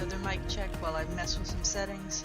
another mic check while I mess with some settings.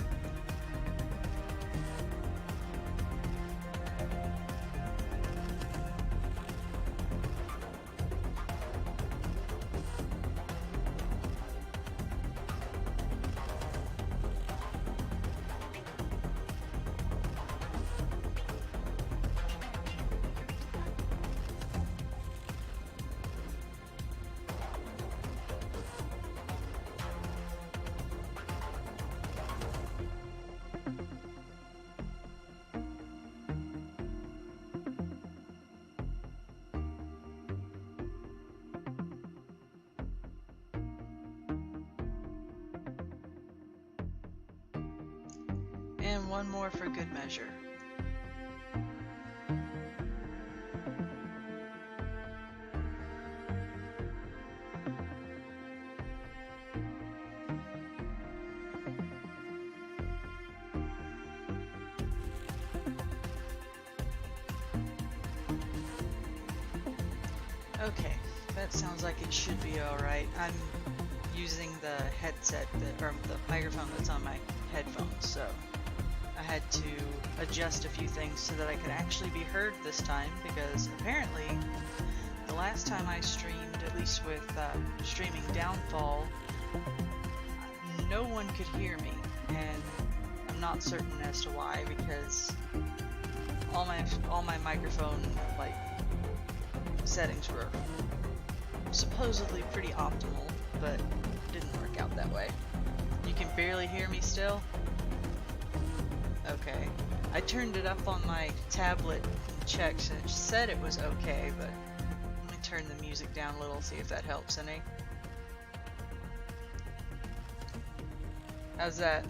And one more for good measure. Okay, that sounds like it should be alright. I'm using the headset, or the microphone that's on my headphones, so I had to adjust a few things so that I could actually be heard this time, because apparently the last time I streamed, at least with streaming Downfall, no one could hear me, and I'm not certain as to why, because all my microphone like settings were supposedly pretty optimal, but it didn't work out that way. You can barely hear me still? Okay. I turned it up on my tablet and checked, and it said it was okay, but let me turn the music down a little, see if that helps any. How's that?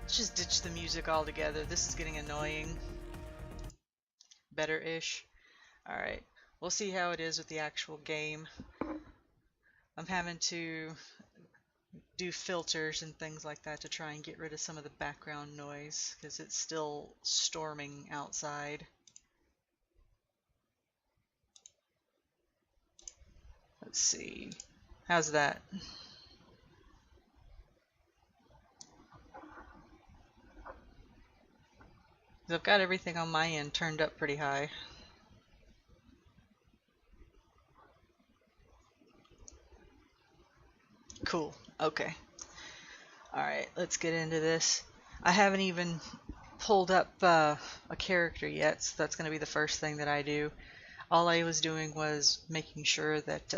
Let's just ditch the music altogether. This is getting annoying. Better-ish. Alright, we'll see how it is with the actual game. I'm having to do filters and things like that to try and get rid of some of the background noise, because it's still storming outside. Let's see. How's that? I've got everything on my end turned up pretty high. Cool. Okay. Alright, let's get into this. I haven't even pulled up a character yet, so that's going to be the first thing that I do. All I was doing was making sure that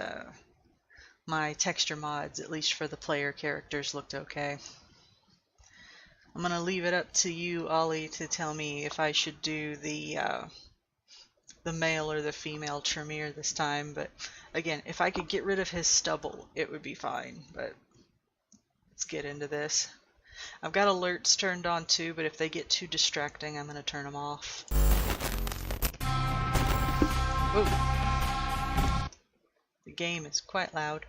my texture mods, at least for the player characters, looked okay. I'm going to leave it up to you, Ollie, to tell me if I should do the male or the female Tremere this time. But again, if I could get rid of his stubble, it would be fine. But let's get into this. I've got alerts turned on too, but if they get too distracting, I'm going to turn them off. Whoa. The game is quite loud.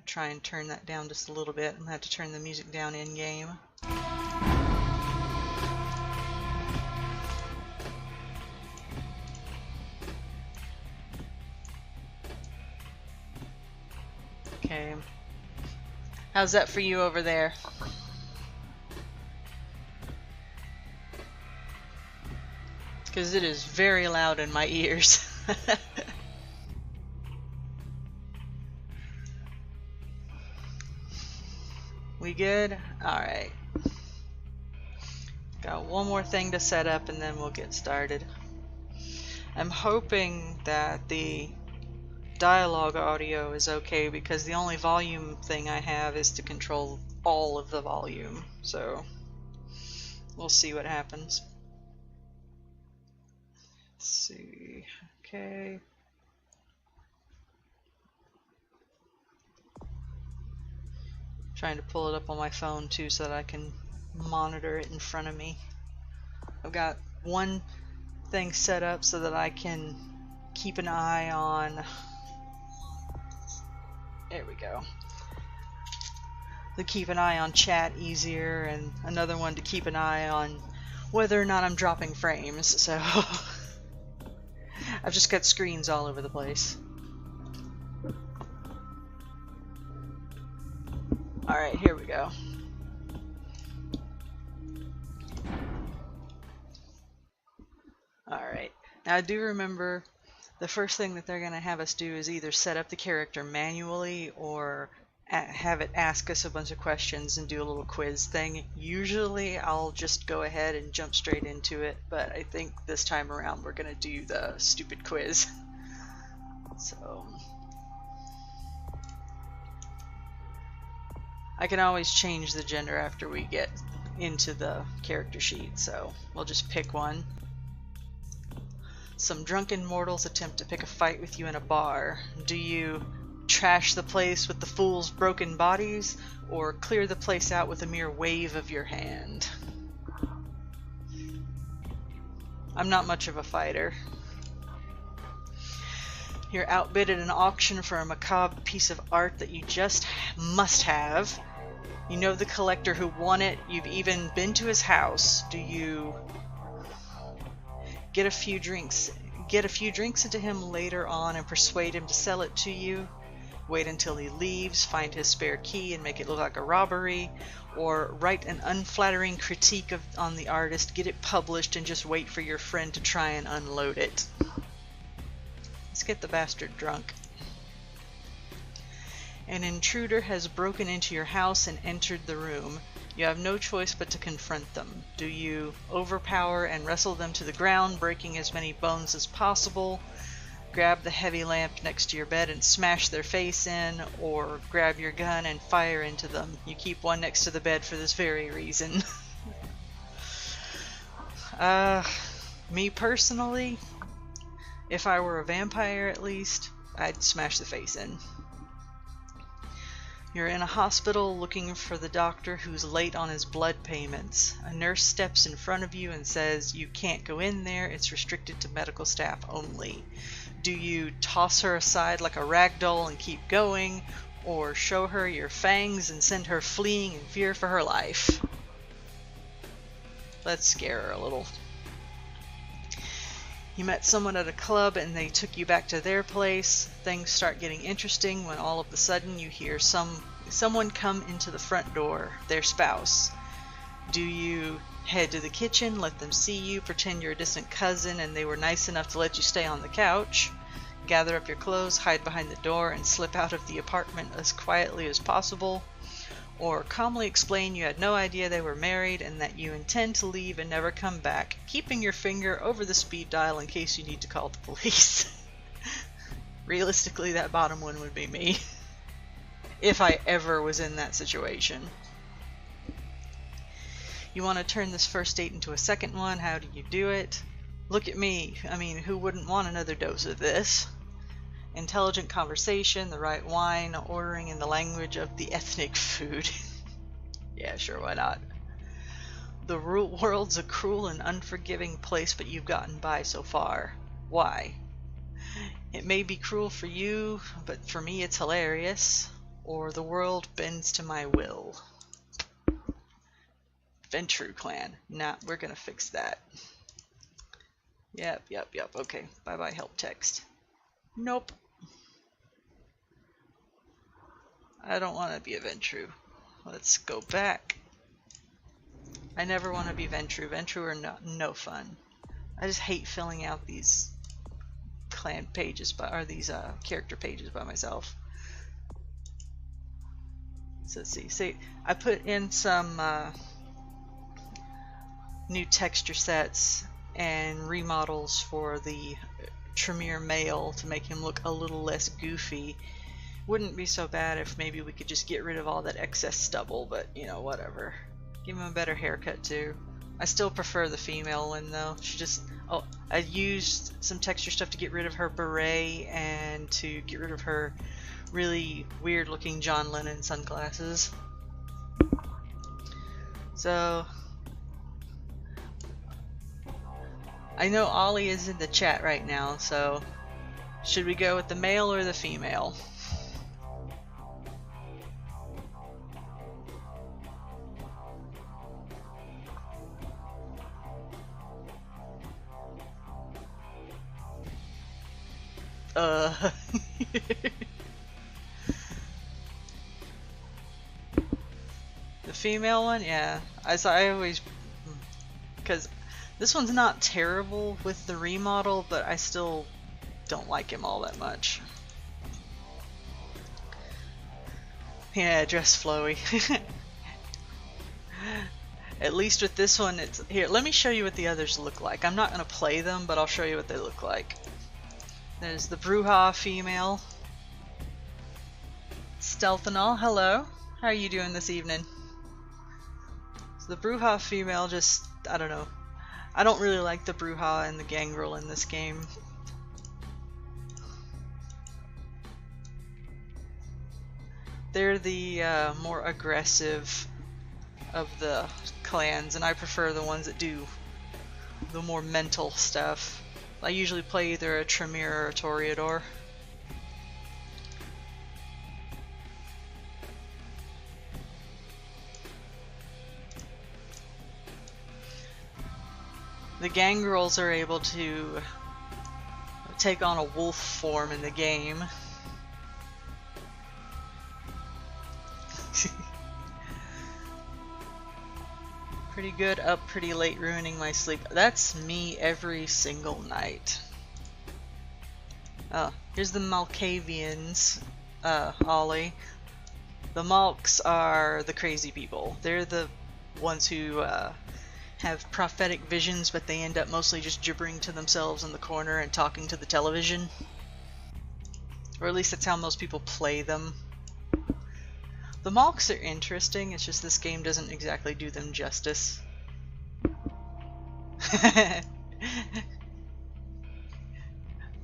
Try and turn that down just a little bit. I'm going to have to turn the music down in game. Okay. How's that for you over there? Because it is very loud in my ears. We good? Alright. Got one more thing to set up and then we'll get started. I'm hoping that the dialogue audio is okay, because the only volume thing I have is to control all of the volume. So we'll see what happens. Let's see. Okay. Trying to pull it up on my phone too so that I can monitor it in front of me. I've got one thing set up so that I can keep an eye on, there we go, to keep an eye on chat easier, and another one to keep an eye on whether or not I'm dropping frames. So I've just got screens all over the place. Alright, here we go. Alright, now I do remember the first thing that they're going to have us do is either set up the character manually or have it ask us a bunch of questions and do a little quiz thing. Usually I'll just go ahead and jump straight into it, but I think this time around we're going to do the stupid quiz. So I can always change the gender after we get into the character sheet, so we'll just pick one. Some drunken mortals attempt to pick a fight with you in a bar. Do you trash the place with the fools' broken bodies, or clear the place out with a mere wave of your hand? I'm not much of a fighter. You're outbid at an auction for a macabre piece of art that you just must have. You know the collector who won it. You've even been to his house. Do you get a few drinks into him later on and persuade him to sell it to you? Wait until he leaves, find his spare key and make it look like a robbery, or write an unflattering critique on the artist, get it published, and just wait for your friend to try and unload it. Let's get the bastard drunk. An intruder has broken into your house and entered the room. You have no choice but to confront them. Do you overpower and wrestle them to the ground, breaking as many bones as possible? Grab the heavy lamp next to your bed and smash their face in, or grab your gun and fire into them? You keep one next to the bed for this very reason. Me personally, if I were a vampire at least, I'd smash the face in. You're in a hospital looking for the doctor who's late on his blood payments. A nurse steps in front of you and says you can't go in there, it's restricted to medical staff only. Do you toss her aside like a rag doll and keep going, or show her your fangs and send her fleeing in fear for her life? Let's scare her a little. You met someone at a club and they took you back to their place. Things start getting interesting when all of a sudden you hear someone come into the front door, their spouse. Do you head to the kitchen, let them see you, pretend you're a distant cousin and they were nice enough to let you stay on the couch? Gather up your clothes, hide behind the door, and slip out of the apartment as quietly as possible? Or calmly explain you had no idea they were married and that you intend to leave and never come back, keeping your finger over the speed dial in case you need to call the police? Realistically, that bottom one would be me. If I ever was in that situation. You want to turn this first date into a second one? How do you do it? Look at me. I mean, who wouldn't want another dose of this? Intelligent conversation, the right wine, ordering in the language of the ethnic food. Yeah, sure, why not? The world's a cruel and unforgiving place, but you've gotten by so far. Why? It may be cruel for you, but for me it's hilarious. Or the world bends to my will. Ventru clan. Nah, we're gonna fix that. Yep, okay. Bye-bye help text. Nope. I don't want to be a Ventru. Let's go back. I never want to be Ventru. Ventru are no fun. I just hate filling out these clan pages or these character pages by myself. So let's see. I put in some new texture sets and remodels for the Tremere male to make him look a little less goofy. Wouldn't be so bad if maybe we could just get rid of all that excess stubble, but you know, whatever. Give him a better haircut too. I still prefer the female one though. I used some texture stuff to get rid of her beret and to get rid of her really weird looking John Lennon sunglasses. So I know Ollie is in the chat right now, so should we go with the male or the female? The female one, yeah. I always, because this one's not terrible with the remodel, but I still don't like him all that much. Yeah, dress flowy. At least with this one, it's here. Let me show you what the others look like. I'm not gonna play them, but I'll show you what they look like. There's the Bruja female. Stealth and all, hello. How are you doing this evening? So the Bruja female just, I don't know. I don't really like the Bruja and the Gangrel in this game. They're the more aggressive of the clans, and I prefer the ones that do the more mental stuff. I usually play either a Tremere or a Toreador. The Gangrels are able to take on a wolf form in the game. Pretty good, up pretty late, ruining my sleep. That's me every single night. Oh, here's the Malkavians, Ollie. The Malks are the crazy people. They're the ones who have prophetic visions, but they end up mostly just gibbering to themselves in the corner and talking to the television. Or at least that's how most people play them. The Malks are interesting, it's just this game doesn't exactly do them justice.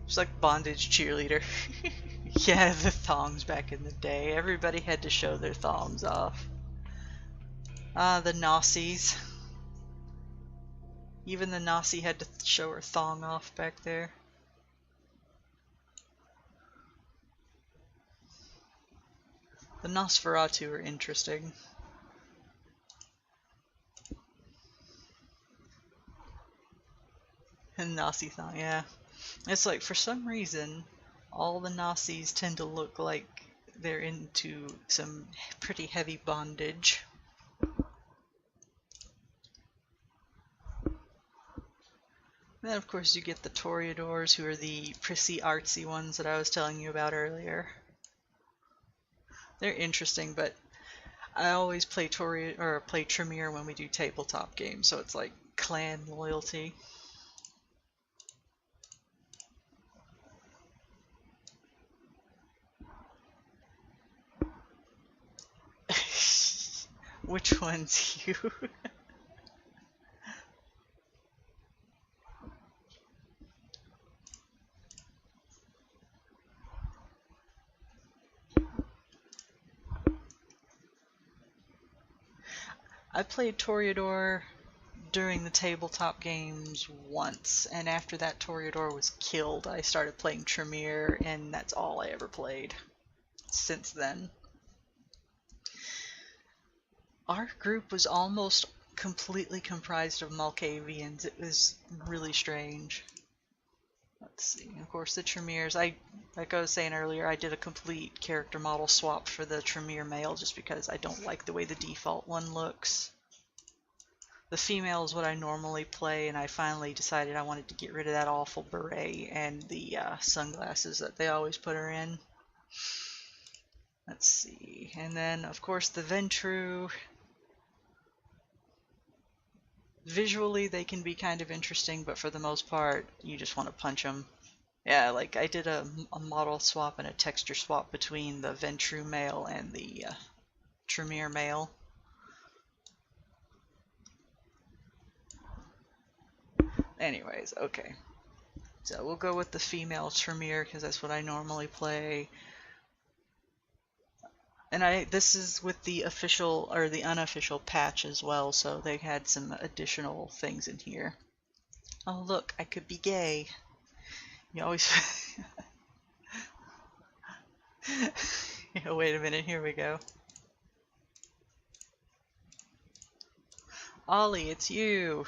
It's like bondage cheerleader. Yeah, the thongs back in the day. Everybody had to show their thongs off. Ah, the Nazis. Even the Nazi had to show her thong off back there. The Nosferatu are interesting. And Nazi thong, yeah. It's like, for some reason, all the Nazis tend to look like they're into some pretty heavy bondage. Then, of course, you get the Toreadors, who are the prissy, artsy ones that I was telling you about earlier. They're interesting, but I always play play Tremere when we do tabletop games, so it's like clan loyalty. Which one's you? I played Toreador during the tabletop games once, and after that Toreador was killed, I started playing Tremere, and that's all I ever played since then. Our group was almost completely comprised of Malkavians. It was really strange. Let's see, of course the Tremeres, like I was saying earlier, I did a complete character model swap for the Tremere male just because I don't like the way the default one looks. The female is what I normally play, and I finally decided I wanted to get rid of that awful beret and the sunglasses that they always put her in. Let's see, and then of course the Ventru. Visually they can be kind of interesting, but for the most part you just want to punch them. Yeah, like I did a model swap and a texture swap between the Ventru male and the Tremere male. Anyways, okay. So we'll go with the female Tremere because that's what I normally play. And this is with the official or the unofficial patch as well, so they had some additional things in here. Oh look, I could be gay. You always yeah, wait a minute, here we go. Ollie, it's you.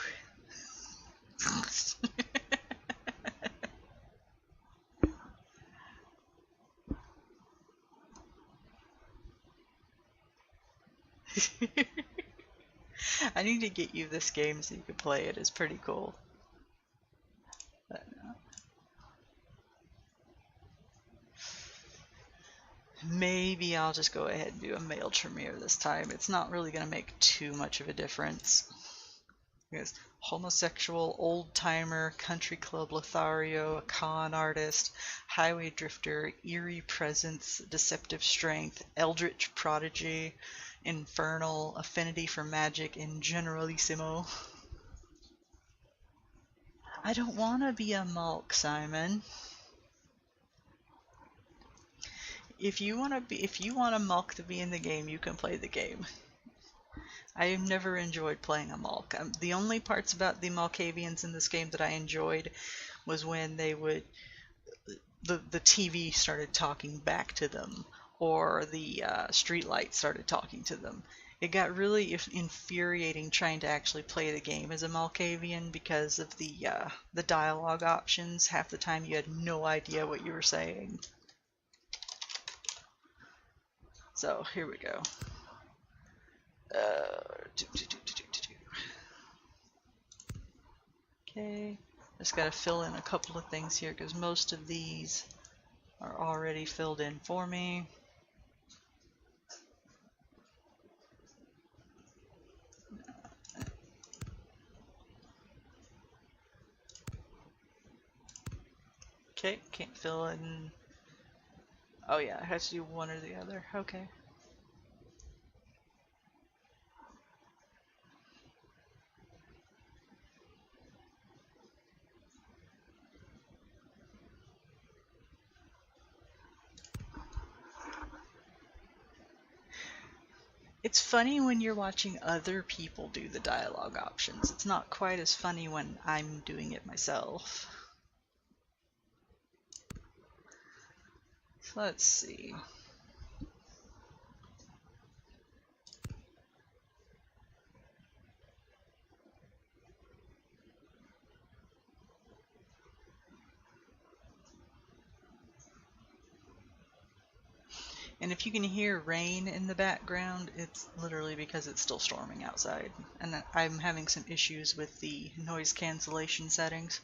I need to get you this game so you can play it. It's pretty cool. But, maybe I'll just go ahead and do a male Tremere this time. It's not really going to make too much of a difference. Because homosexual, old-timer, country club Lothario, a con artist, highway drifter, eerie presence, deceptive strength, eldritch prodigy, infernal, affinity for magic, and generalissimo. I don't want to be a Malk, Simon. If you want a Malk to be in the game, you can play the game. I have never enjoyed playing a Malk. The only parts about the Malkavians in this game that I enjoyed was when they would the TV started talking back to them, or the streetlight started talking to them. It got really infuriating trying to actually play the game as a Malkavian because of the dialogue options. Half the time you had no idea what you were saying. So here we go. Okay, just gotta fill in a couple of things here because most of these are already filled in for me. Okay, can't fill in. Oh yeah, I have to do one or the other. Okay. It's funny when you're watching other people do the dialogue options. It's not quite as funny when I'm doing it myself. So let's see. And if you can hear rain in the background, it's literally because it's still storming outside. And I'm having some issues with the noise cancellation settings.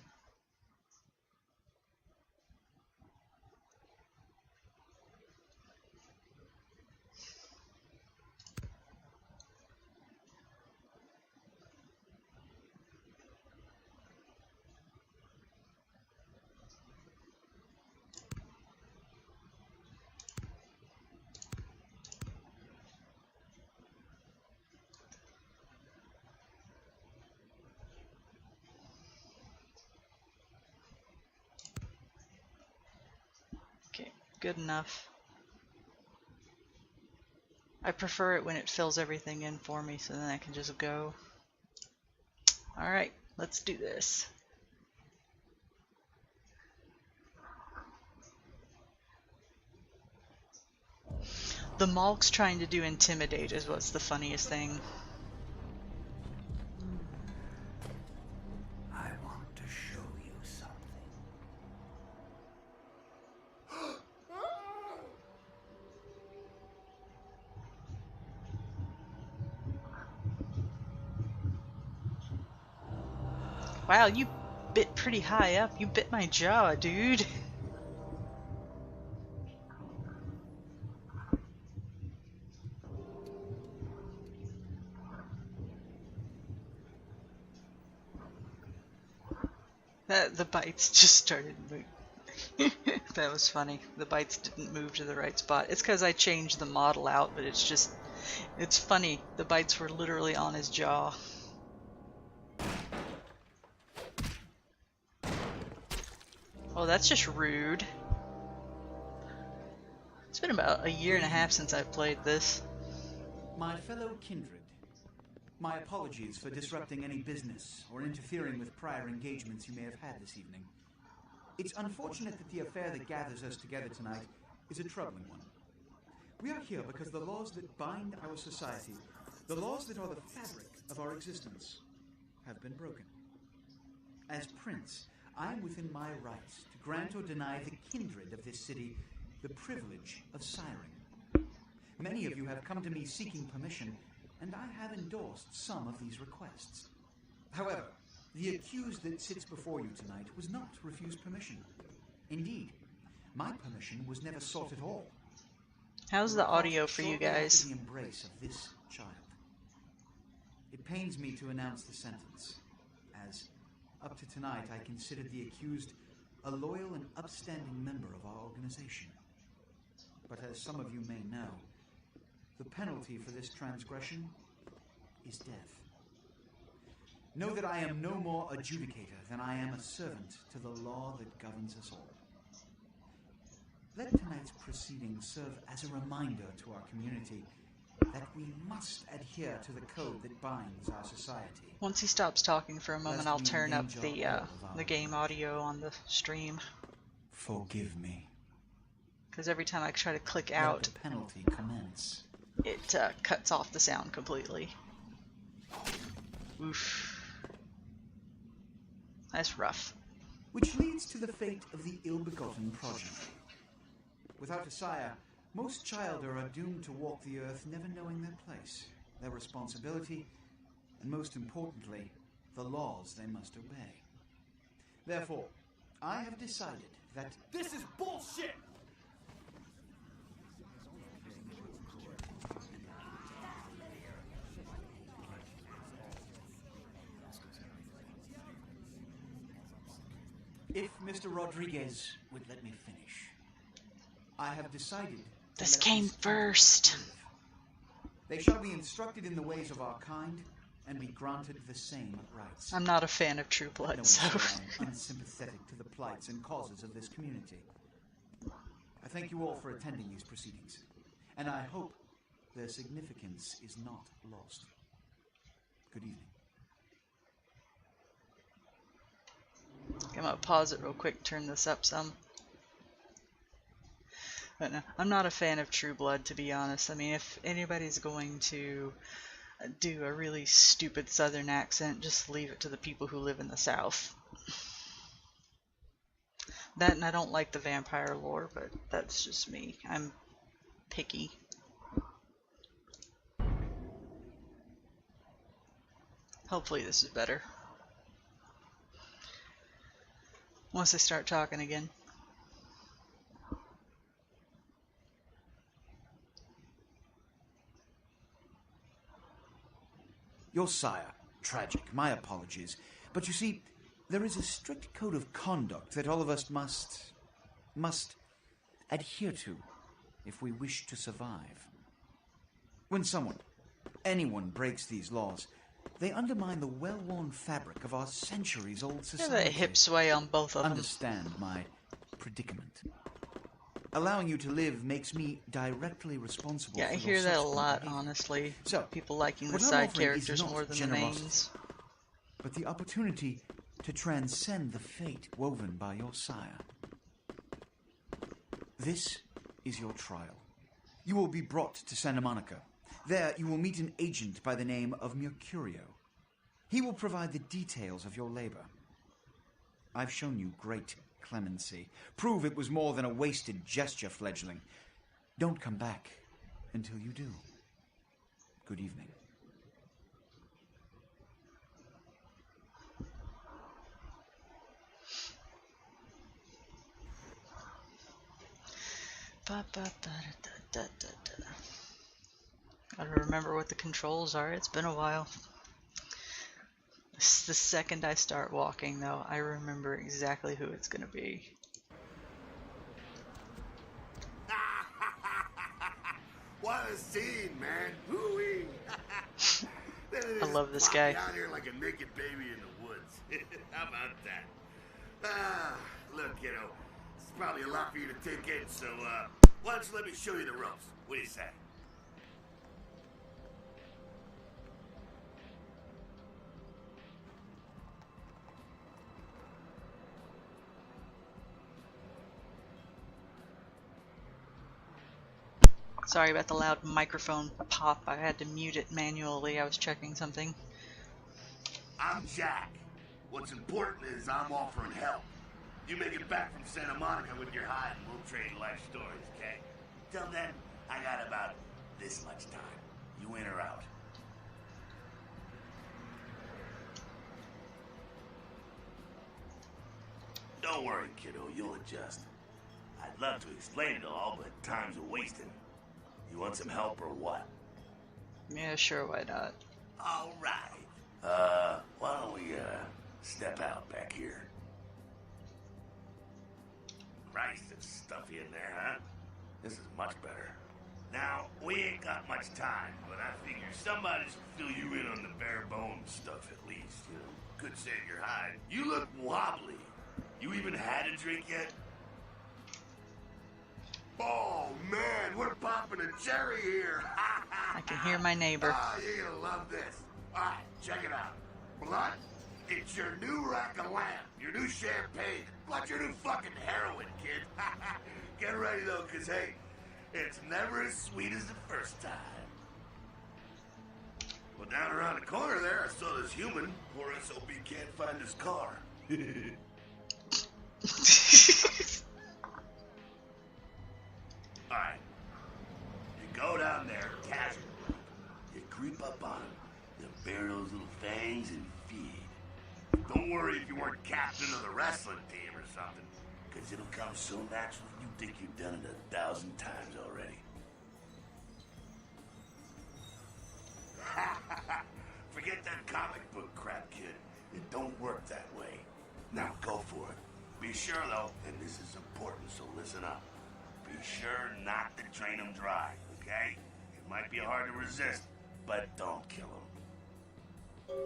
Okay, good enough. I prefer it when it fills everything in for me, so then I can just go. Alright, let's do this. The Malk's trying to do intimidate is what's the funniest thing. I want to show you something. Wow, you bit pretty high up. You bit my jaw, dude. The bites just started moving. That was funny. The bites didn't move to the right spot. It's because I changed the model out, but it's funny. The bites were literally on his jaw. Oh, that's just rude. It's been about a year and a half since I've played this. My fellow kindred, my apologies for disrupting any business or interfering with prior engagements you may have had this evening. It's unfortunate that the affair that gathers us together tonight is a troubling one. We are here because the laws that bind our society, the laws that are the fabric of our existence, have been broken. As Prince, I am within my rights to grant or deny the kindred of this city the privilege of siring. Many of you have come to me seeking permission and I have endorsed some of these requests. However, the accused that sits before you tonight was not refused permission. Indeed, my permission was never sought at all. How's the audio for you guys? After the embrace of this child. It pains me to announce the sentence, as up to tonight I considered the accused a loyal and upstanding member of our organization. But as some of you may know, the penalty for this transgression is death. Know that I am no more adjudicator than I am a servant to the law that governs us all. Let tonight's proceedings serve as a reminder to our community that we must adhere to the code that binds our society. Once he stops talking for a moment, I'll turn up the game audio on the stream. Forgive me. Because every time I try to click out, let the penalty commence. It cuts off the sound completely. Oof. That's rough. Which leads to the fate of the ill-begotten progeny. Without a sire, most children are doomed to walk the earth never knowing their place, their responsibility, and most importantly, the laws they must obey. Therefore, I have decided that this is bullshit! If Mr. Rodriguez would let me finish, I have decided... This came first. They shall be instructed in the ways of our kind and be granted the same rights. I'm not a fan of True Blood, so... I'm unsympathetic to the plights and causes of this community. I thank you all for attending these proceedings, and I hope their significance is not lost. Good evening. I'm gonna pause it real quick, turn this up some. But no, I'm not a fan of True Blood, to be honest. I mean, if anybody's going to do a really stupid southern accent, just leave it to the people who live in the South. That, and I don't like the vampire lore, but that's just me. I'm picky. Hopefully this is better. Once I start talking again. Your sire, tragic, my apologies. But you see, there is a strict code of conduct that all of us must adhere to if we wish to survive. When anyone breaks these laws, they undermine the well-worn fabric of our centuries-old society. There's a hip sway on both of them. Understand my predicament. Allowing you to live makes me directly responsible for I hear that a lot, honestly. So, people liking the side characters more than the mains. But the opportunity to transcend the fate woven by your sire. This is your trial. You will be brought to Santa Monica. There you will meet an agent by the name of Mercurio. He will provide the details of your labor. I've shown you great clemency. Prove it was more than a wasted gesture, fledgling. Don't come back until you do. Good evening. Gotta remember what the controls are. It's been a while. The second I start walking, though, I remember exactly who it's gonna be. What a scene, man! Hoo-wee! I love this guy. Out here like a naked baby in the woods. How about that? Look, kiddo, it's probably a lot for you to take in, so why don't you let me show you the ropes? What do you say? Sorry about the loud microphone pop. I had to mute it manually. I was checking something. I'm Jack. What's important is I'm offering help. You make it back from Santa Monica with your hide and we'll trade life stories, okay? Till then, I got about this much time. You in or out? Don't worry, kiddo, you'll adjust. I'd love to explain it all, but time's a-wasting. You want some help or what? Yeah, sure, why not? All right. Why don't we, step out back here? Christ, it's stuffy in there, huh? This is much better. Now, we ain't got much time, but I figure somebody should fill you in on the bare bones stuff at least, you know. Could save your hide. You look wobbly. You even had a drink yet? Oh, man, we're popping a cherry here. I can hear my neighbor. Ah, you're gonna love this. All right, check it out. Blood, it's your new rack of lamb, your new champagne, plus your new fucking heroin, kid. Get ready, though, because, hey, it's never as sweet as the first time. Well, down around the corner there, I saw this human. Poor SOB can't find his car. Alright. You go down there, casually. You creep up on him. You bare those little fangs and feed. Don't worry if you weren't captain of the wrestling team or something, because it'll come so natural you think you've done it 1,000 times already. Forget that comic book crap, kid. It don't work that way. Now go for it. Be sure, though, and this is important, so listen up. Be sure not to drain them dry, okay? It might be hard to resist, but don't kill them.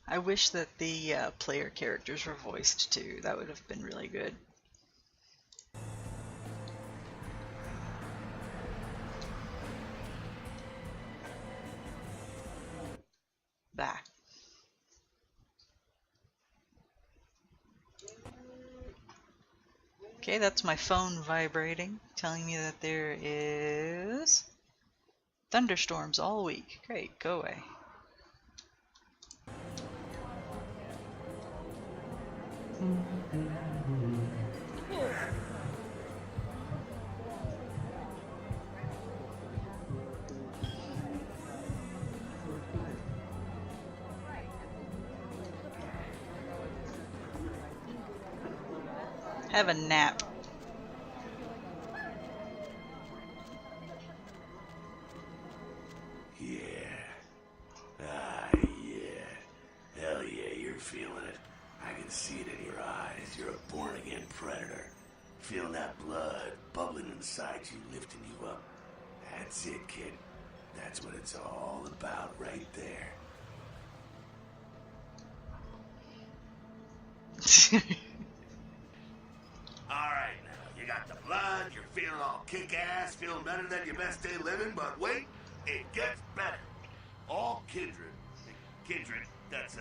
I wish that the player characters were voiced too. That would have been really good. Bah. Okay, that's my phone vibrating, telling me that there is thunderstorms all week. Great, go away. Have a nap. Yeah. Ah, yeah. Hell yeah, you're feeling it. I can see it in your eyes. You're a born-again predator. Feeling that blood bubbling inside you, lifting you up. That's it, kid. That's what it's all about right there. Alright, now, you got the blood, you're feeling all kick-ass, feeling better than your best day living, but wait, it gets better. All kindred, that's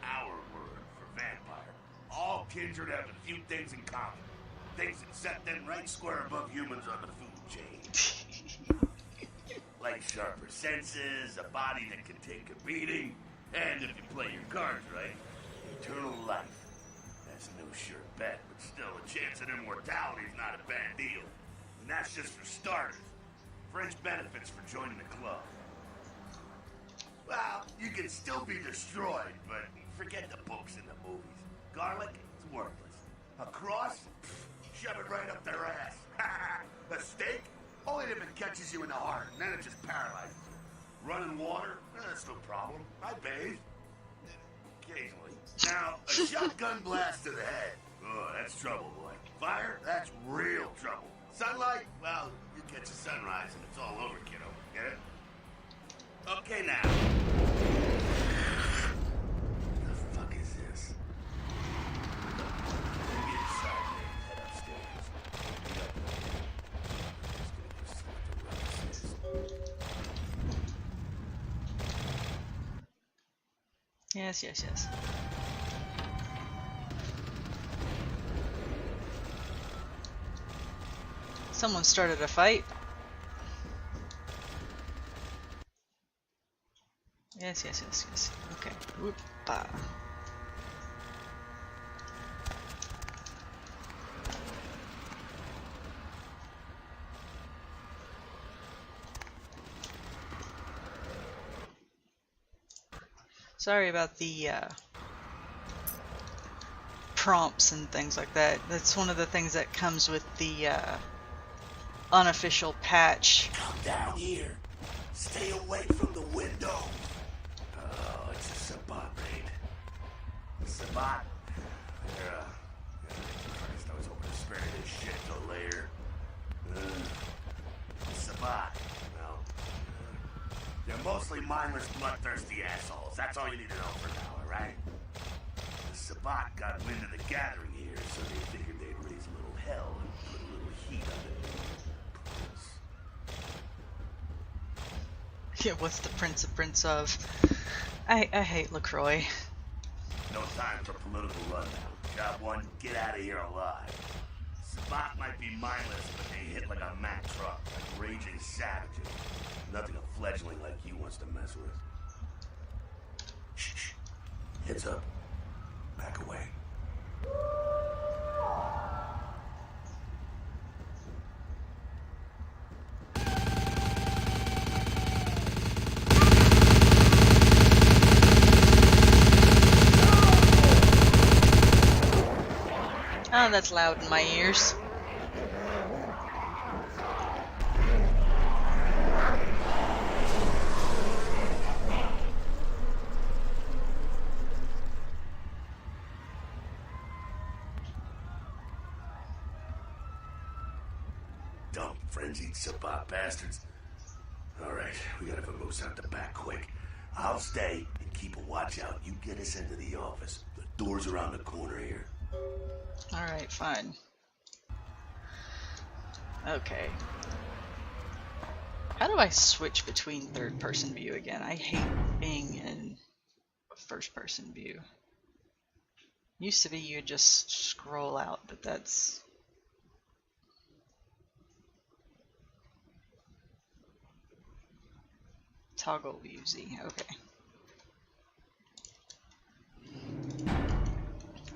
our word for vampire. All kindred have a few things in common. Things that set them right square above humans on the food chain. Like sharper senses, a body that can take a beating, and if you play your cards right, eternal life. That's no sure bet, but still a chance at immortality is not a bad deal. And that's just for starters. Fringe benefits for joining the club. Well, you can still be destroyed, but forget the books and the movies. Garlic, it's worthless. A cross? Pfft, shove it right up their ass. A steak? Only if it catches you in the heart, and then it just paralyzes you. Running water? That's no problem. I bathe. Occasionally. Now, a shotgun blast to the head. Oh, that's trouble, boy. Fire? That's real trouble. Sunlight? Well, you catch a sunrise and it's all over, kiddo. Get it? Okay, now. What the fuck is this? Get inside there and head upstairs. Yes, yes, yes. Someone started a fight. Yes, yes, yes, yes. Okay. Whoop-ah. Sorry about the prompts and things like that. That's one of the things that comes with the unofficial patch. Come down here. Stay away from the window. Oh, it's a Sabbat raid. Sabbat? Christ, I was hoping to spare this shit till later. Sabbat. Well, they're mostly mindless, bloodthirsty assholes. That's all you need to know for now, alright? The Sabbat got wind of the gathering here, so they figured they'd raise a little hell and put a little heat on it. Yeah, what's the prince of? I hate LaCroix. No time for political rundown. Job one, get out of here alive. Sabbat might be mindless, but they hit like a Mack truck, like raging savages. Nothing a fledgling like you wants to mess with. Shh. Heads up. Back away. Oh, that's loud in my ears. Dumb, frenzied Sabbat bastards. Alright, we gotta vamoose out the back quick. I'll stay and keep a watch out. You get us into the office. The door's around the corner here. Alright, fine. Okay. How do I switch between third-person view again? I hate being in first-person view. Used to be you just scroll out, but that's... Toggle view Z, okay.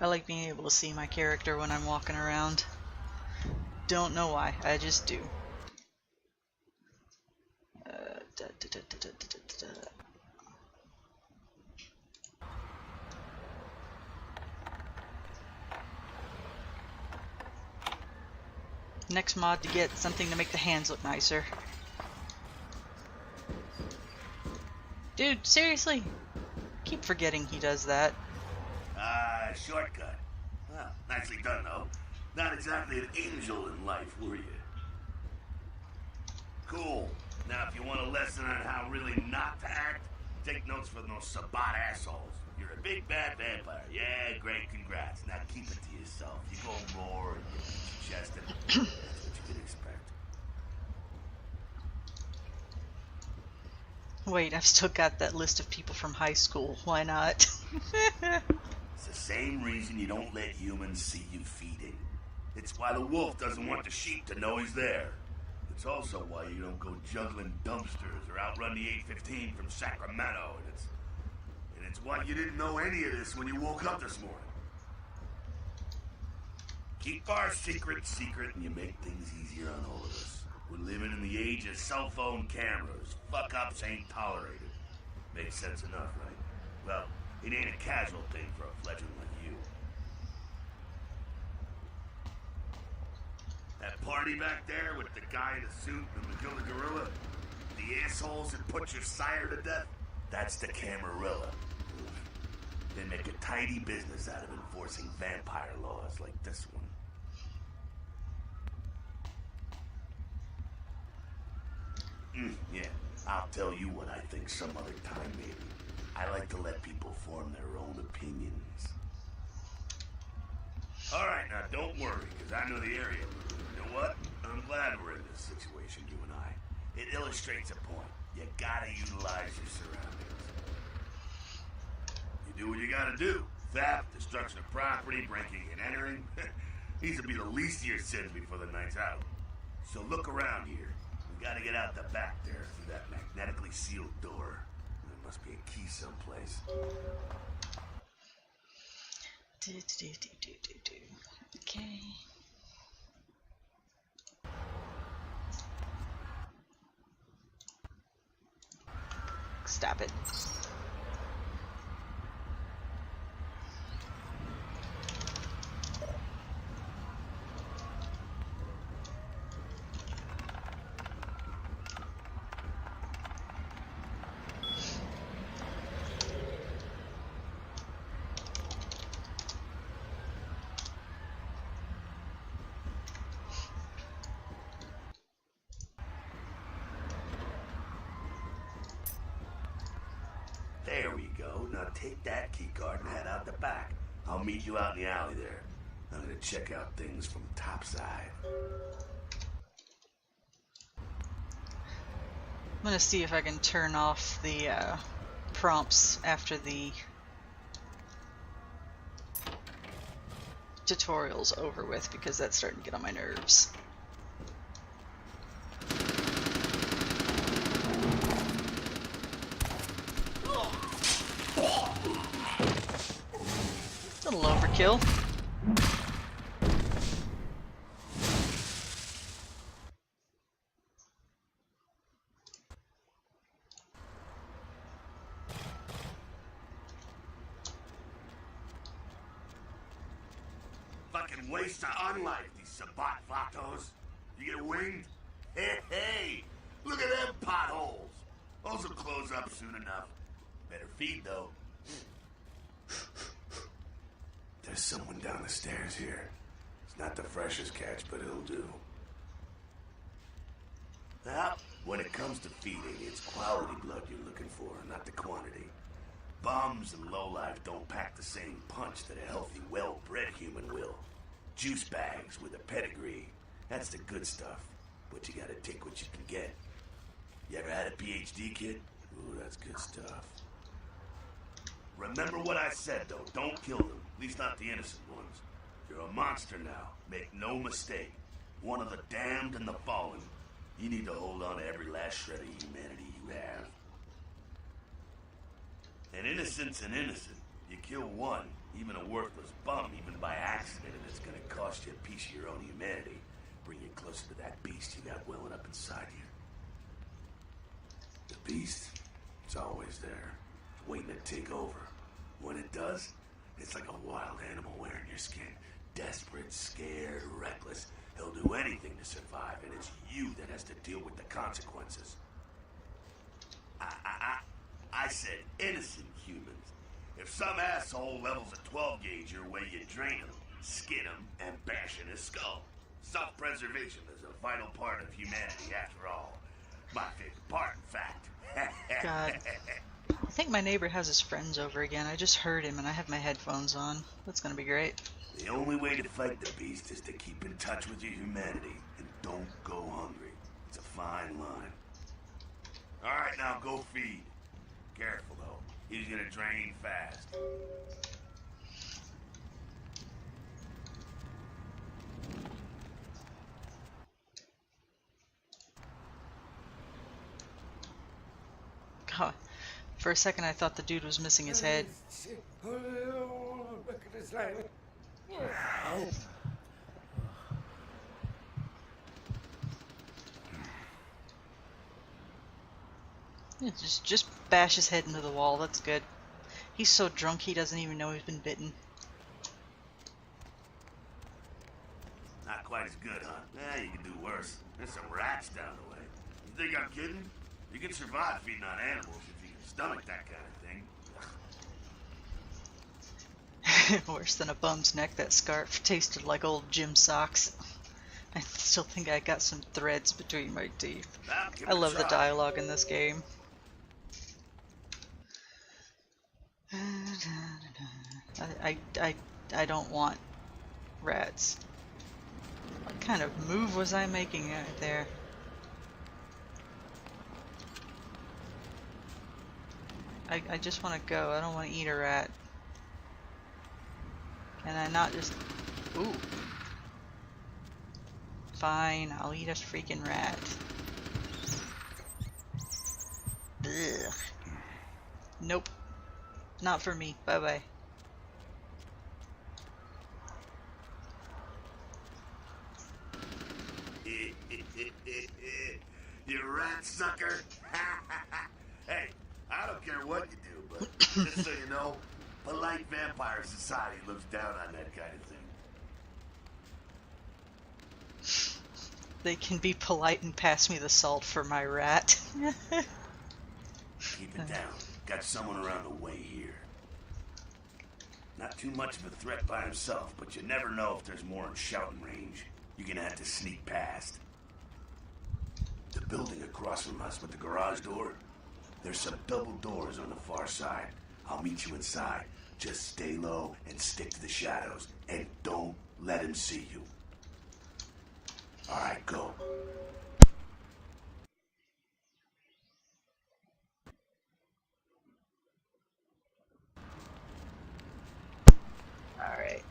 I like being able to see my character when I'm walking around. Don't know why, I just do. Next mod to get something to make the hands look nicer. Dude, seriously? Keep forgetting he does that. Shortcut. Well, nicely done, though. Not exactly an angel in life, were you? Cool. Now, if you want a lesson on how really not to act, take notes from those Sabbat assholes. You're a big bad vampire. Yeah, great, congrats. Now keep it to yourself. You go roar and you beat your chest, and that's what you can expect. Wait, I've still got that list of people from high school. Why not? It's the same reason you don't let humans see you feeding. It's why the wolf doesn't want the sheep to know he's there. It's also why you don't go juggling dumpsters or outrun the 815 from Sacramento. And it's why you didn't know any of this when you woke up this morning. Keep our secret secret and you make things easier on all of us. We're living in the age of cell phone cameras. Fuck-ups ain't tolerated. Makes sense enough, right? Well, it ain't a casual thing for a fledgling like you. That party back there with the guy in the suit and the killer gorilla? The assholes that put your sire to death? That's the Camarilla. They make a tidy business out of enforcing vampire laws like this one. Yeah, I'll tell you what I think some other time, maybe. I like to let people form their own opinions. Alright, now don't worry, because I know the area. You know what? I'm glad we're in this situation, you and I. It illustrates a point. You gotta utilize your surroundings. You do what you gotta do. Theft, destruction of property, breaking and entering. These will be the least of your sins before the night's out. So look around here. We gotta get out the back there through that magnetically sealed door. There must be a key someplace. Okay. Stop it. There we go. Now take that key card and head out the back. I'll meet you out in the alley there. I'm gonna check out things from topside. I'm gonna see if I can turn off the prompts after the tutorial's over with, because that's starting to get on my nerves. A little overkill. Fucking waste of unlife, these Sabat vatos. You get winged? Hey, look at them potholes. Those will close up soon enough. Better feed, though. There's someone down the stairs here. It's not the freshest catch, but it'll do. Now, when it comes to feeding, it's quality blood you're looking for, not the quantity. Bums and lowlife don't pack the same punch that a healthy, well-bred human will. Juice bags with a pedigree, that's the good stuff. But you gotta take what you can get. You ever had a PhD, kid? Ooh, that's good stuff. Remember what I said, though. Don't kill them. At least not the innocent ones. You're a monster now. Make no mistake. One of the damned and the fallen. You need to hold on to every last shred of humanity you have. An innocent's an innocent. You kill one, even a worthless bum, even by accident, and it's gonna cost you a piece of your own humanity. Bring you closer to that beast you got welling up inside you. The beast, it's always there, waiting to take over. When it does, it's like a wild animal wearing your skin. Desperate, scared, reckless. He'll do anything to survive, and it's you that has to deal with the consequences. I said innocent humans. If some asshole levels a 12 gauge your way, you drain him, skin him, and bash in his skull. Self-preservation is a vital part of humanity, after all. My favorite part, in fact. God. I think my neighbor has his friends over again. I just heard him and I have my headphones on. That's gonna be great. The only way to fight the beast is to keep in touch with your humanity and don't go hungry. It's a fine line. Alright, now go feed. Careful though, he's gonna drain fast. God. For a second I thought the dude was missing his head. Yeah, just bash his head into the wall, that's good. He's so drunk he doesn't even know he's been bitten. Not quite as good, huh? You can do worse. There's some rats down the way. You think I'm kidding? You can survive feeding on animals if you can stomach that kind of thing. Worse than a bum's neck, that scarf tasted like old gym socks. I still think I got some threads between my teeth. I love the dialogue in this game. I don't want rats. What kind of move was I making right there? I just want to go. I don't want to eat a rat. Can I not just... Ooh. Fine, I'll eat a freaking rat. Ugh. Nope. Not for me. Bye-bye. You rat sucker. Hey, I don't care what you do, but just so you know, polite vampire society looks down on that kind of thing. They can be polite and pass me the salt for my rat. Keep it down. Got someone around the way here. Not too much of a threat by himself, but you never know if there's more in shouting range. You're gonna have to sneak past. The building across from us with the garage door, There's some double doors on the far side. I'll meet you inside. Just stay low and stick to the shadows. And don't let him see you. Alright, go. Alright.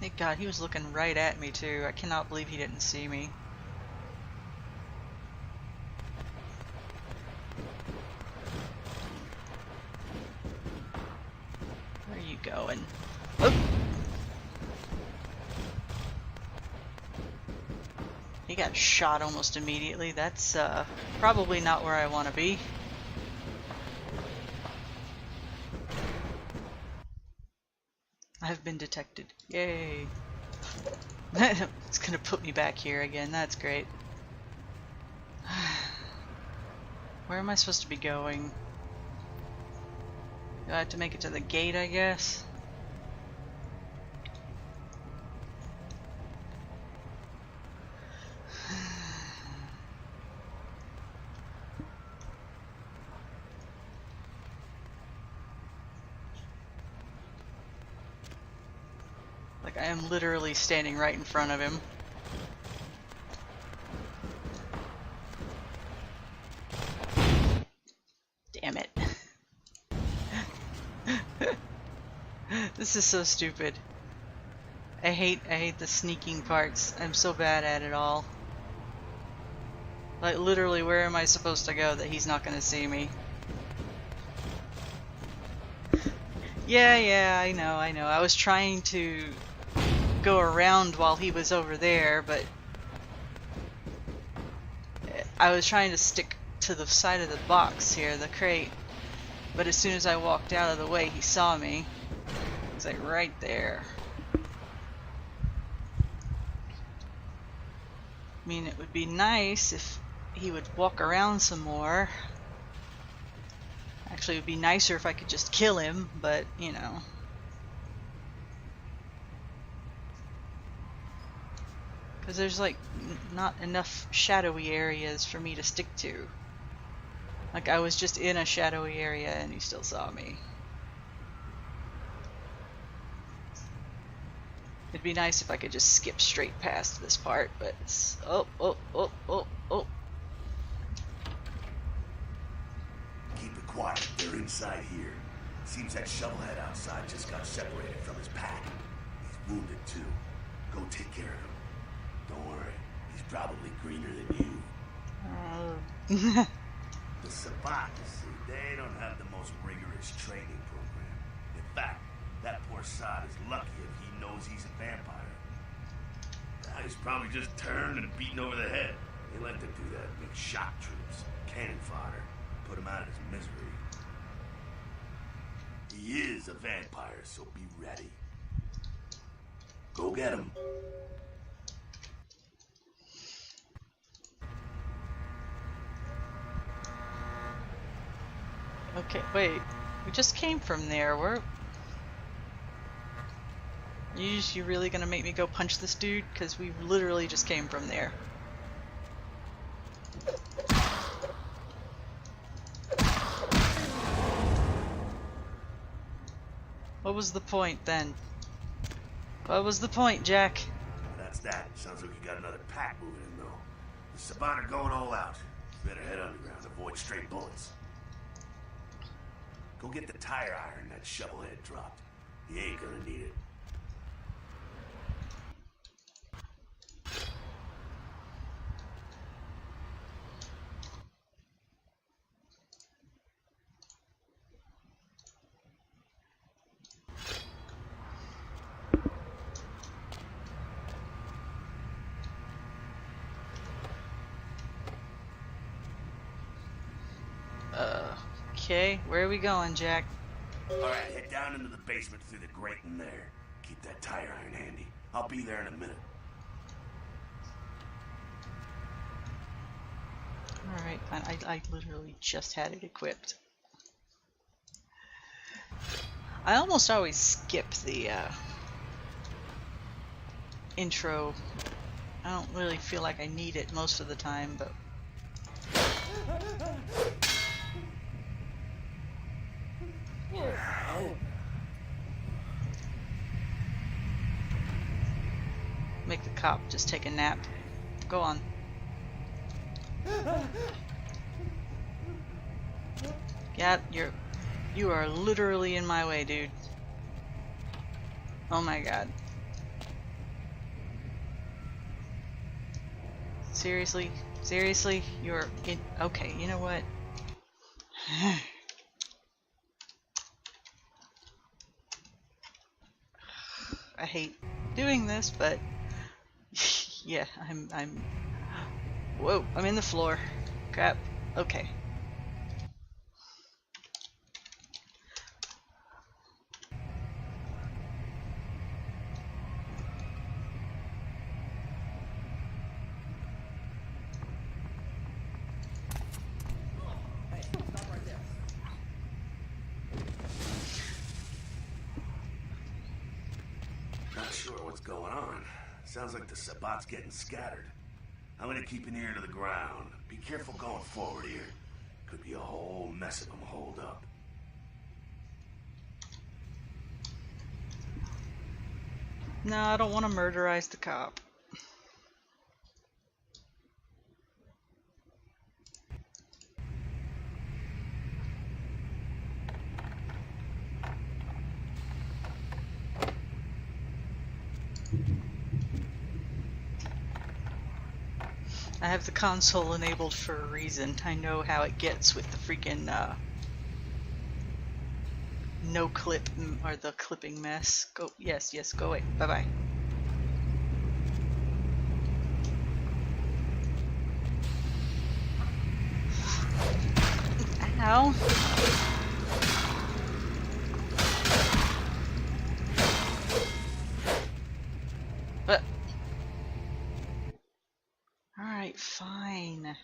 Thank God, he was looking right at me too. I cannot believe he didn't see me. Where are you going? Oh! He got shot almost immediately. That's probably not where I want to be. I've been detected. Yay. It's gonna put me back here again. That's great. Where am I supposed to be going? Do I have to make it to the gate, I guess? Like, I am literally standing right in front of him. Damn it. This is so stupid. I hate the sneaking parts. I'm so bad at it all. Like, literally, where am I supposed to go that he's not gonna see me? Yeah, I know. I was trying to go around while he was over there, but I was trying to stick to the side of the box here, the crate, but as soon as I walked out of the way, he saw me. He's like right there. I mean, it would be nice if he would walk around some more. Actually, it would be nicer if I could just kill him, but you know. Because there's like not enough shadowy areas for me to stick to. Like, I was just in a shadowy area and he still saw me. It'd be nice if I could just skip straight past this part, but it's... Oh. Keep it quiet. They're inside here. Seems that shovelhead outside just got separated from his pack. He's wounded too. Go take care of him. Don't worry. He's probably greener than you. The Sabatas, see, they don't have the most rigorous training program. In fact, that poor sod is lucky if he knows he's a vampire. He's probably just turned and beaten over the head. They like to do that. Big shock troops, cannon fodder, put him out of his misery. He is a vampire, so be ready. Go get him. Okay, wait. We just came from there. Where? You really gonna make me go punch this dude? Because we literally just came from there. What was the point then? What was the point, Jack? That's that. Sounds like you got another pack moving in, though. The Sabat are going all out. Better head underground. Avoid straight bullets. Go get the tire iron that shovelhead dropped. He ain't gonna need it. Okay, where are we going, Jack? Alright, head down into the basement through the grate in there. Keep that tire iron handy. I'll be there in a minute. Alright, fine. I literally just had it equipped. I almost always skip the intro. I don't really feel like I need it most of the time, but make the cop just take a nap. Go on. Yeah, you are literally in my way, dude. Oh my god. Seriously? Seriously? You're in... Okay, you know what? I hate doing this, but... yeah, I'm... Whoa, I'm in the floor. Crap. Okay. Not sure what's going on. Sounds like the Sabat's getting scattered. I'm gonna keep an ear to the ground. Be careful going forward here. Could be a whole mess of them holed up. No, I don't want to murderize the cop. I have the console enabled for a reason. I know how it gets with the freaking no clip or the clipping mess. Go, yes, go away. Bye bye. Ow. But alright, fine.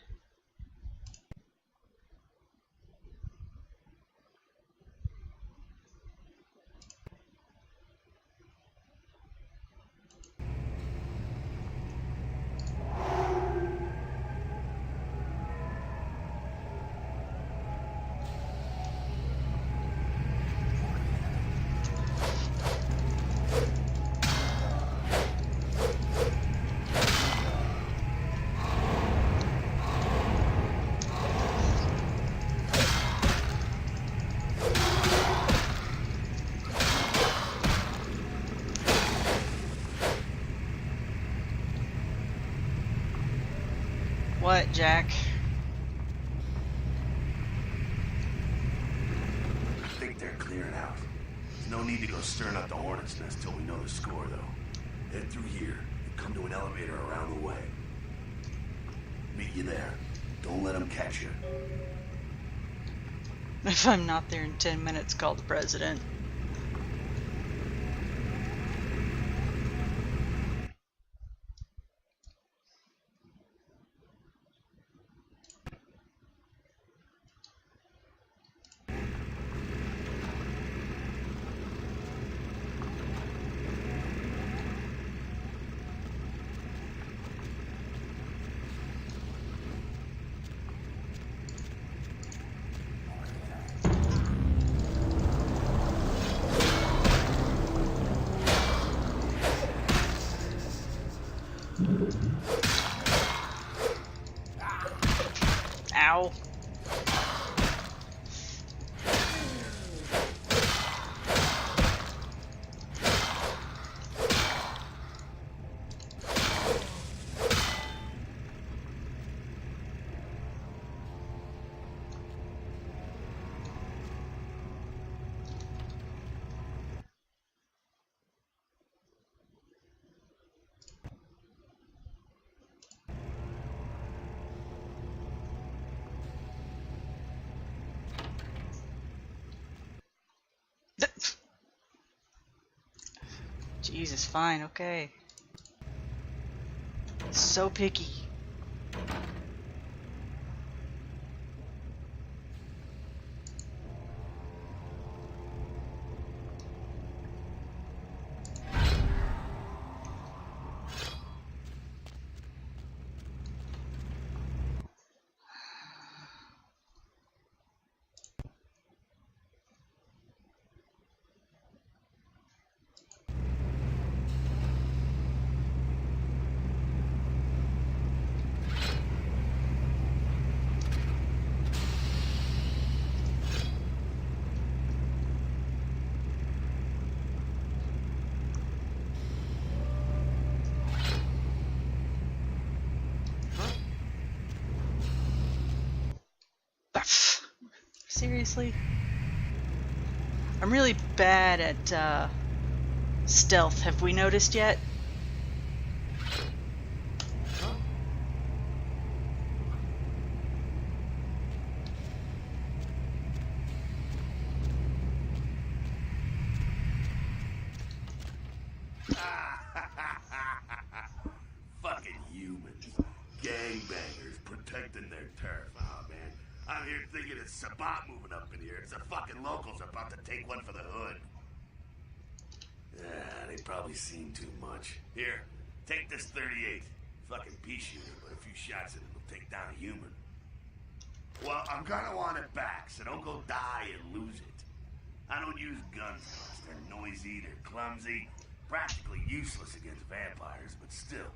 What, Jack? I think they're clearing out. There's no need to go stirring up the hornet's nest till we know the score, though. Head through here and come to an elevator around the way. Meet you there. Don't let them catch you. If I'm not there in 10 minutes, call the president. Ow. Jesus, fine, okay. So picky. Seriously? I'm really bad at stealth. Have we noticed yet? Fucking humans. Gangbangers protecting their turf. Oh, man. I'm here thinking it's Sabat moving up in here. It's the fucking locals about to take one for the hood. Yeah, they probably seen too much. Here, take this 38. Fucking pea shooter, but a few shots in it will take down a human. Well, I'm gonna want it back, so don't go die and lose it. I don't use guns much. They're noisy, they're clumsy, practically useless against vampires, but still,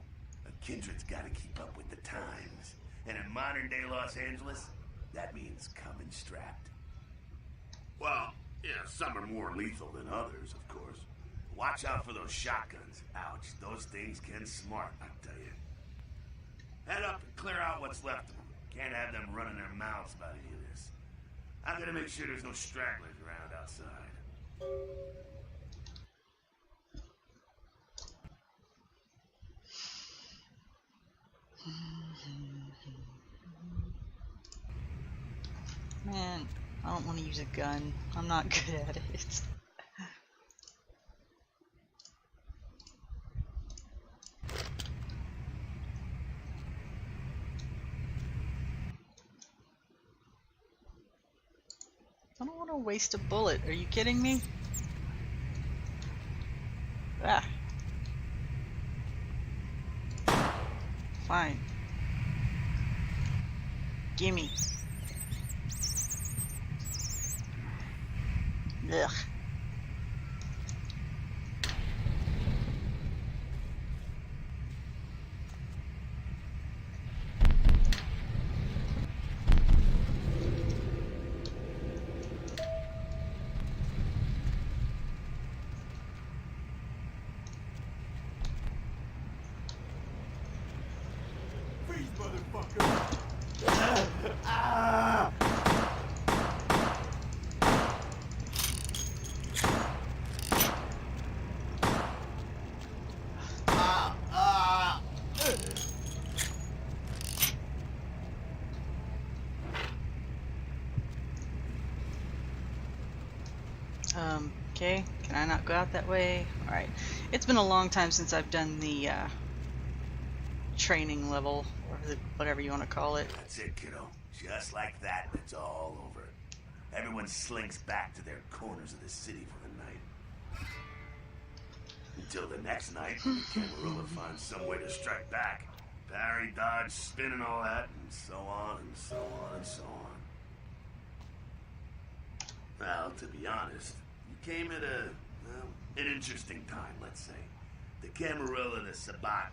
a kindred's gotta keep up with the times. And in modern-day Los Angeles, that means coming strapped. Well, yeah, some are more lethal than others, of course. Watch out for those shotguns. Ouch, those things can smart, I tell you. Head up and clear out what's left of them. Can't have them running their mouths about any of this. I'm gonna make sure there's no stragglers around outside. Man, I don't want to use a gun. I'm not good at it. I don't want to waste a bullet. Are you kidding me? Ah. Fine. Gimme. Ugh. Freeze, motherfucker! Okay, can I not go out that way? Alright. It's been a long time since I've done the training level, or whatever you want to call it. That's it, kiddo. Just like that, it's all over. Everyone slinks back to their corners of the city for the night. Until the next night, when the Camarilla finds some way to strike back. Parry, dodge, spin and all that, and so on and so on and so on. Well, to be honest, you came at an interesting time, let's say. The Camarilla and the Sabat.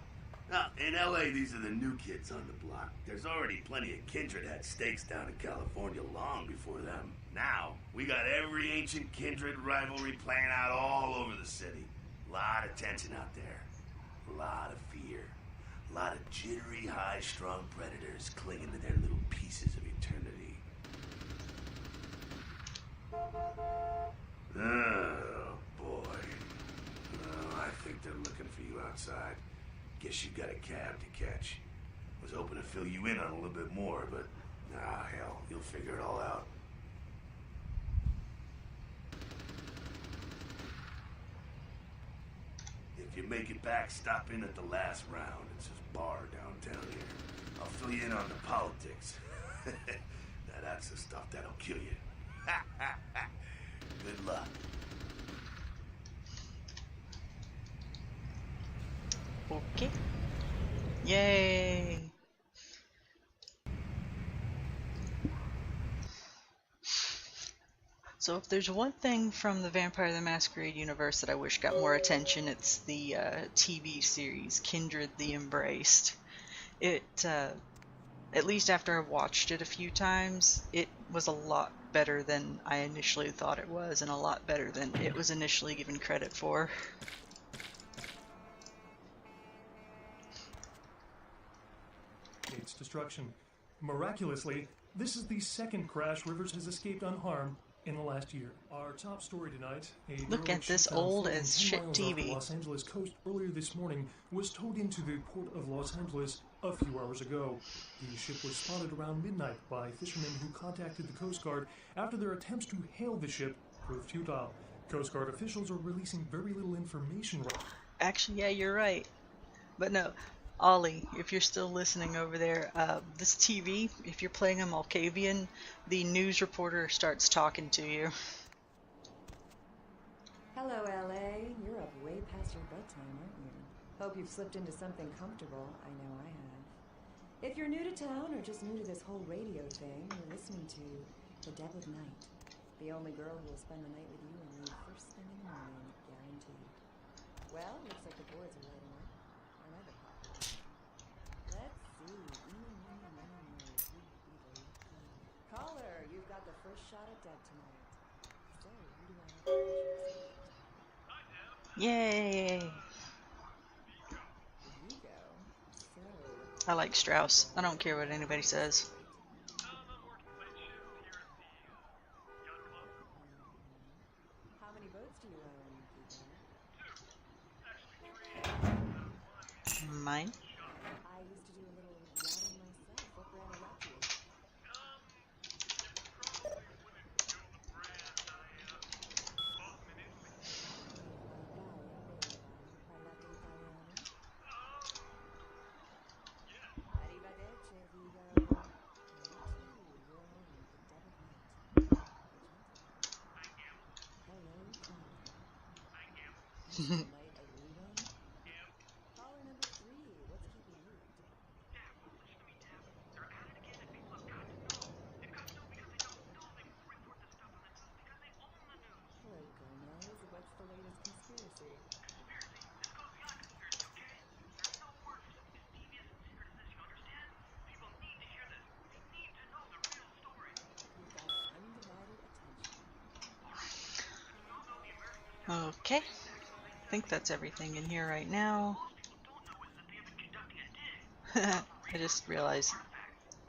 Now, in LA, these are the new kids on the block. There's already plenty of kindred had stakes down in California long before them. Now, we got every ancient kindred rivalry playing out all over the city. A lot of tension out there. A lot of fear. A lot of jittery, high-strung predators clinging to their little pieces of eternity. Oh, boy. Oh, I think they're looking for you outside. Guess you got a cab to catch. Was hoping to fill you in on a little bit more, but hell, you'll figure it all out. If you make it back, stop in at the last round. It's this bar downtown here. I'll fill you in on the politics. Now that's the stuff that'll kill you. Good luck. Okay. Yay! So if there's one thing from the Vampire the Masquerade universe that I wish got more attention, it's the TV series Kindred the Embraced. It, at least after I watched it a few times, it was a lot better than I initially thought it was, and a lot better than it was initially given credit for. Its destruction. Miraculously, This is the second crash Rivers has escaped unharmed in the last year. Our top story tonight, a Look at this derelict ship old floating as 10 shit miles off the TV. Los Angeles coast earlier this morning was towed into the port of Los Angeles a few hours ago. The ship was spotted around midnight by fishermen who contacted the Coast Guard after their attempts to hail the ship proved futile. Coast Guard officials are releasing very little information. Actually, yeah, you're right. But no, Ollie, if you're still listening over there, this TV, if you're playing a Malkavian, the news reporter starts talking to you. Hello, LA. You're up way past your bedtime, aren't you? Hope you've slipped into something comfortable. I know I have. If you're new to town or just new to this whole radio thing, you're listening to The Dead of Night. The only girl who will spend the night with you and leave first thing in the morning, guaranteed. Well, looks like the boards are lighting up. Another pop. Let's see. Caller, you've got the first shot at Deb tonight. So, who do I have to Yay! Here you go. So, I like Strauss. I don't care what anybody says. how many boats do you own, Peter? Mine? I used to do a little yachting myself. What brand of yacht do you own? Arrivederci, Vigo. You too, you're on The Dead of Night. Hello, caller. Tonight a rerun? Caller number 3, what's keeping you up to date? Hello, Gomez. What's the latest conspiracy? You've got our undivided attention. Okay. I think that's everything in here right now. I just realized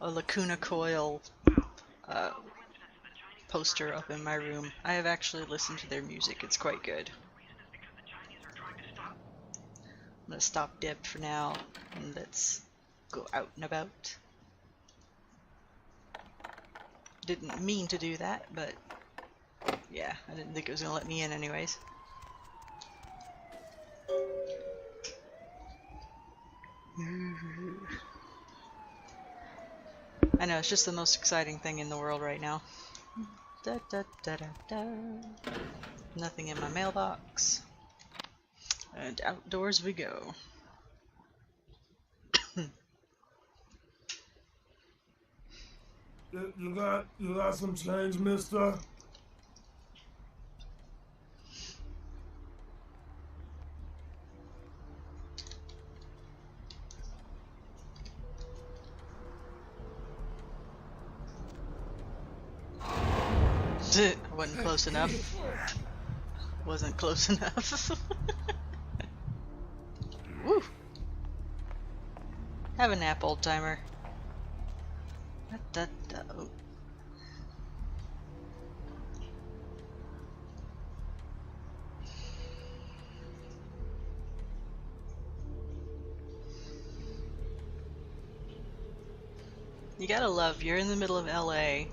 a Lacuna Coil poster up in my room. I have actually listened to their music. It's quite good. I'm gonna stop Deb for now and let's go out and about. Didn't mean to do that, but yeah, I didn't think it was gonna let me in anyways. I know, it's just the most exciting thing in the world right now. Da, da, da, da, da. Nothing in my mailbox. And outdoors we go. You got some change, mister? I wasn't close enough. Wasn't close enough. Woo! Have a nap, old timer. Oh. You gotta love, you're in the middle of LA,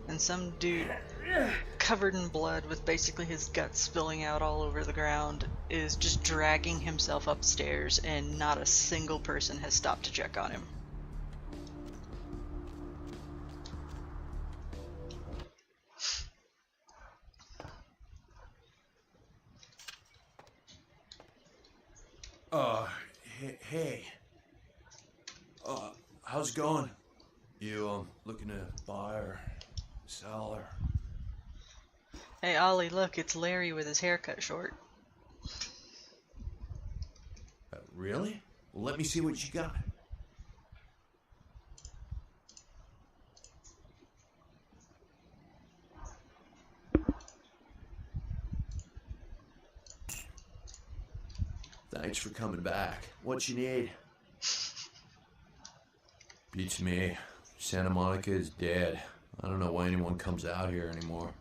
and some dude covered in blood with basically his guts spilling out all over the ground is just dragging himself upstairs, and not a single person has stopped to check on him. Hey. How's it going? You, looking to buy or sell or... Hey Ollie, look, it's Larry with his hair cut short. Really? Well, let me see what you got. Thanks for coming back. What you need? Beats me. Santa Monica is dead. I don't know why anyone comes out here anymore.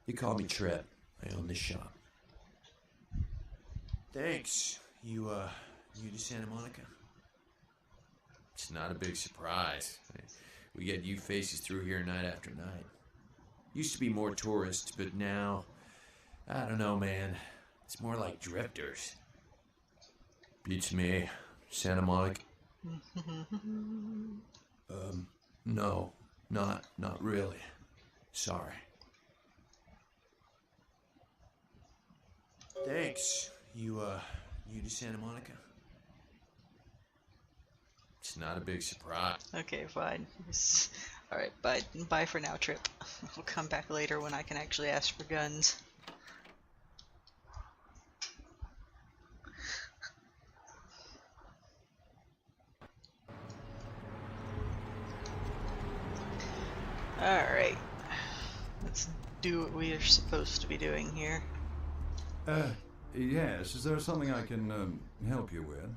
You call me Trip. I own this shop. Thanks. You new to Santa Monica? It's not a big surprise. We get you faces through here night after night. Used to be more tourists, but now, I don't know, man. It's more like drifters. Beats me. Santa Monica. No, not really. Sorry. Thanks. You new to Santa Monica? It's not a big surprise. Okay, fine. Alright, bye for now, Trip. I'll come back later when I can actually ask for guns. Alright. Let's do what we are supposed to be doing here. Yes, is there something I can, help you with?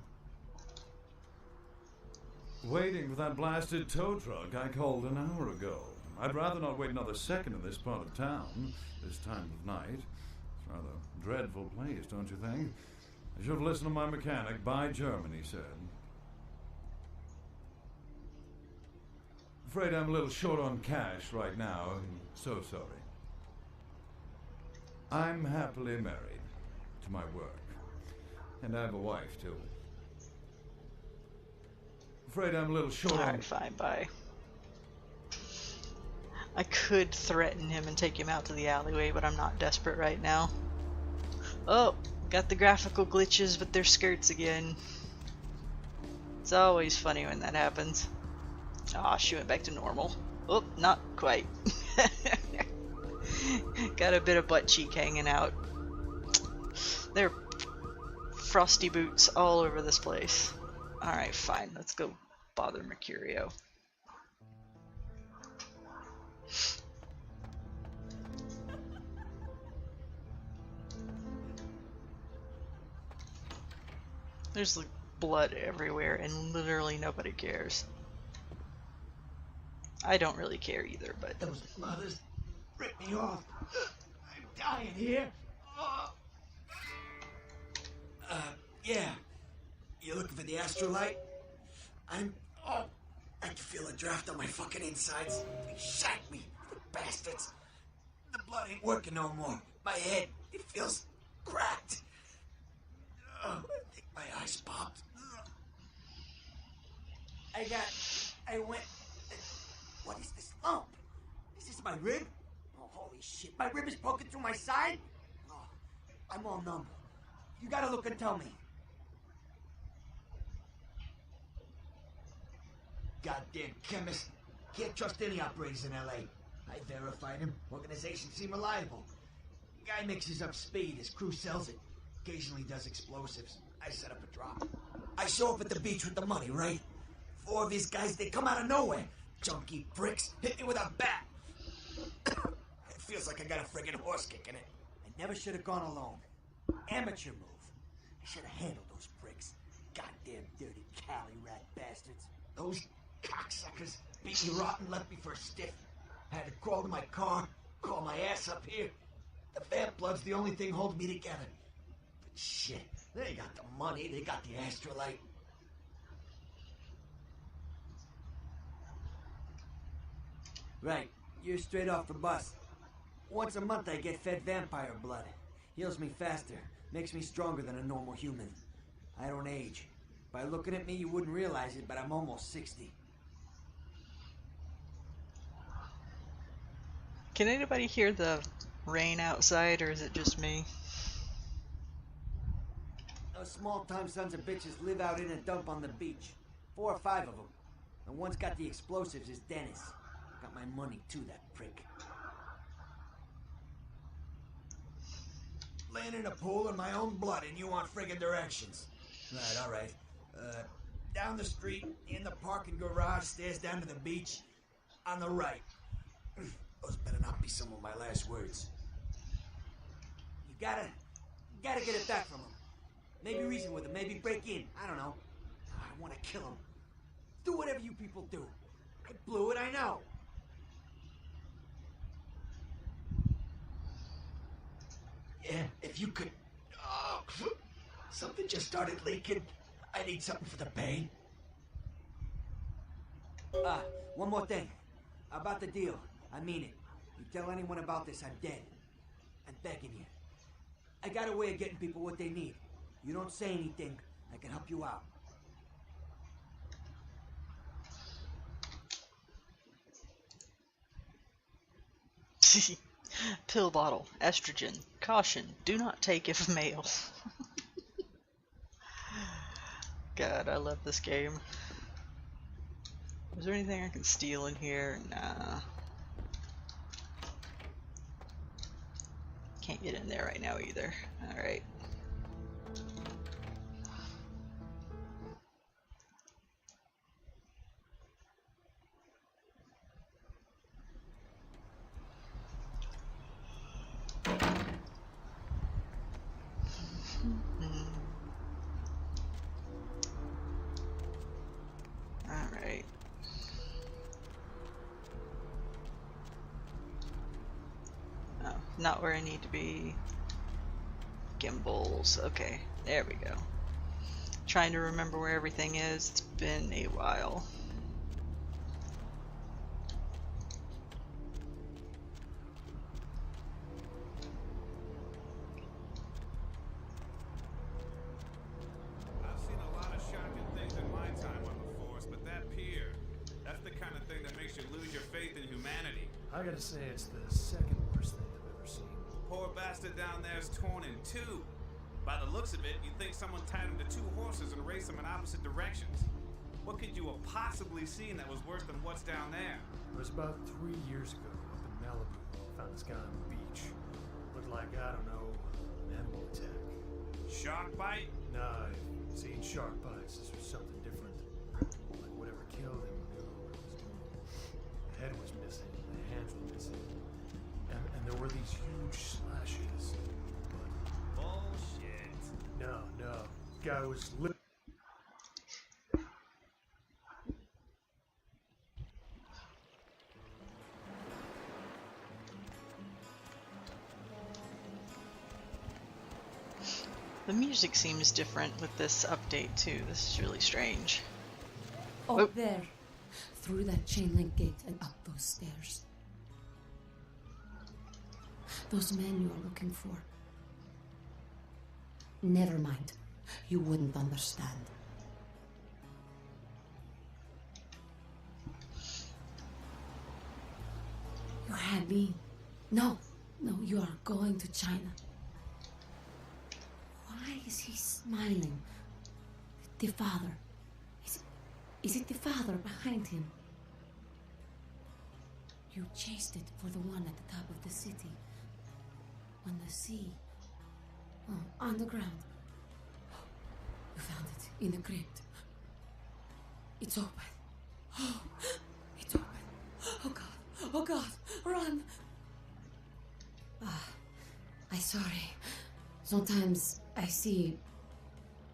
Waiting for that blasted tow truck I called an hour ago. I'd rather not wait another second in this part of town, this time of night. It's rather a dreadful place, don't you think? I should have listened to my mechanic. By German, he said. Afraid I'm a little short on cash right now. I'm so sorry. I'm happily married to my work. And I have a wife, too. Afraid I'm a little short on... Alright, fine, bye. I could threaten him and take him out to the alleyway, but I'm not desperate right now. Oh, got the graphical glitches with their skirts again. It's always funny when that happens. Aw, she went back to normal. Oh, not quite. Got a bit of butt cheek hanging out. There are frosty boots all over this place. Alright, fine. Let's go bother Mercurio. There's like blood everywhere and literally nobody cares. I don't really care either, but... Those mothers ripped me off. I'm dying here. Yeah. You looking for the astrolite? I can feel a draft on my fucking insides. They shanked me, the bastards. The blood ain't working no more. My head, it feels cracked. I think my eyes popped. I went... What is this lump? Is this my rib? Oh, holy shit. My rib is poking through my side? Oh, I'm all numb. You gotta look and tell me. Goddamn chemist. Can't trust any operators in L.A. I verified him. Organizations seem reliable. Guy mixes up speed. His crew sells it. Occasionally does explosives. I set up a drop. I show up at the beach with the money, right? 4 of these guys, they come out of nowhere. Junky pricks hit me with a bat. It feels like I got a friggin' horse kicking it. I never should have gone alone. Amateur move. I should have handled those pricks. Goddamn dirty Cali rat bastards. Those cocksuckers beat me rotten, left me for a stiff. Had to crawl to my car, crawl my ass up here. The vamp blood's the only thing holding me together. But shit, they got the money, they got the astrolite. Right, you're straight off the bus. Once a month I get fed vampire blood. Heals me faster, makes me stronger than a normal human. I don't age. By looking at me you wouldn't realize it, but I'm almost 60. Can anybody hear the rain outside, or is it just me? Those small-time sons of bitches live out in a dump on the beach. 4 or 5 of them. And one's got the explosives is Dennis. Got my money too, that prick. Laying in a pool in my own blood and you want friggin' directions. Right, alright. Down the street, in the parking garage, stairs down to the beach. On the right. Those better not be some of my last words. You gotta get it back from him. Maybe reason with him, maybe break in. I don't know. I wanna kill him. Do whatever you people do. I blew it, I know. Yeah, if you could... Oh, something just started leaking. I need something for the pain. One more thing. About the deal. I mean it. You tell anyone about this, I'm dead. I'm begging you. I got a way of getting people what they need. You don't say anything, I can help you out. Pill bottle, estrogen, caution, do not take if male. God, I love this game. Is there anything I can steal in here? Nah. Can't get in there right now either. Alright. Alright. Oh, not where I need to be. Gimbals. Okay, there we go. Trying to remember where everything is. It's been a while. I've seen a lot of shocking things in my time on the force, but that pier, that's the kind of thing that makes you lose your faith in humanity. I gotta say, it's the second worst thing I've ever seen. Poor bastard down there's torn in two. By the looks of it, you'd think someone tied him to two horses and raced them in opposite directions. What could you have possibly seen that was worse than what's down there? It was about 3 years ago up in Malibu. Found this guy on the beach. Looked like, I don't know, an animal attack. Shark bite? Nah, I've seen shark bites. This was something different. Like whatever killed him knew what it was doing. The head was missing, the hands were missing. And there were these huge slashes. But bullshit. no. Guy was The music seems different with this update too. This is really strange. Up there, through that chain link gate and up those stairs. Those men you are looking for. Never mind. You wouldn't understand. You had me. No, you are going to China. Why is he smiling? The father. Is it the father behind him? You chased it for the one at the top of the city. On the sea. Oh, on the ground. You found it in the crypt. It's open. Oh, it's open. Oh God. Oh God. Run. I'm sorry. Sometimes I see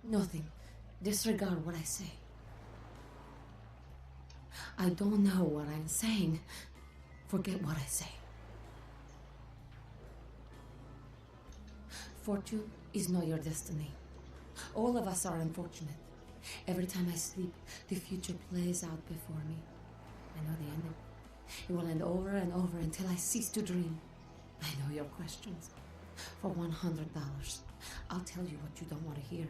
nothing. Disregard what I say. I don't know what I'm saying. Forget what I say. Fortune is not your destiny. All of us are unfortunate. Every time I sleep, the future plays out before me. I know the ending. It will end over and over until I cease to dream. I know your questions. For $100, I'll tell you what you don't want to hear.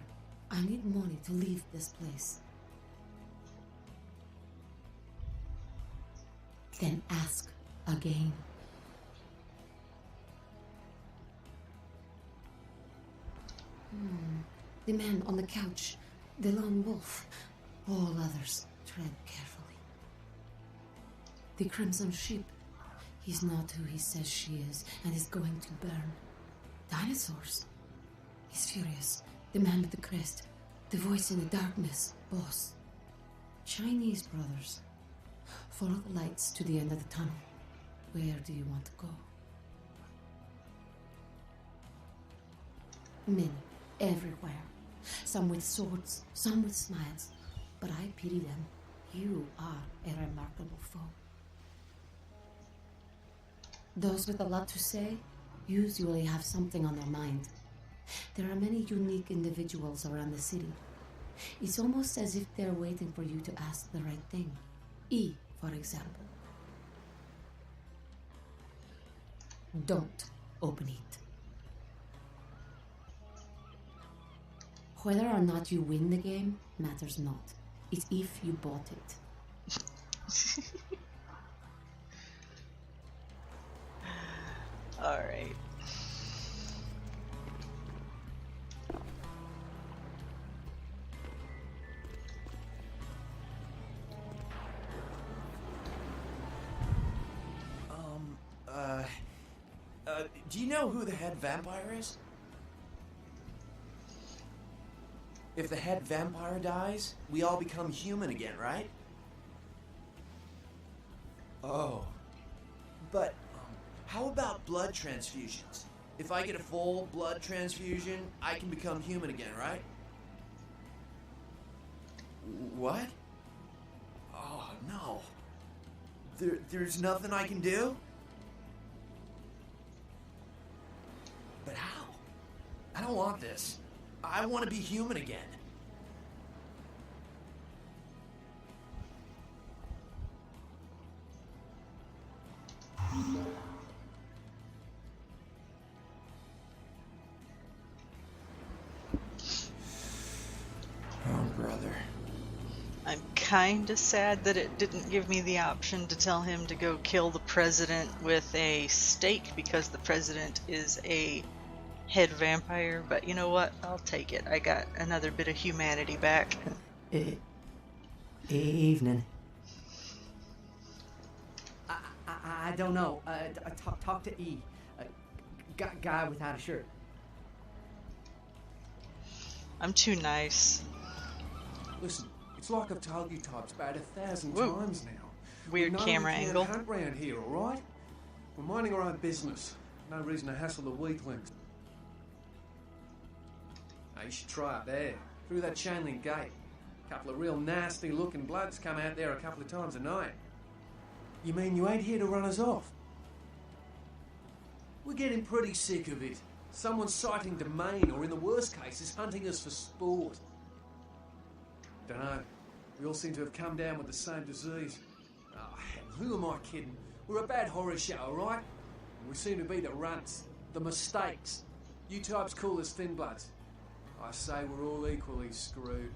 I need money to leave this place. Then ask again. The man on the couch, the lone wolf. All others tread carefully. The crimson sheep. He's not who he says she is, and is going to burn. Dinosaurs. He's furious. The man with the crest. The voice in the darkness. Boss. Chinese brothers. Follow the lights to the end of the tunnel. Where do you want to go? Men, everywhere. Some with swords, some with smiles. But I pity them. You are a remarkable foe. Those with a lot to say usually have something on their mind. There are many unique individuals around the city. It's almost as if they're waiting for you to ask the right thing. E, for example. Don't open it. Whether or not you win the game matters not. It's if you bought it. All right. Do you know who the head vampire is? If the head vampire dies, we all become human again, right? Oh. But, how about blood transfusions? If I get a full blood transfusion, I can become human again, right? What? Oh, no. There's nothing I can do? But how? I don't want this. I want to be human again. Oh, brother. I'm kinda sad that it didn't give me the option to tell him to go kill the president with a stake because the president is a head vampire, but you know what? I'll take it. I got another bit of humanity back. Evening. I don't know. Talk to E. Guy without a shirt. I'm too nice. Listen, it's like I've told you types about 1,000 Whoa. times now. Weird camera we angle. Hunt round here, all right? We're minding our own business. No reason to hassle the weaklings. You should try it there, through that chain link gate. A couple of real nasty looking bloods come out there a couple of times a night. You mean you ain't here to run us off? We're getting pretty sick of it. Someone's sighting domain, or in the worst cases, hunting us for sport. Dunno. We all seem to have come down with the same disease. Oh, hell, who am I kidding? We're a bad horror show, alright? We seem to be the runts, the mistakes. You types call us thin bloods. I say we're all equally screwed.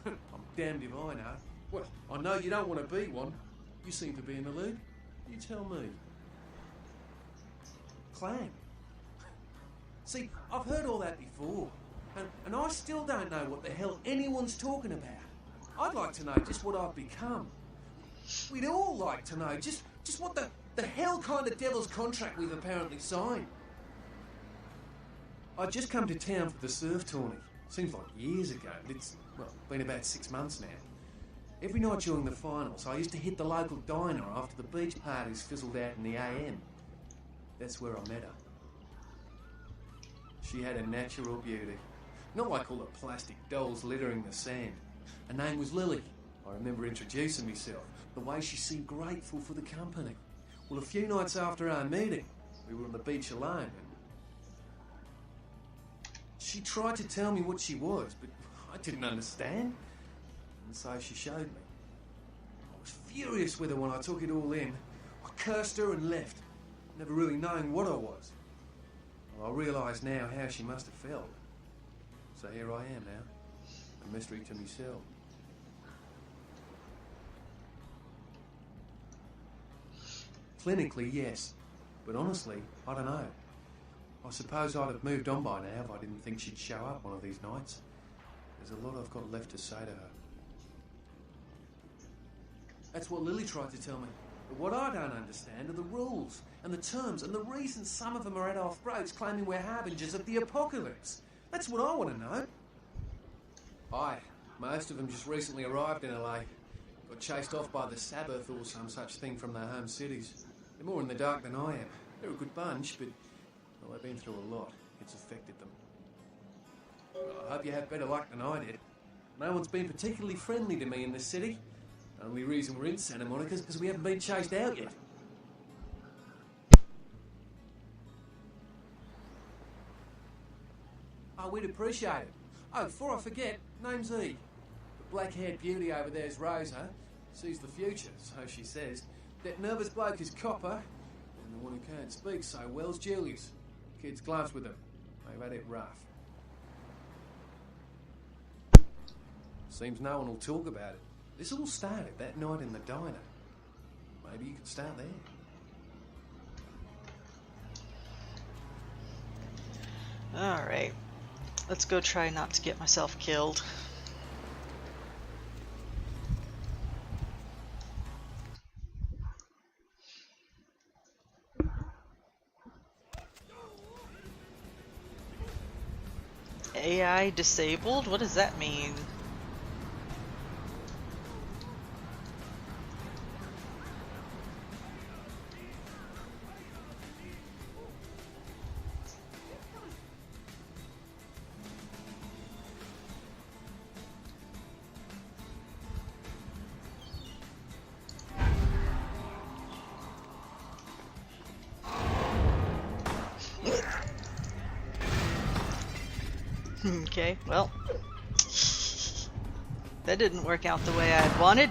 I'm damned if I know. Well, I know you don't want to be one. You seem to be in the lead. You tell me. Clan. See, I've heard all that before. And I still don't know what the hell anyone's talking about. I'd like to know just what I've become. We'd all like to know just what the hell kind of devil's contract we've apparently signed. I'd just come to town for the surf tourney. Seems like years ago, but it's, well, been about 6 months now. Every night during the finals, I used to hit the local diner after the beach parties fizzled out in the AM. That's where I met her. She had a natural beauty. Not like all the plastic dolls littering the sand. Her name was Lily. I remember introducing myself, the way she seemed grateful for the company. Well, a few nights after our meeting, we were on the beach alone, and she tried to tell me what she was, but I didn't understand. And so she showed me. I was furious with her when I took it all in. I cursed her and left, never really knowing what I was. Well, I realise now how she must have felt. So here I am now, a mystery to myself. Clinically, yes, but honestly, I don't know. I suppose I'd have moved on by now if I didn't think she'd show up one of these nights. There's a lot I've got left to say to her. That's what Lily tried to tell me. But what I don't understand are the rules and the terms and the reasons some of them are at our throats claiming we're harbingers of the apocalypse. That's what I want to know. Aye, most of them just recently arrived in LA. Got chased off by the Sabbath or some such thing from their home cities. They're more in the dark than I am. They're a good bunch, but well, they've been through a lot. It's affected them. Well, I hope you have better luck than I did. No one's been particularly friendly to me in this city. Only reason we're in Santa Monica is because we haven't been chased out yet. Oh, we'd appreciate it. Oh, before I forget, name's E. The black-haired beauty over there's Rosa. Sees the future, so she says. That nervous bloke is Copper, and the one who can't speak so well's Julius. Kid's gloves with them. They've had it rough. Seems no one will talk about it. This all started that night in the diner. Maybe you could start there. Alright. Let's go try not to get myself killed. AI disabled? What does that mean? Okay, well, that didn't work out the way I had wanted.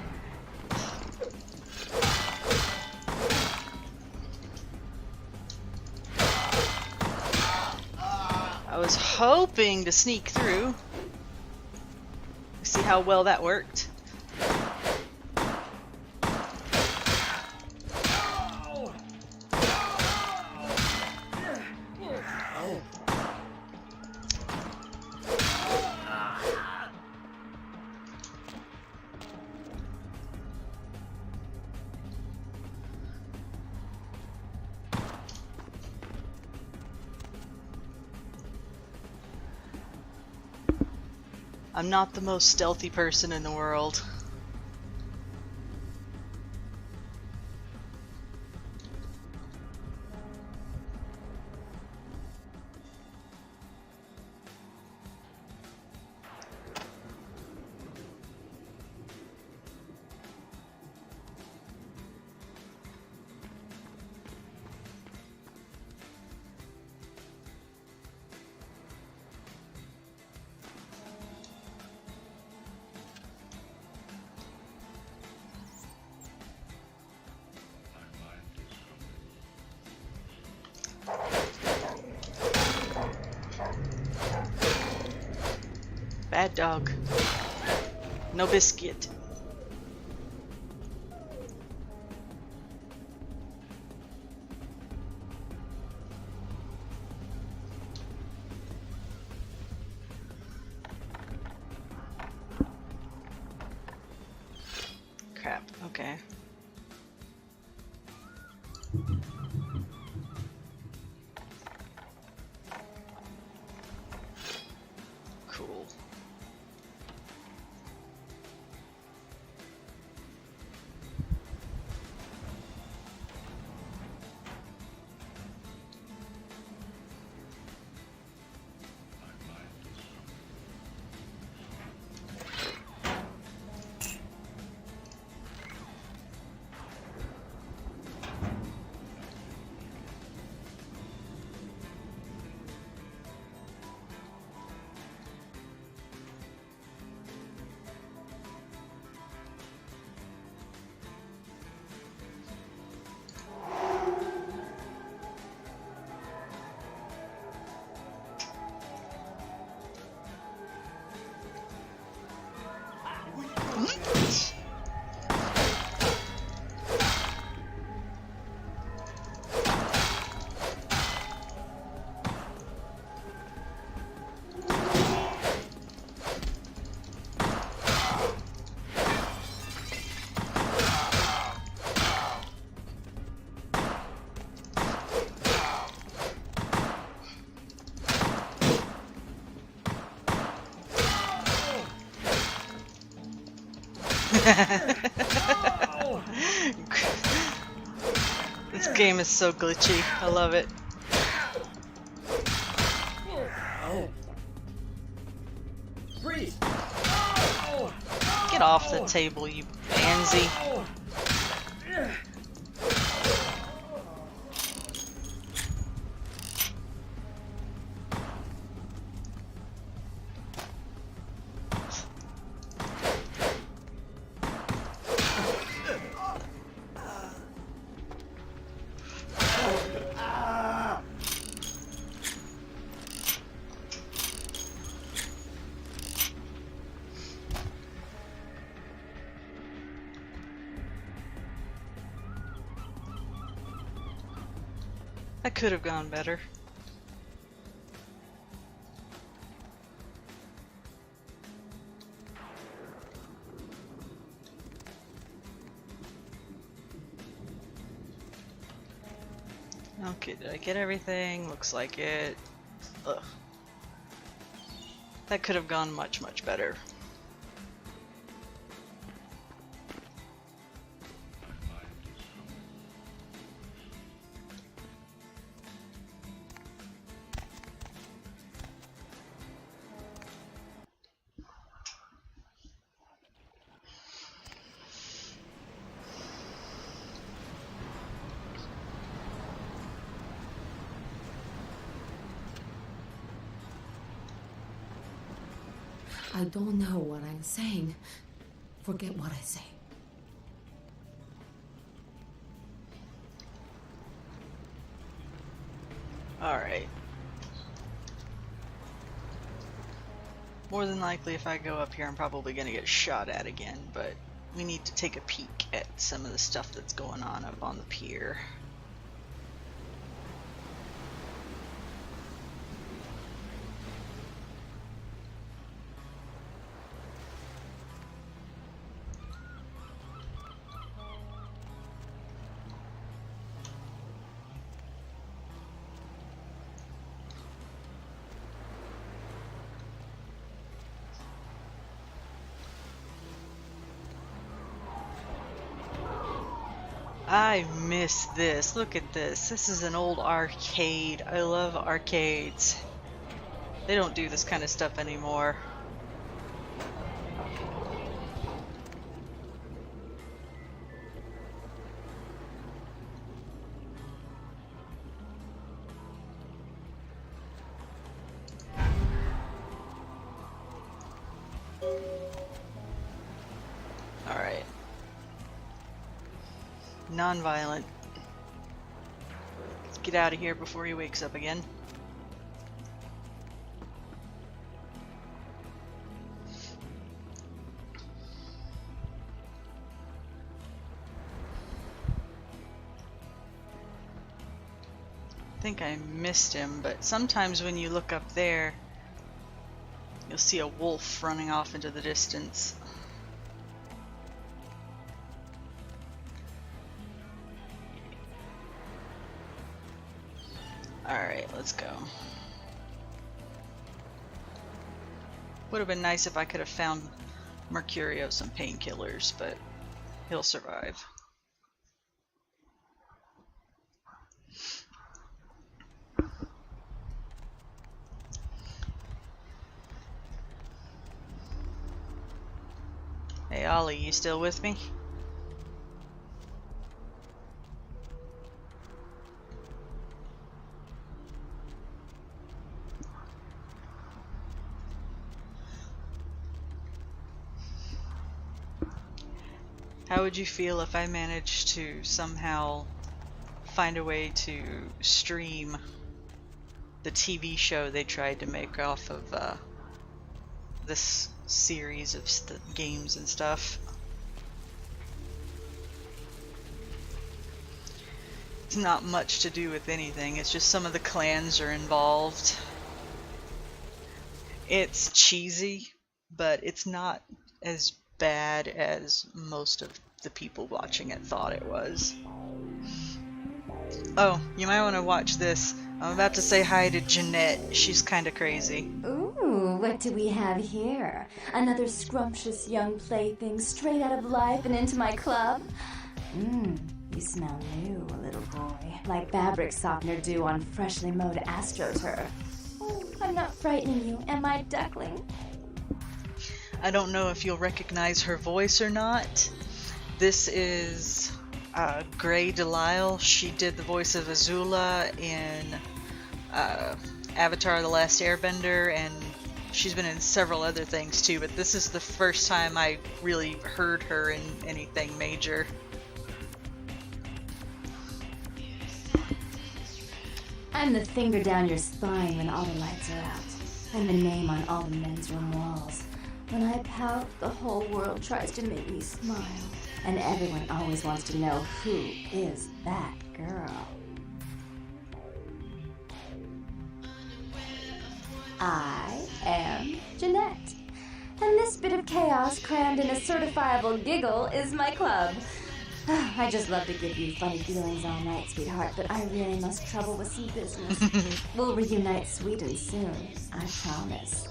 I was hoping to sneak through. See how well that worked. I'm not the most stealthy person in the world. Bad dog. No biscuit. Crap, okay. Cool. This game is so glitchy. I love it. Freeze! off the table, you pansy. That could have gone better. Okay, did I get everything? Looks like it. Ugh. That could have gone much, much better. I don't know what I'm saying. Forget what I say. Alright. More than likely, if I go up here, I'm probably going to get shot at again, but we need to take a peek at some of the stuff that's going on up on the pier. I miss this. Look at this. This is an old arcade. I love arcades. They don't do this kind of stuff anymore. Alright. Non-violent. Let's get out of here before he wakes up again. I think I missed him, but sometimes when you look up there, you'll see a wolf running off into the distance. Alright, let's go. Would have been nice if I could have found Mercurio some painkillers, but he'll survive. Hey Ollie, you still with me? How would you feel if I managed to somehow find a way to stream the TV show they tried to make off of this series of games and stuff? It's not much to do with anything, it's just some of the clans are involved. It's cheesy, but it's not as bad as most of the people watching it thought it was. Oh, you might want to watch this. I'm about to say hi to Jeanette. She's kinda crazy. Ooh, what do we have here? Another scrumptious young plaything straight out of life and into my club? You smell new, little boy. Like fabric softener dew on freshly mowed astroturf. Oh, I'm not frightening you, am I, duckling? I don't know if you'll recognize her voice or not. This is Grey Delisle. She did the voice of Azula in Avatar: The Last Airbender, and she's been in several other things too, but this is the first time I really heard her in anything major. I'm the finger down your spine when all the lights are out. I'm the name on all the men's room walls. When I pout, the whole world tries to make me smile. And everyone always wants to know who is that girl. I am Jeanette. And this bit of chaos crammed in a certifiable giggle is my club. I just love to give you funny feelings all night, sweetheart, but I really must trouble with some business. We'll reunite sweet and soon, I promise.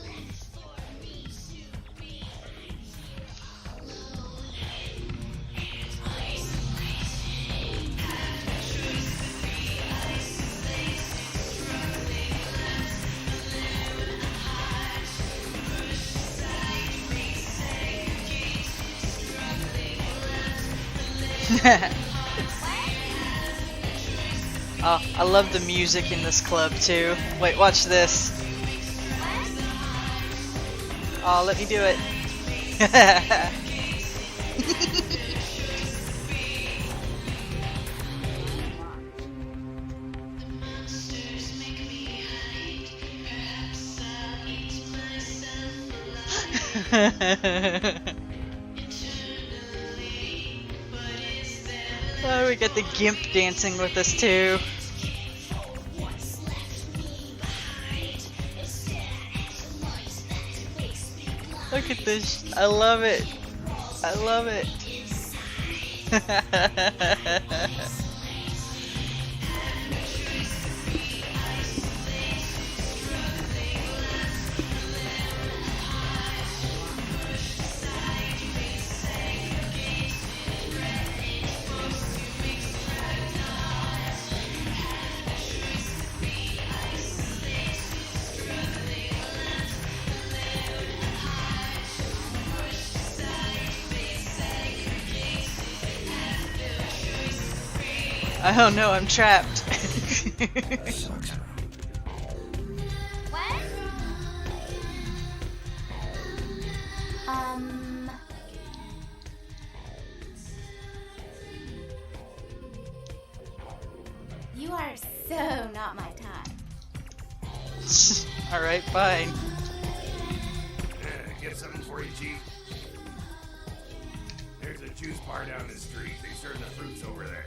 Oh, I love the music in this club too. Wait, watch this. Oh, let me do it. Oh, we got the Gimp dancing with us too. Look at this. I love it. I love it. I don't know, I'm trapped. What? You are so not my type. Alright, fine. Get something for you, Chief. There's a juice bar down the street. They serve the fruits over there.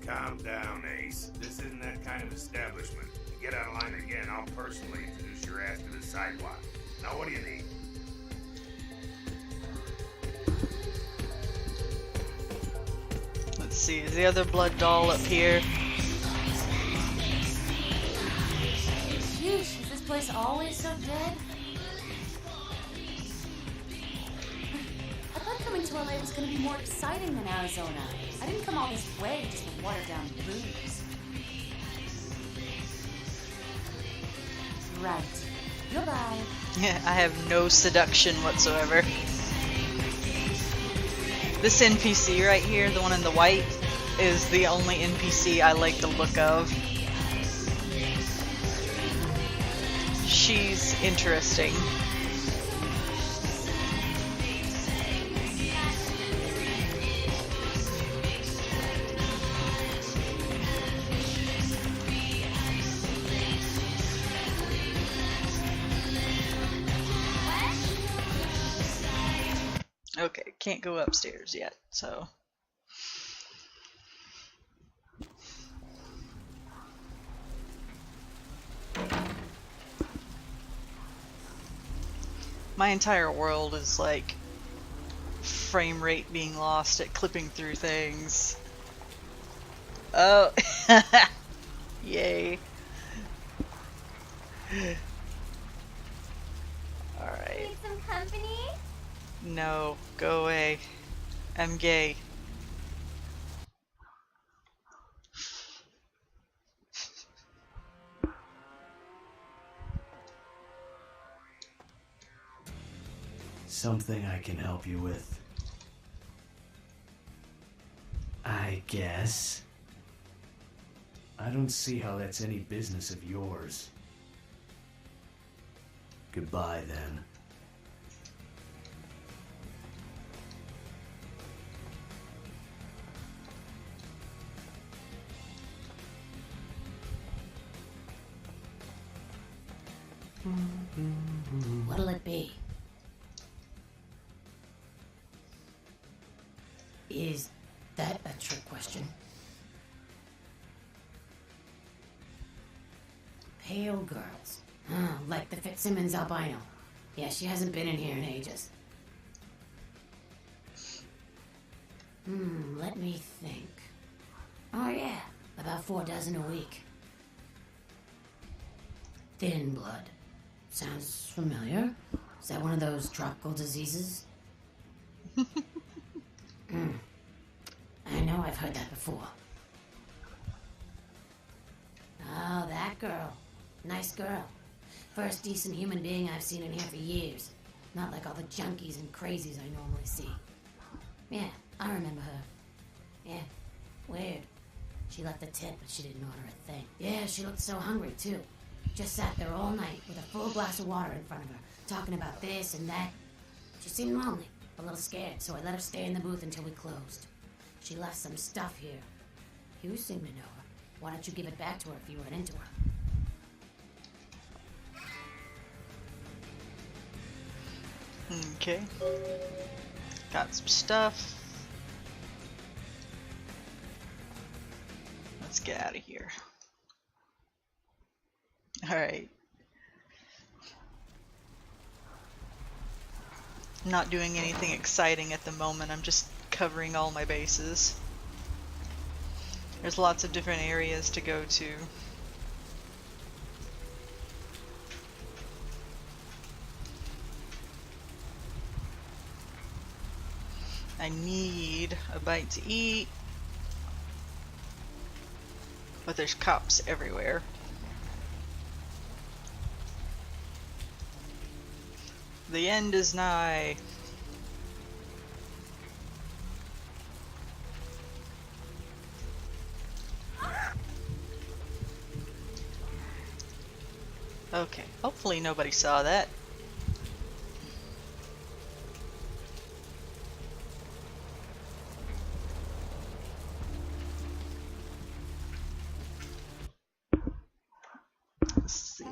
Calm down, Ace. This isn't that kind of establishment. You get out of line again, I'll personally introduce your ass to the sidewalk. Now, what do you need? Let's see, is the other blood doll up here? Sheesh, is this place always so dead? I thought coming to LA was going to be more exciting than Arizona. I didn't come all this way just to water down booze. Right. Goodbye. Yeah, I have no seduction whatsoever. This NPC right here, the one in the white, is the only NPC I like the look of. She's interesting. Okay, can't go upstairs yet, so. My entire world is like frame rate being lost at clipping through things. Oh, yay. Alright. Need some company? No, go away. I'm gay. Something I can help you with? I guess. I don't see how that's any business of yours. Goodbye, then. What'll it be? Is that a trick question? Pale girls. Like the Fitzsimmons albino. Yeah, she hasn't been in here in ages. Let me think. Oh yeah, about 4 dozen a week. Thin blood. Sounds familiar. Is that one of those tropical diseases? I know I've heard that before. Oh, that girl. Nice girl. First decent human being I've seen in here for years. Not like all the junkies and crazies I normally see. Yeah, I remember her. Yeah, weird. She left a tip, but she didn't order a thing. Yeah, she looked so hungry, too. Just sat there all night with a full glass of water in front of her, talking about this and that. She seemed lonely, a little scared, so I let her stay in the booth until we closed. She left some stuff here. You seem to know her. Why don't you give it back to her if you run into her? Okay. Got some stuff. Let's get out of here. Alright. Not doing anything exciting at the moment. I'm just covering all my bases. There's lots of different areas to go to. I need a bite to eat. But there's cops everywhere. The end is nigh. Okay, hopefully nobody saw that.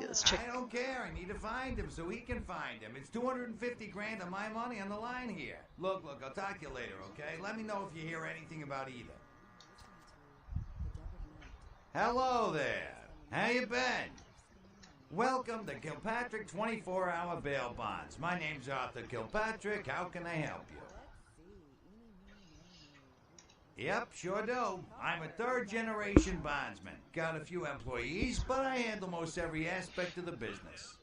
Let's check. I don't care. I need to find him so he can find him. It's 250 grand of my money on the line here. Look, I'll talk to you later, okay? Let me know if you hear anything about either. Hello there. How you been? Welcome to Kilpatrick 24-hour bail bonds. My name's Arthur Kilpatrick. How can I help you? Yep, sure do. I'm a third-generation bondsman. Got a few employees, but I handle most every aspect of the business.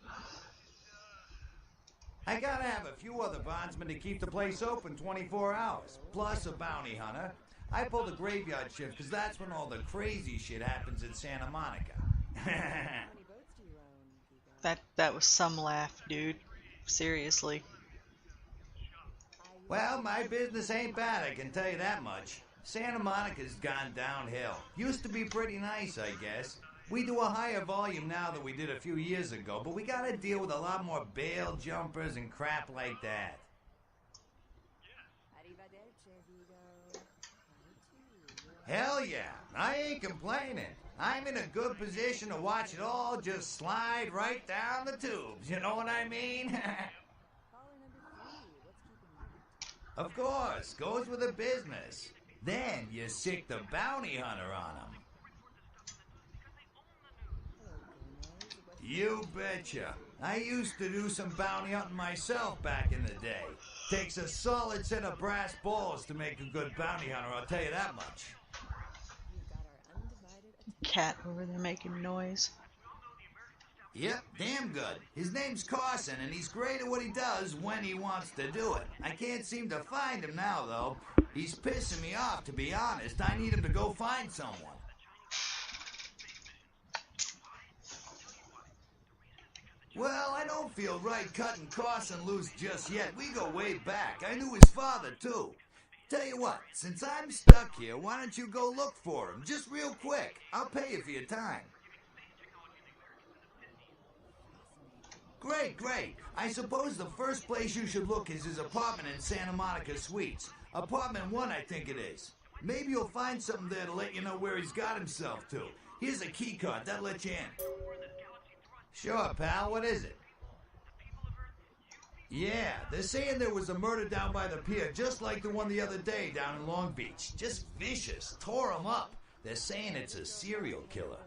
I gotta have a few other bondsmen to keep the place open 24 hours, plus a bounty hunter. I pull the graveyard shift because that's when all the crazy shit happens in Santa Monica. That was some laugh, dude. Seriously. Well, my business ain't bad, I can tell you that much. Santa Monica's gone downhill. Used to be pretty nice, I guess. We do a higher volume now than we did a few years ago, but we gotta deal with a lot more bail jumpers and crap like that. Hell yeah, I ain't complaining. I'm in a good position to watch it all just slide right down the tubes, you know what I mean? Of course, goes with the business. Then you sick the bounty hunter on them. You betcha. I used to do some bounty hunting myself back in the day. Takes a solid set of brass balls to make a good bounty hunter, I'll tell you that much. Cat over there making noise. Yep, damn good. His name's Carson, and he's great at what he does when he wants to do it. I can't seem to find him now, though. He's pissing me off, to be honest. I need him to go find someone. Well, I don't feel right cutting Carson loose just yet. We go way back. I knew his father, too. Tell you what, since I'm stuck here, why don't you go look for him? Just real quick. I'll pay you for your time. Great, great. I suppose the first place you should look is his apartment in Santa Monica Suites. Apartment 1, I think it is. Maybe you'll find something there to let you know where he's got himself to. Here's a key card. That'll let you in. Sure, pal. What is it? Yeah, they're saying there was a murder down by the pier, just like the one the other day down in Long Beach. Just vicious. Tore them up. They're saying it's a serial killer.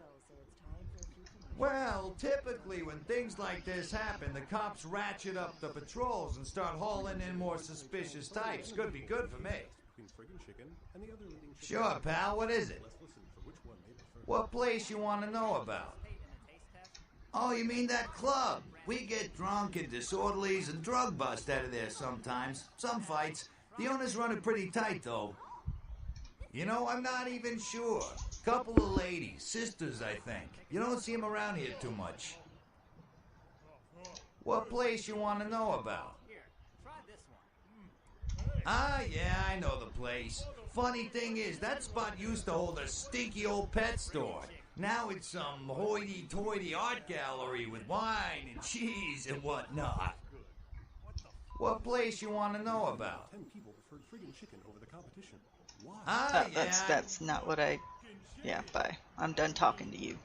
Well, typically when things like this happen, the cops ratchet up the patrols and start hauling in more suspicious types. Could be good for me. Sure, pal. What is it? What place you want to know about? Oh, you mean that club? We get drunk and disorderlies and drug bust out of there sometimes. Some fights. The owners run it pretty tight, though. You know, I'm not even sure. Couple of ladies, sisters, I think. You don't see them around here too much. What place you want to know about? Ah, yeah, I know the place. Funny thing is, that spot used to hold a stinky old pet store. Now it's some hoity-toity art gallery with wine and cheese and whatnot. What place you want to know about? 10 people preferred friggin' chicken over the competition. Why? Ah, yeah. That's not what I... Yeah, bye. I'm done talking to you.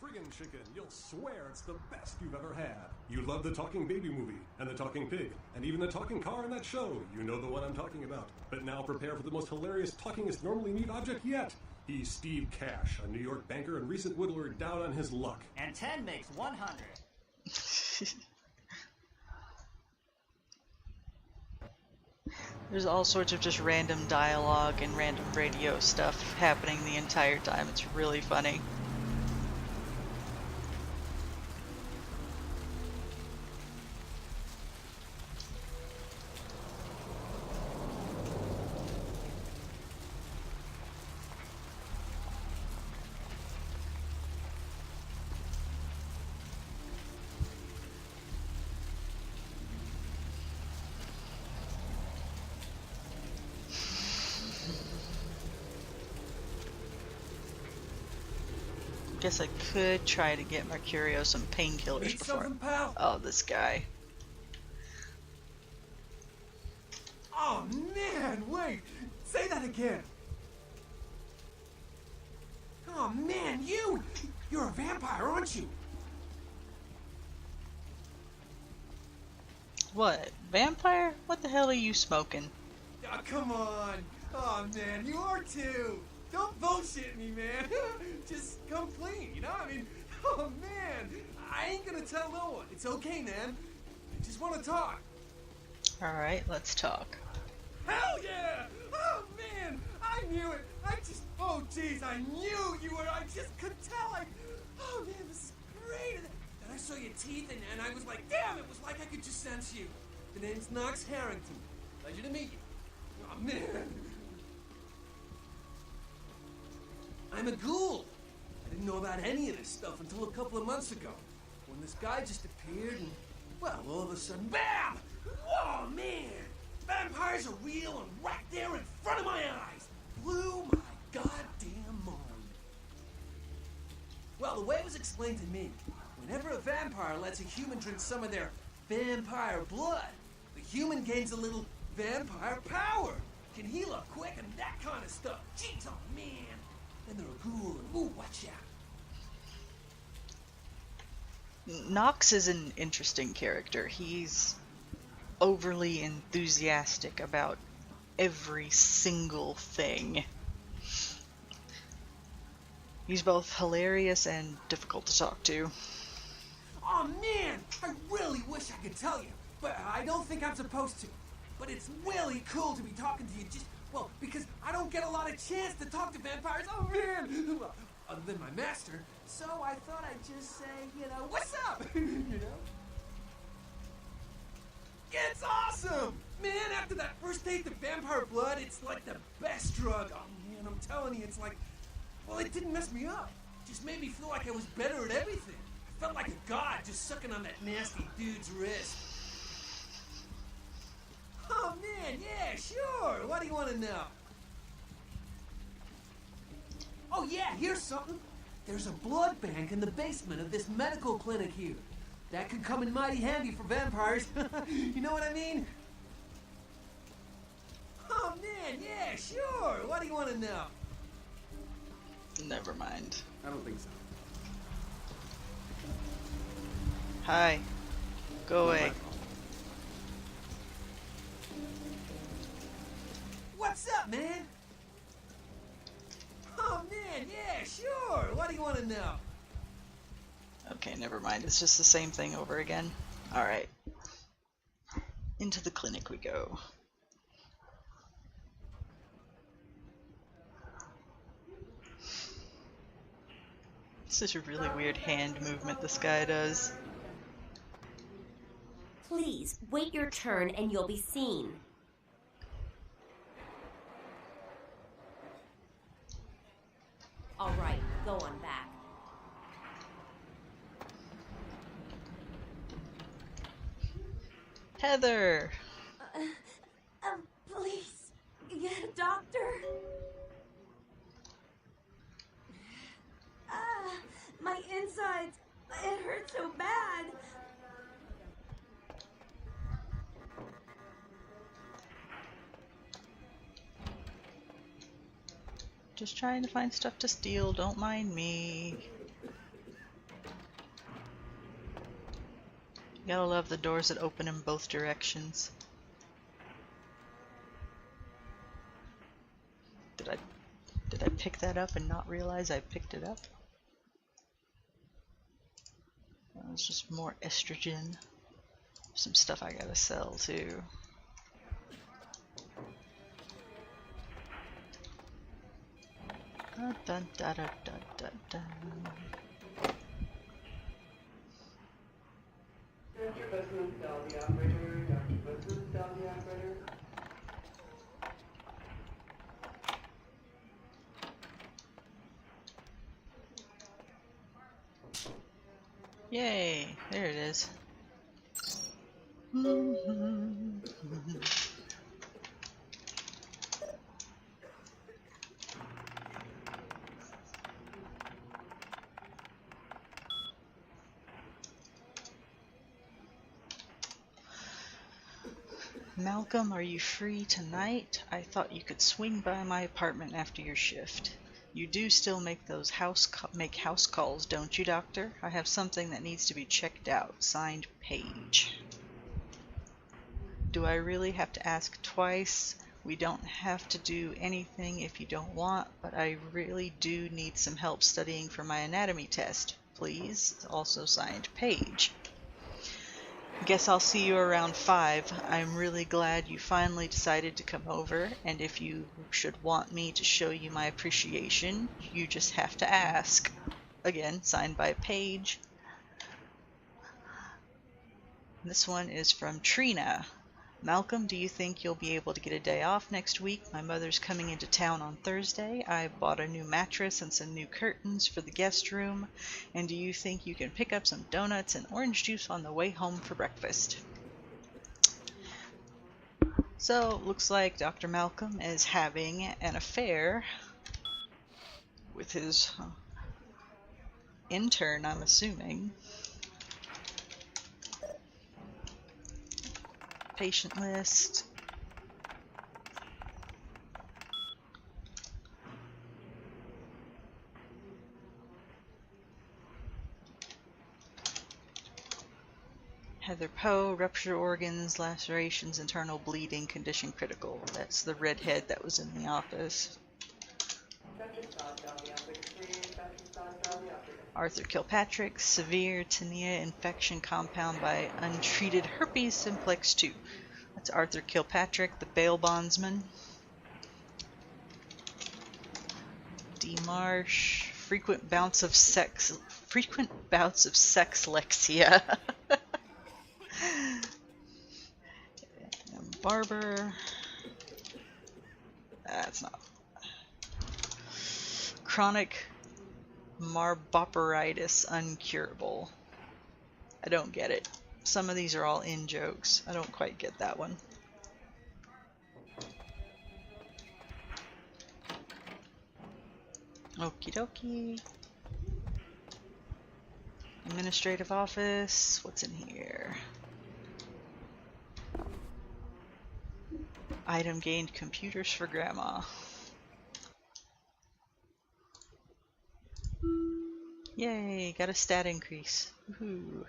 Friggin' chicken. You'll swear it's the best you've ever had. You love the talking baby movie, and the talking pig, and even the talking car in that show. You know the one I'm talking about. But now prepare for the most hilarious talkingest normally neat object yet. He's Steve Cash, a New York banker and recent whittler down on his luck. And 10 makes 100. There's all sorts of just random dialogue and random radio stuff happening the entire time. It's really funny. Guess I could try to get Mercurio some painkillers before. Oh, this guy. Oh man, wait! Say that again! Oh man, you're a vampire, aren't you? What? Vampire? What the hell are you smoking? Oh, come on! Oh man, you are too! Don't bullshit me, man. Just come clean, you know? I mean, oh man, I ain't gonna tell no one. It's okay, man. I just want to talk. Alright, let's talk. Hell yeah! Oh man, I knew it. Oh jeez, I knew you were. I just could tell. Oh man, this is great. And I saw your teeth, and I was like, damn, it was like I could just sense you. The name's Knox Harrington. Pleasure to meet you. Oh man. I'm a ghoul. I didn't know about any of this stuff until a couple of months ago, when this guy just appeared and, well, all of a sudden, BAM! Whoa, man! Vampires are real and right there in front of my eyes. Blew my goddamn mind. Well, the way it was explained to me, whenever a vampire lets a human drink some of their vampire blood, the human gains a little vampire power, can heal up quick and that kind of stuff. Jeez, oh man! And they're a ghoul, and ooh, watch out. Knox is an interesting character. He's overly enthusiastic about every single thing. He's both hilarious and difficult to talk to. Oh man, I really wish I could tell you, but I don't think I'm supposed to. But it's really cool to be talking to you just, well, because I don't get a lot of chance to talk to vampires. Oh man! Well, other than my master, so I thought I'd just say, you know, what's up? You know? It's awesome! Man, after that first date to vampire blood, it's like the best drug. Oh man, I'm telling you, it's like, well, it didn't mess me up. It just made me feel like I was better at everything. I Felt like a god just sucking on that nasty dude's wrist. Oh man, yeah, sure. What do you want to know? Oh yeah, here's something. There's a blood bank in the basement of this medical clinic here. That could come in mighty handy for vampires. You know what I mean? Oh man, yeah, sure. What do you want to know? Never mind. I don't think so. Hi. Go away. What's up, man? Oh man, yeah, sure. What do you want to know? Okay, never mind. It's just the same thing over again. Alright. Into the clinic we go. Such a really weird hand movement this guy does. Please, wait your turn and you'll be seen. All right, go on back. Heather! Please, get a doctor. My insides, it hurts so bad. Just trying to find stuff to steal, don't mind me. You gotta love the doors that open in both directions. Did I pick that up and not realize I picked it up? Well, it's just more estrogen. Some stuff I gotta sell too. Dun, dun, dun, dun, dun, dun. Dr. Busman, dial the operator. Dr. Busman, dial the operator. Yay! There it is. Malcolm, are you free tonight? I thought you could swing by my apartment after your shift. You do still make those house calls, don't you, Doctor? I have something that needs to be checked out. Signed, Paige. Do I really have to ask twice? We don't have to do anything if you don't want, but I really do need some help studying for my anatomy test. Please. Also signed, Paige. Guess I'll see you around 5. I'm really glad you finally decided to come over, and if you should want me to show you my appreciation, you just have to ask. Again, signed by Paige. This one is from Trina. Malcolm, do you think you'll be able to get a day off next week? My mother's coming into town on Thursday. I bought a new mattress and some new curtains for the guest room. And do you think you can pick up some donuts and orange juice on the way home for breakfast? So, looks like Dr. Malcolm is having an affair with his intern, I'm assuming. Patient list. Heather Poe, ruptured organs, lacerations, internal bleeding, condition critical. That's the redhead that was in the office. Arthur Kilpatrick, severe tinea infection compound by untreated herpes simplex 2. That's Arthur Kilpatrick, the bail bondsman. D. Marsh, frequent bouts of sexlexia. Barber. That's not. Chronic marboperitis uncurable. I don't get it. Some of these are all in jokes. I don't quite get that one. Okie dokie. Administrative office. What's in here? Item gained, computers for grandma. Yay, got a stat increase. Woohoo.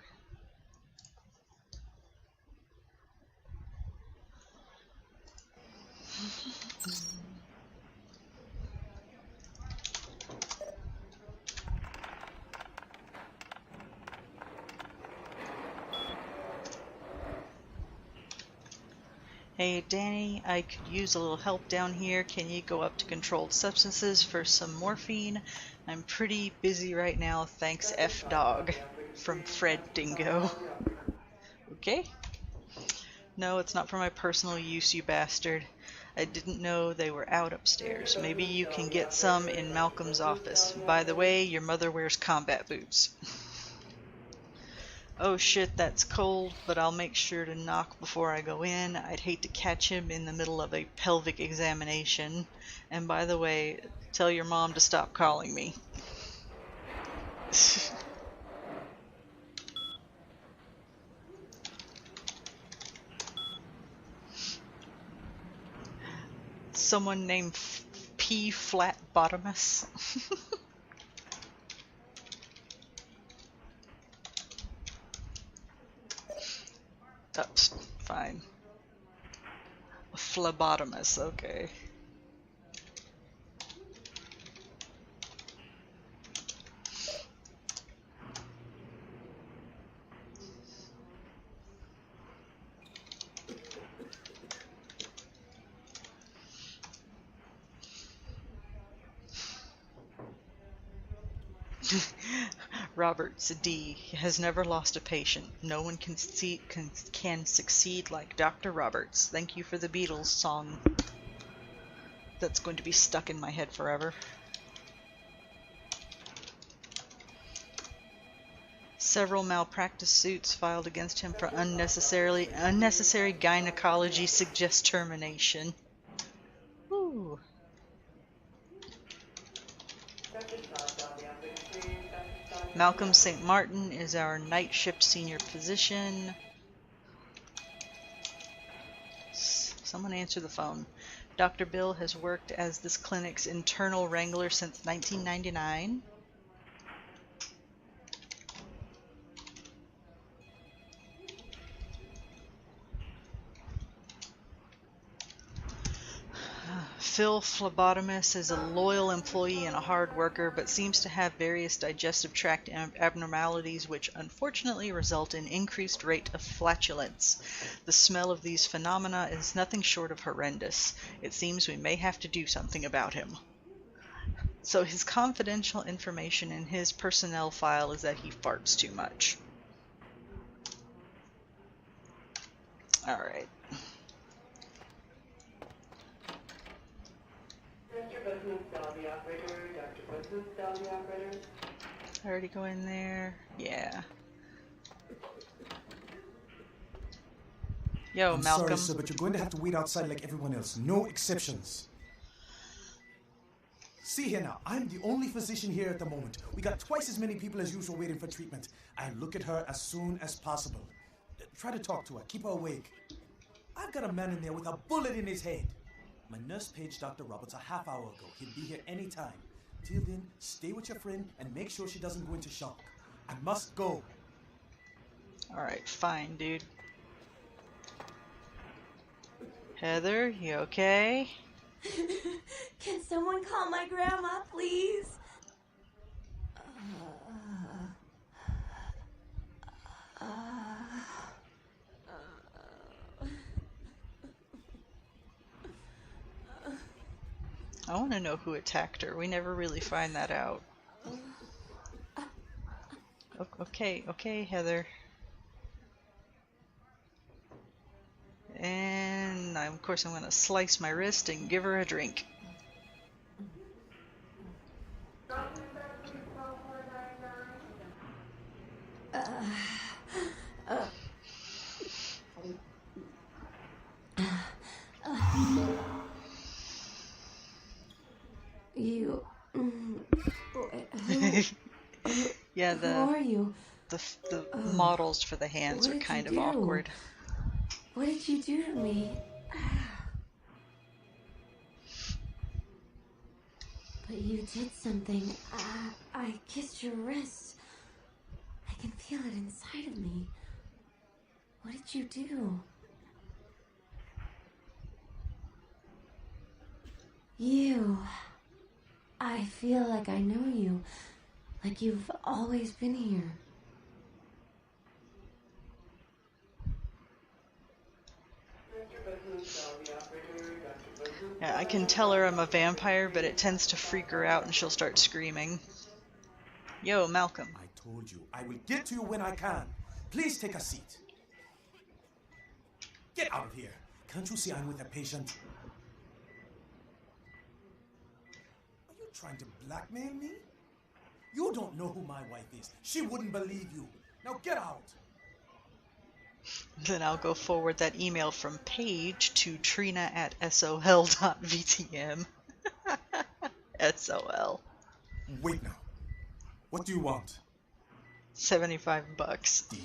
Hey Danny, I could use a little help down here. Can you go up to controlled substances for some morphine? I'm pretty busy right now, thanks F Dog. From Fred Dingo. Okay. No, it's not for my personal use, you bastard. I didn't know they were out upstairs. Maybe you can get some in Malcolm's office. By the way, your mother wears combat boots. Oh shit, that's cold, but I'll make sure to knock before I go in. I'd hate to catch him in the middle of a pelvic examination. And by the way, tell your mom to stop calling me. Someone named P. Flat Bottomus. Oops, fine. Phlebotomist, okay. Roberts D. has never lost a patient. No one can succeed like Dr. Roberts. Thank you for the Beatles song. That's going to be stuck in my head forever. Several malpractice suits filed against him for unnecessary gynecology suggest termination. Ooh. Malcolm St. Martin is our night shift senior physician. Someone answer the phone. Dr. Bill has worked as this clinic's internal wrangler since 1999. Phil Phlebotomist is a loyal employee and a hard worker, but seems to have various digestive tract abnormalities which unfortunately result in increased rate of flatulence. The smell of these phenomena is nothing short of horrendous. It seems we may have to do something about him. So his confidential information in his personnel file is that he farts too much. Alright. I already go in there. Yeah. Yo, I'm Malcolm. sorry, sir, but you're going to have to wait outside like everyone else. No exceptions. See here now, I'm the only physician here at the moment. We got twice as many people as usual waiting for treatment. I'll look at her as soon as possible. Try to talk to her. Keep her awake. I've got a man in there with a bullet in his head. My nurse paged Dr. Roberts a half hour ago. He'll be here any time. Till then, stay with your friend and make sure she doesn't go into shock. I must go. Alright, fine, dude. Heather, you okay? Can someone call my grandma, please? I want to know who attacked her. We never really find that out. Okay, Heather. And of course I'm going to slice my wrist and give her a drink. Yeah, Who are you? the models for the hands are kind of awkward. What did you do to me? But you did something. I kissed your wrist. I can feel it inside of me. What did you do? You. I feel like I know you. Like you've always been here. Yeah, I can tell her I'm a vampire, but it tends to freak her out and she'll start screaming. Yo, Malcolm. I told you, I will get to you when I can. Please take a seat. Get out of here. Can't you see I'm with a patient? Are you trying to blackmail me? You don't know who my wife is. She wouldn't believe you. Now get out. Then I'll go forward that email from Paige to Trina@sol.vtm. SOL. Wait now. What do you want? $75. Deal.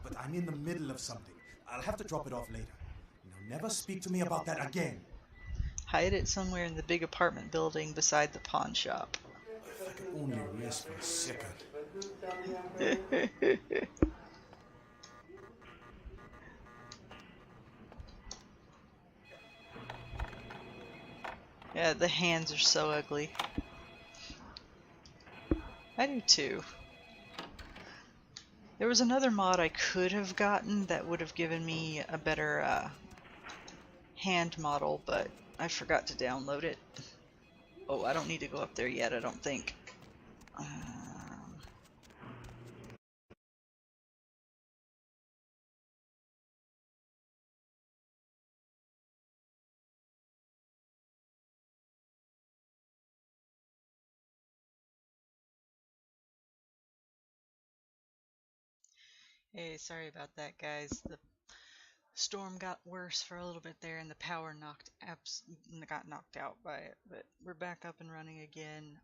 But I'm in the middle of something. I'll have to drop it off later. Now never speak to me about that again. Hide it somewhere in the big apartment building beside the pawn shop. If I could only rest for a second. Yeah, the hands are so ugly. I do too. There was another mod I could have gotten that would have given me a better hand model, but I forgot to download it. Oh, I don't need to go up there yet, I don't think. Hey, sorry about that, guys. The storm got worse for a little bit there, and the power got knocked out by it. But we're back up and running again.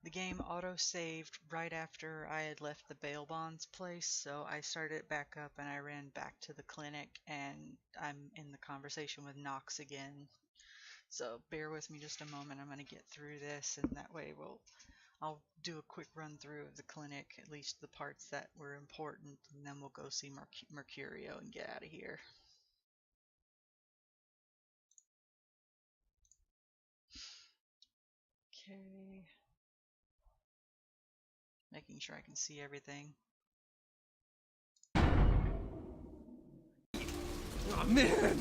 The game auto-saved right after I had left the bail bonds place, so I started it back up and I ran back to the clinic, and I'm in the conversation with Knox again. So bear with me just a moment. I'm going to get through this, and that way I'll do a quick run through of the clinic, at least the parts that were important, and then we'll go see Mercurio and get out of here. Okay. Making sure I can see everything. Oh man!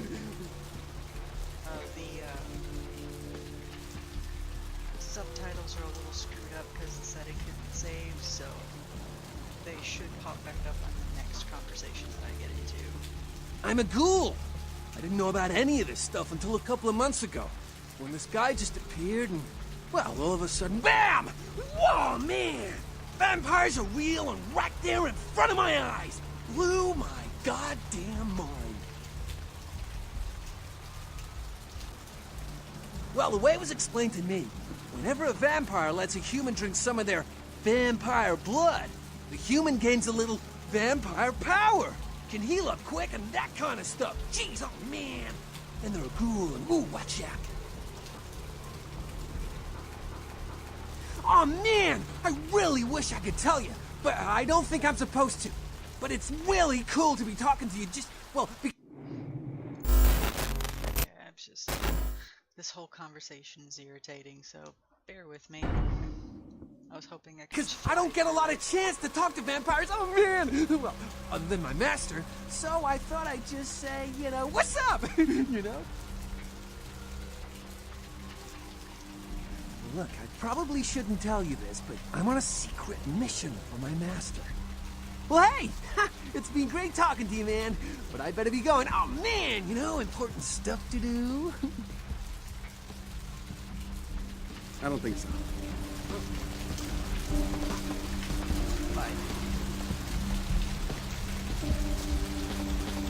The subtitles are a little screwed up because the setting didn't save, so they should pop back up on the next conversation that I get into. I'm a ghoul! I didn't know about any of this stuff until a couple of months ago, when this guy just appeared and, well, all of a sudden, BAM! Whoa, man! Vampires are real and right there in front of my eyes! Blew my goddamn mind. Well, the way it was explained to me, whenever a vampire lets a human drink some of their vampire blood, the human gains a little vampire power, can heal up quick and that kind of stuff. Jeez, oh man! Then they're a ghoul and ooh, watch out. Oh man, I really wish I could tell you, but I don't think I'm supposed to. But it's really cool to be talking to you just, well, Yeah, it's just... This whole conversation is irritating, so bear with me. I was hoping I could... Because I don't get a lot of chance to talk to vampires, oh man! Well, other than my master, so I thought I'd just say, you know, what's up? You know? Look, I probably shouldn't tell you this, but I'm on a secret mission for my master. Well, hey! It's been great talking to you, man, but I better be going. Oh man, you know, important stuff to do. I don't think so. Bye.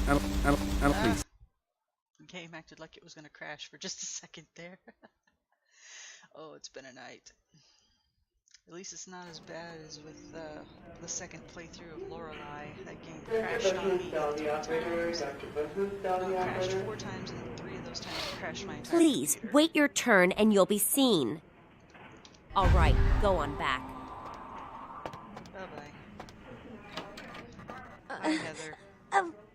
I don't think so. The game acted like it was going to crash for just a second there. Oh, it's been a night. At least it's not as bad as with the second playthrough of Lorelei. That game crashed on me 3 times. No, crashed 4 times, and 3 of those times crashed my entire Please, computer. wait your turn and you'll be seen. All right, go on back. Bye-bye. Hi, Heather.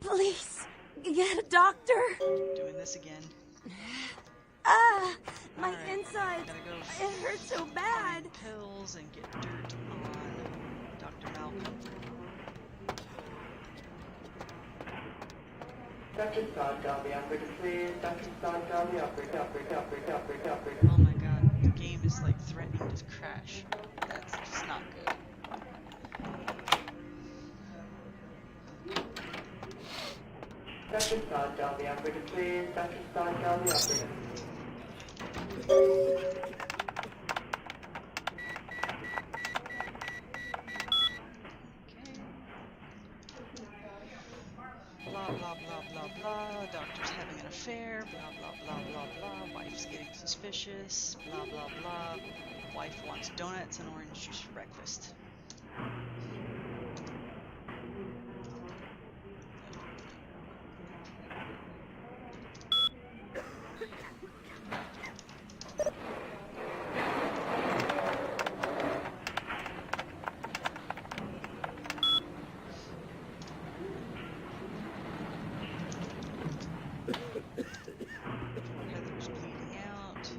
Please, get a doctor. Doing this again. My Alright, insides. gotta go It hurts so bad. find pills and get dirt on Dr. Malcolm. Dr. Scott, call the operator, please. Dr. Scott, call the operator. Oh my god, the game is like threatening to crash. That's just not good. Dr. Scott, call the operator, please. Dr. Scott, call the operator. Blah, blah, blah, blah, blah. Doctor's having an affair. Blah, blah, blah, blah, blah. Wife's getting suspicious. Blah, blah, blah. Wife wants donuts and orange juice for breakfast. Heather's bleeding out.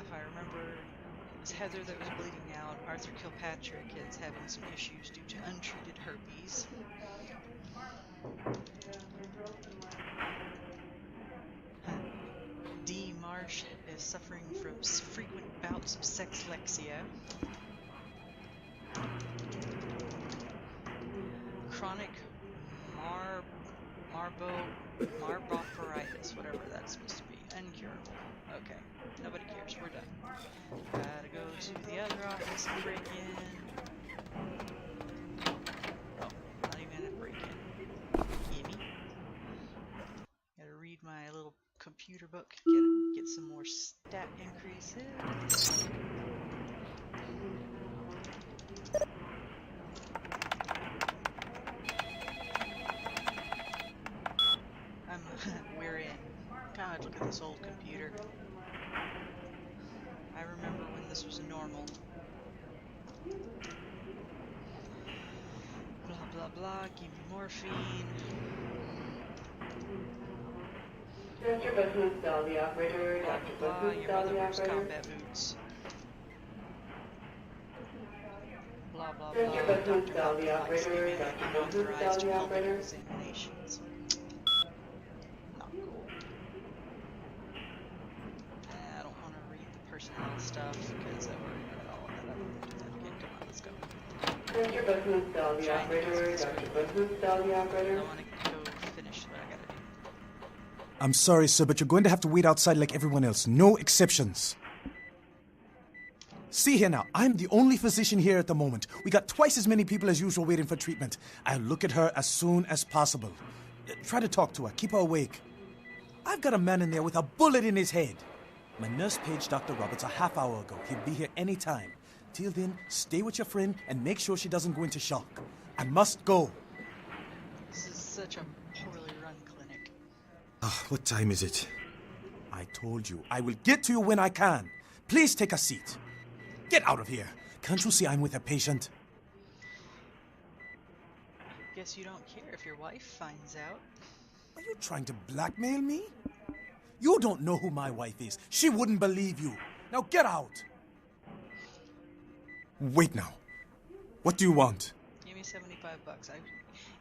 If I remember, it was Heather that was bleeding out. Arthur Kilpatrick is having some issues due to untreated herpes. D. Marsh is suffering from frequent bouts of sexlexia. Chronic marboperitis, whatever that's supposed to be. Incurable. Okay. Nobody cares. We're done. Gotta go to the other office and break in. Oh, not even a break in. Gimme. Gotta read my little computer book. Get some more stat increases. We're in. God, look at this old computer. I remember when this was normal. Blah, blah, blah. Give me morphine. Dr. Business, call the operator. Blah, Dr. blah, blah. Business, Your call mother the wears operator. combat boots. Blah, blah, Dr. blah. Business, Dr. call the Malcolm likes operator. giving Dr. Business, unauthorized call the pelvic operator. examinations. Not cool. I don't want to read the personnel stuff because I've already read all of that. I don't want to do that again. Come on, let's go. Dr. Business, call the operator. Dr. Business, call the operator. I want to go finish what I gotta do. I'm sorry, sir, but you're going to have to wait outside like everyone else. No exceptions. See here now, I'm the only physician here at the moment. We got twice as many people as usual waiting for treatment. I'll look at her as soon as possible. Try to talk to her, keep her awake. I've got a man in there with a bullet in his head. My nurse paged Dr. Roberts a half hour ago. He'll be here any time. Till then, stay with your friend and make sure she doesn't go into shock. I must go. This is such a poorly run clinic. What time is it? I told you, I will get to you when I can. Please take a seat. Get out of here. Can't you see I'm with a patient? Guess you don't care if your wife finds out. Are you trying to blackmail me? You don't know who my wife is. She wouldn't believe you. Now get out. Wait now. What do you want? Give me $75.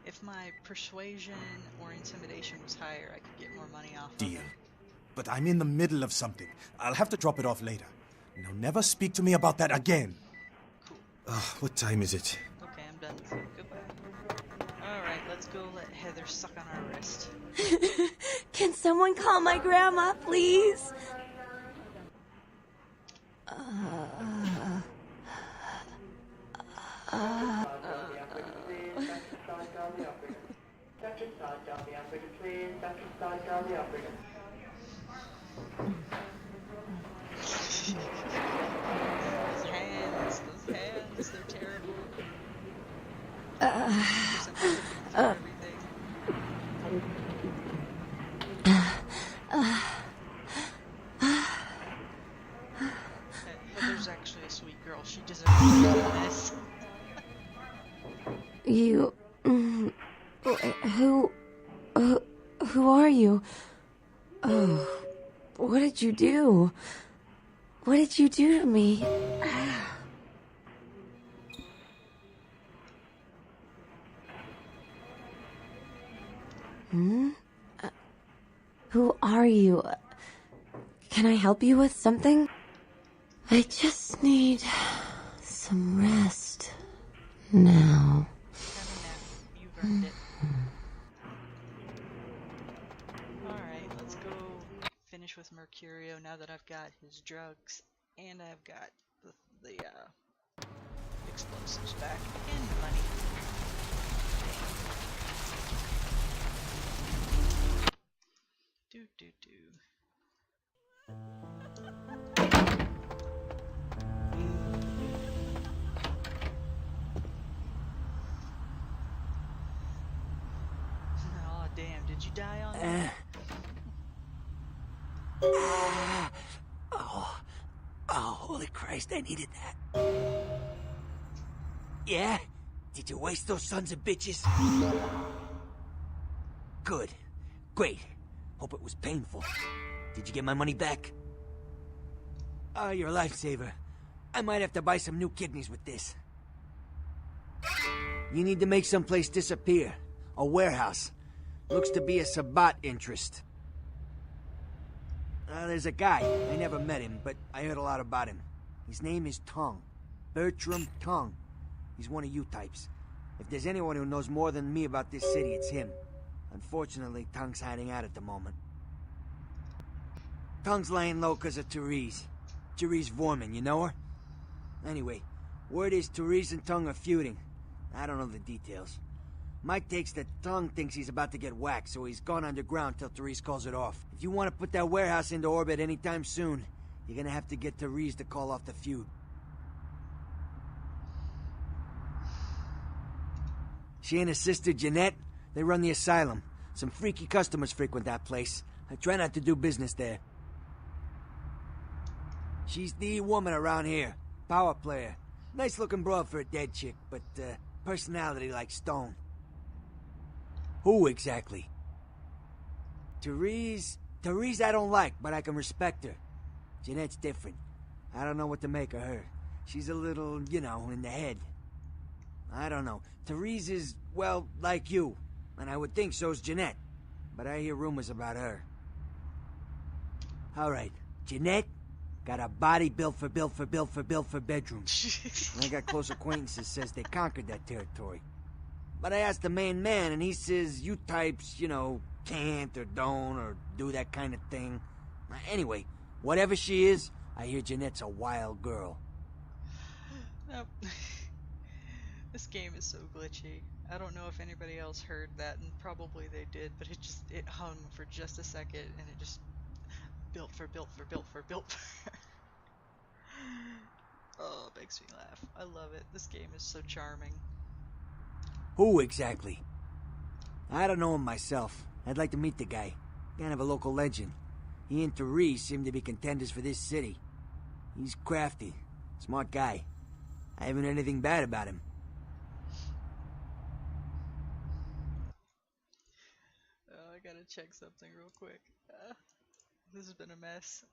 If my persuasion or intimidation was higher, I could get more money off of Deal. it. But I'm in the middle of something. I'll have to drop it off later. Now never speak to me about that again. Cool. What time is it? Okay, I'm done with you. Goodbye. Alright, let's go let Heather suck on our wrist. Can someone call my grandma, please? Dr. Scott, call the operator, please. Dr. Scott, call the operator. His hands Heather's actually a sweet girl. She deserves this. You... Who are you? Oh, what did you do? What did you do to me? Who are you? Can I help you with something? I just need some rest now. You've earned it. Alright, let's go finish with Mercurio now that I've got his drugs and I've got the explosives back and the money. Do. Oh damn, did you die on that? Oh, holy Christ, I needed that. Yeah? Did you waste those sons of bitches? Good. Great. Hope it was painful. Did you get my money back? Oh, you're a lifesaver. I might have to buy some new kidneys with this. You need to make someplace disappear. A warehouse. Looks to be a Sabbat interest. There's a guy. I never met him, but I heard a lot about him. His name is Tongue. Bertram Tongue. He's one of you types. If there's anyone who knows more than me about this city, it's him. Unfortunately, Tongue's hiding out at the moment. Tongue's laying low because of Therese. Therese Vorman, you know her? Anyway, word is Therese and Tongue are feuding. I don't know the details. My take's that Tongue thinks he's about to get whacked, so he's gone underground till Therese calls it off. If you want to put that warehouse into orbit anytime soon, you're gonna have to get Therese to call off the feud. She and her sister Jeanette, they run the asylum. Some freaky customers frequent that place. I try not to do business there. She's the woman around here. Power player. Nice looking broad for a dead chick, but personality like stone. Who exactly? Therese I don't like, but I can respect her. Jeanette's different. I don't know what to make of her. She's a little, you know, in the head. I don't know. Therese is, well, like you. And I would think so's Jeanette. But I hear rumors about her. Alright, Jeanette got a body built for bedrooms. I got close acquaintances says they conquered that territory. But I asked the main man and he says you types, you know, can't or don't or do that kind of thing. Anyway, whatever she is, I hear Jeanette's a wild girl. Nope. This game is so glitchy. I don't know if anybody else heard that, and probably they did, but it hung for just a second, and it just built for. Oh, it makes me laugh. I love it. This game is so charming. Who exactly? I don't know him myself. I'd like to meet the guy. Kind of a local legend. He and Therese seem to be contenders for this city. He's crafty. Smart guy. I haven't heard anything bad about him. I gotta check something real quick. This has been a mess.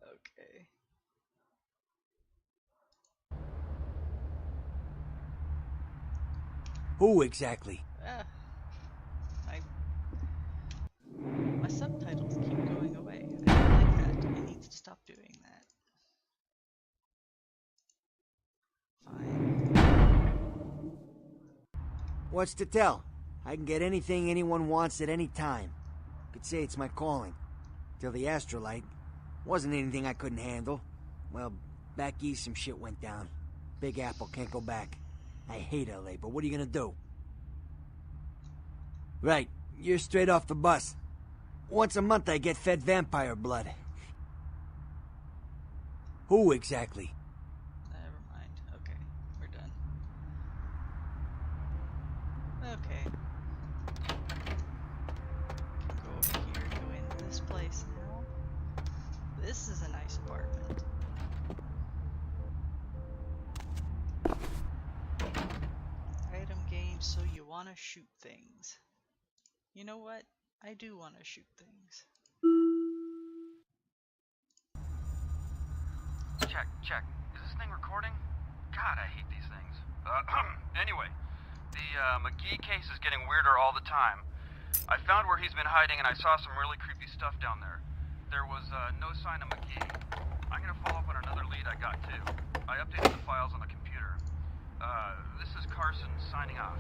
Okay. Who exactly? My subtitles keep going away. I don't like that. I need to stop doing that. Fine. What's to tell? I can get anything anyone wants at any time. Could say it's my calling. Till the astrolite. Wasn't anything I couldn't handle. Well, back east some shit went down. Big Apple can't go back. I hate LA, but what are you gonna do? Right, you're straight off the bus. Once a month I get fed vampire blood. Who exactly? Never mind. Okay, we're done. Okay. Can go over here, go into this place now. This is a nice apartment. Item game, so you want to shoot things. You know what? I do want to shoot things. Check. Is this thing recording? God, I hate these things. Anyway, the McGee case is getting weirder all the time. I found where he's been hiding and I saw some really creepy stuff down there. There was no sign of McGee. I'm gonna follow up on another lead I got too. I updated the files on the computer. This is Carson signing off.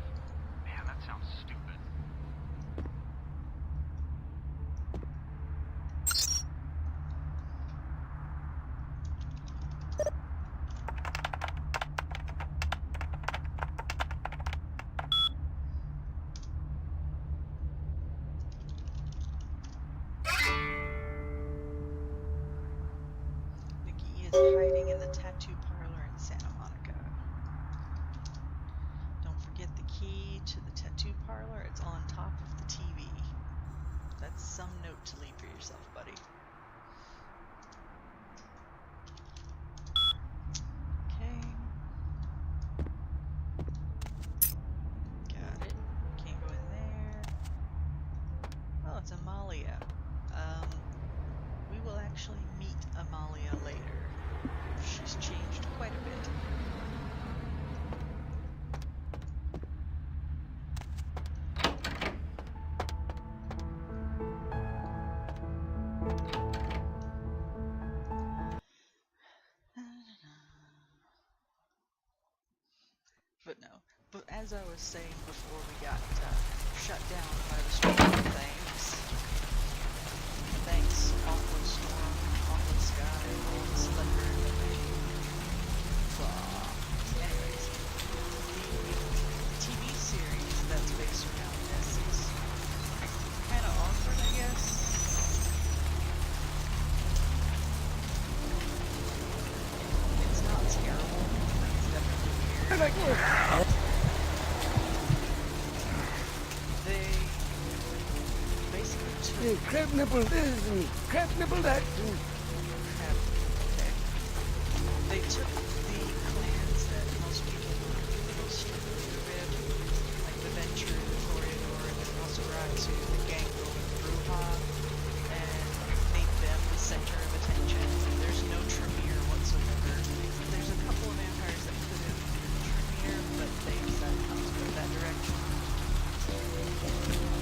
Man, that sounds stupid. Hiding in the tattoo parlor in Santa Monica. Don't forget the key to the tattoo parlor. It's on top of the TV. That's some note to leave for yourself, buddy. Okay. Got it. Can't go in there. Oh, it's Amalia. We will actually meet Amalia later. She's changed quite a bit. But no. But as I was saying before we got shut down by the storm things, thanks, awful storm, awful sky, awful slipper, anyways, the TV series that's based around this is kind of awkward, I guess. It's not terrible, but it's definitely weird. They basically took... Crab nibble this and crab nibble that. Okay. They took the clans that most people were the most familiar with, like the Venture, the Toreador, and the Nosferatu, the Gangrel, and the Bruja, and made them the center of attention. There's no Tremere whatsoever. There's a couple of vampires that could have been Tremere, but they decided not to go that direction.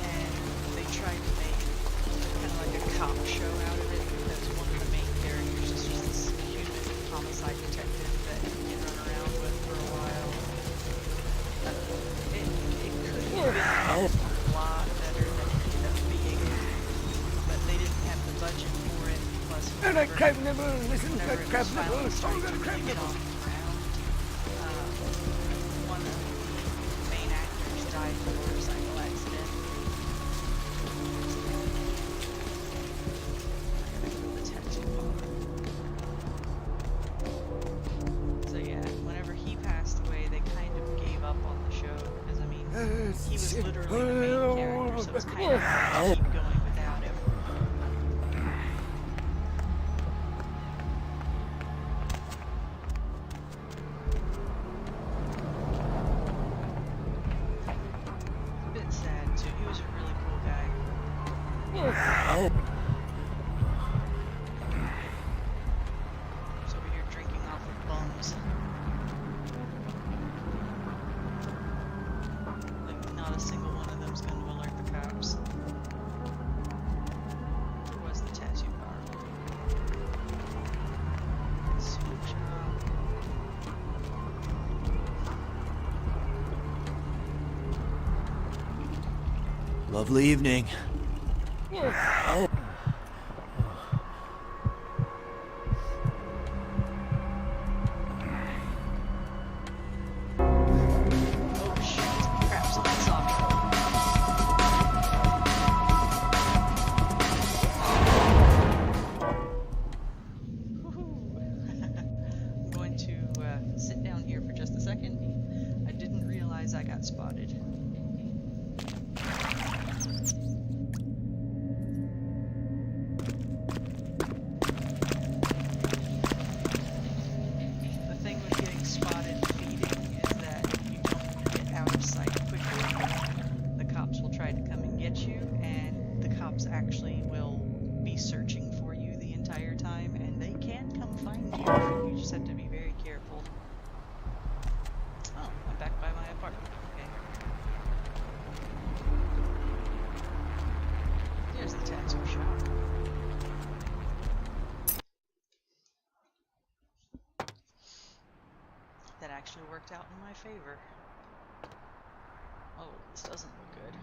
And they tried to make kind of like a cop show out of it, because one of the main characters is just this human homicide detective that you can run around with for a while. It could have been a lot better than it ended up being, but they didn't have the budget for it, plus whenever it was finally starting to really get off the ground, one of the main actors died in a motorcycle accident. So yeah, whenever he passed away, they kind of gave up on the show, because I mean, he was literally the main character, so it's kind of hard to keep going without him. A bit sad too. He was a really cool guy. He's over here drinking off of bums. Like, not a single one of them's going to alert the cops. Where was the tattoo parlor? Smoke shop. Lovely evening. Oh shit, crap, someone saw me. Woohoo. got spotted. The thing with getting spotted feeding is that if you don't get out of sight quickly, the cops will try to come and get you, and the cops actually will be searching for you the entire time, and they can come find you. You just have to be very careful. Oh, I'm back by my apartment. Okay. There's the tattoo shop. That actually worked out in my favor. Oh, this doesn't look good.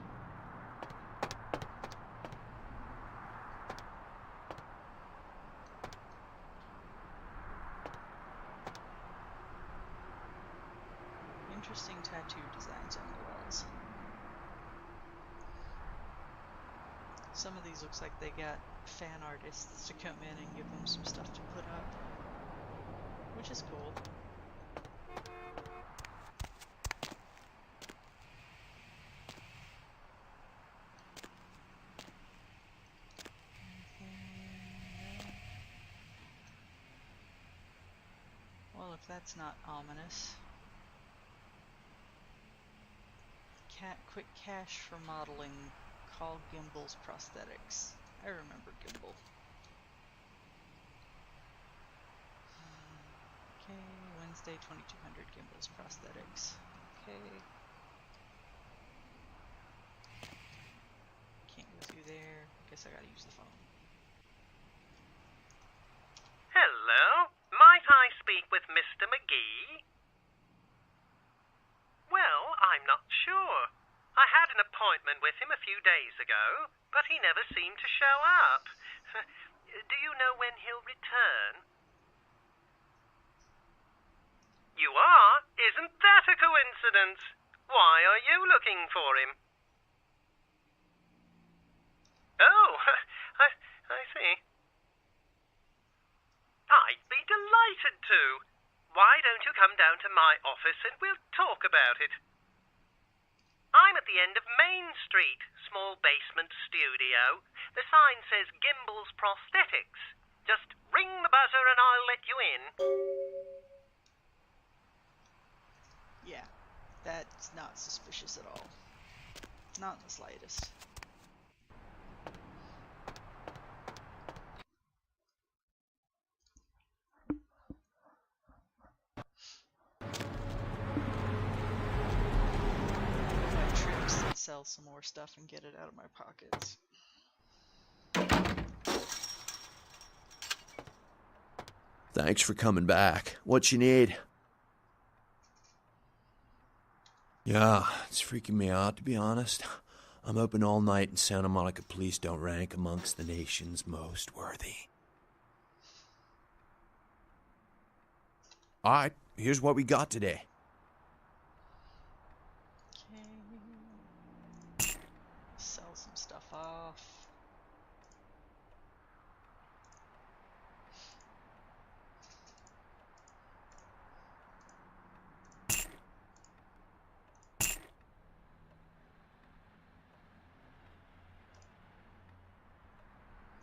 Interesting tattoo designs on the walls. Some of these looks like they got fan artists to come in and give them some stuff to put up, which is cool. Well, if that's not ominous. Quick cash for modeling. Call Gimbals Prosthetics. I remember Gimbal. Okay, Wednesday 2200 Gimbals Prosthetics. Okay. Can't go through there. Guess I gotta use the phone. Hello? Might I speak with Mr. McGee? Well, I'm not sure. I had an appointment with him a few days ago, but he never seemed to show up. Do you know when he'll return? You are? Isn't that a coincidence? Why are you looking for him? Oh, I see. I'd be delighted to. Why don't you come down to my office and we'll talk about it? I'm at the end of Main Street, small basement studio. The sign says Gimbals Prosthetics. Just ring the buzzer and I'll let you in. Yeah, that's not suspicious at all. Not in the slightest. Sell some more stuff and get it out of my pockets. Thanks for coming back. What you need? Yeah, it's freaking me out, to be honest. I'm open all night and Santa Monica police don't rank amongst the nation's most worthy. Alright, here's what we got today. Sell some stuff off.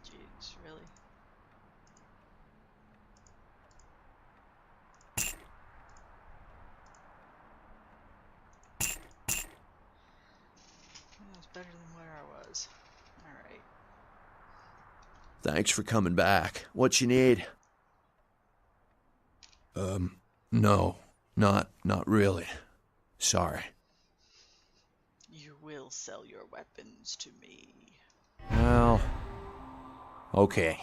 Jeez, really? That's better than where I was. Alright. Thanks for coming back. What you need? No. Not really. Sorry. You will sell your weapons to me. Well, okay.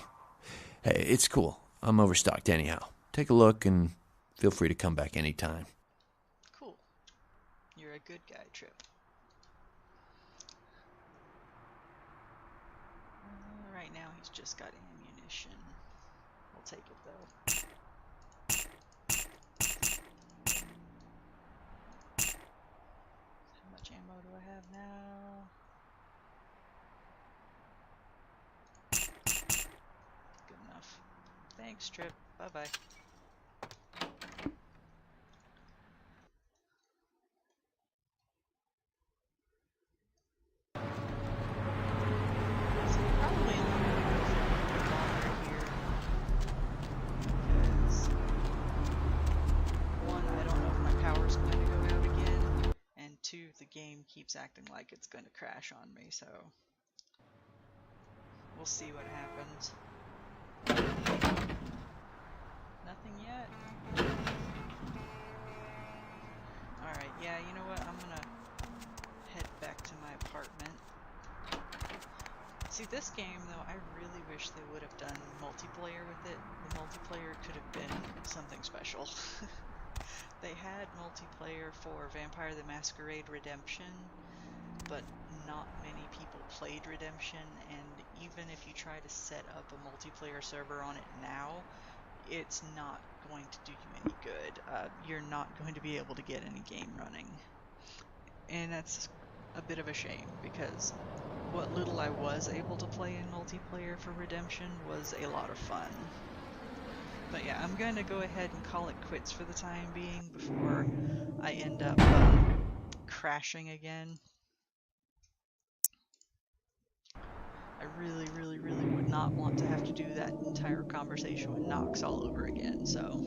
Hey, it's cool. I'm overstocked anyhow. Take a look and feel free to come back anytime. Cool. You're a good guy, Trip. Right now he's just got ammunition. We'll take it though. How much ammo do I have now? Good enough. Thanks, Trip. Bye-bye. do, the game keeps acting like it's going to crash on me, so we'll see what happens. Nothing yet? Alright, yeah, you know what? I'm gonna head back to my apartment. See, this game, though, I really wish they would have done multiplayer with it. The multiplayer could have been something special. They had multiplayer for Vampire the Masquerade Redemption, but not many people played Redemption, and even if you try to set up a multiplayer server on it now, it's not going to do you any good. You're not going to be able to get any game running. And that's a bit of a shame, because what little I was able to play in multiplayer for Redemption was a lot of fun. But yeah, I'm going to go ahead and call it quits for the time being before I end up crashing again. I really, really, really would not want to have to do that entire conversation with Nox all over again, so...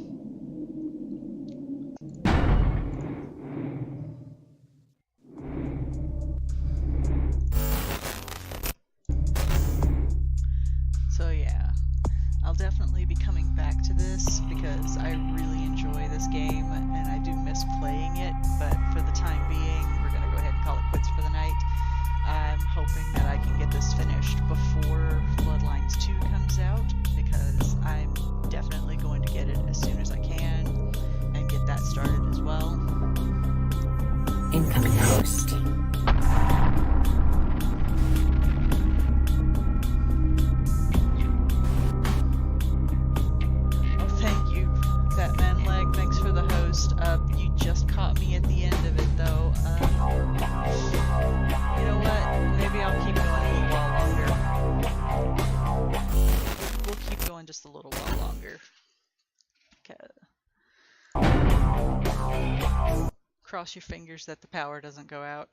So yeah, I'll definitely be coming back to this because I really enjoy this game and I do miss playing it, but for the time being, we're going to go ahead and call it quits for the night. I'm hoping that I can get this finished before Bloodlines 2 comes out, because I'm definitely going to get it as soon as I can and get that started as well. Incoming host. Thanks for the host. You just caught me at the end of it, though. You know what? Maybe I'll keep going a little while longer. We'll keep going just a little while longer. Okay. Cross your fingers that the power doesn't go out.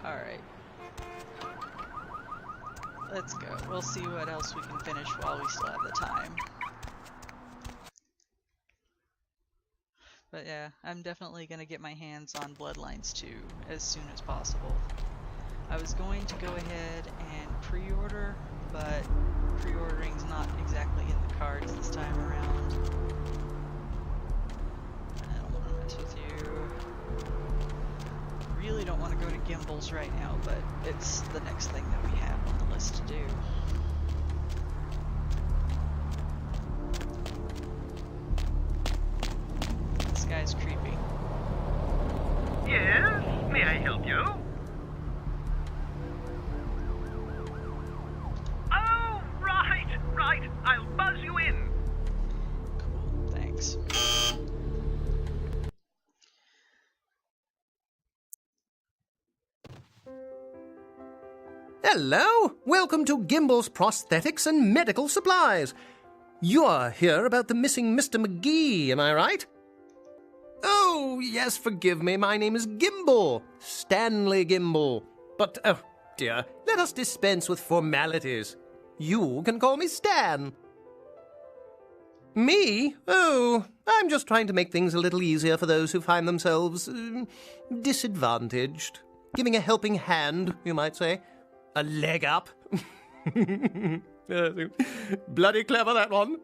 Alright. Let's go. We'll see what else we can finish while we still have the time. But yeah, I'm definitely going to get my hands on Bloodlines 2 as soon as possible. I was going to go ahead and pre-order, but pre-ordering's not exactly in the cards this time around. I don't want to mess with you. Really don't want to go to Gimbals right now, but it's the next thing that we have on the list to do. This guy's creepy. Yes, may I help you? Oh, right, I'll buzz you in. Cool, thanks. Hello! Welcome to Gimbals Prosthetics and Medical Supplies. You're here about the missing Mr. McGee, am I right? Oh, yes, forgive me. My name is Gimbal. Stanley Gimbal. But, oh, dear, let us dispense with formalities. You can call me Stan. Me? Oh, I'm just trying to make things a little easier for those who find themselves disadvantaged. Giving a helping hand, you might say. A leg up. Bloody clever, that one.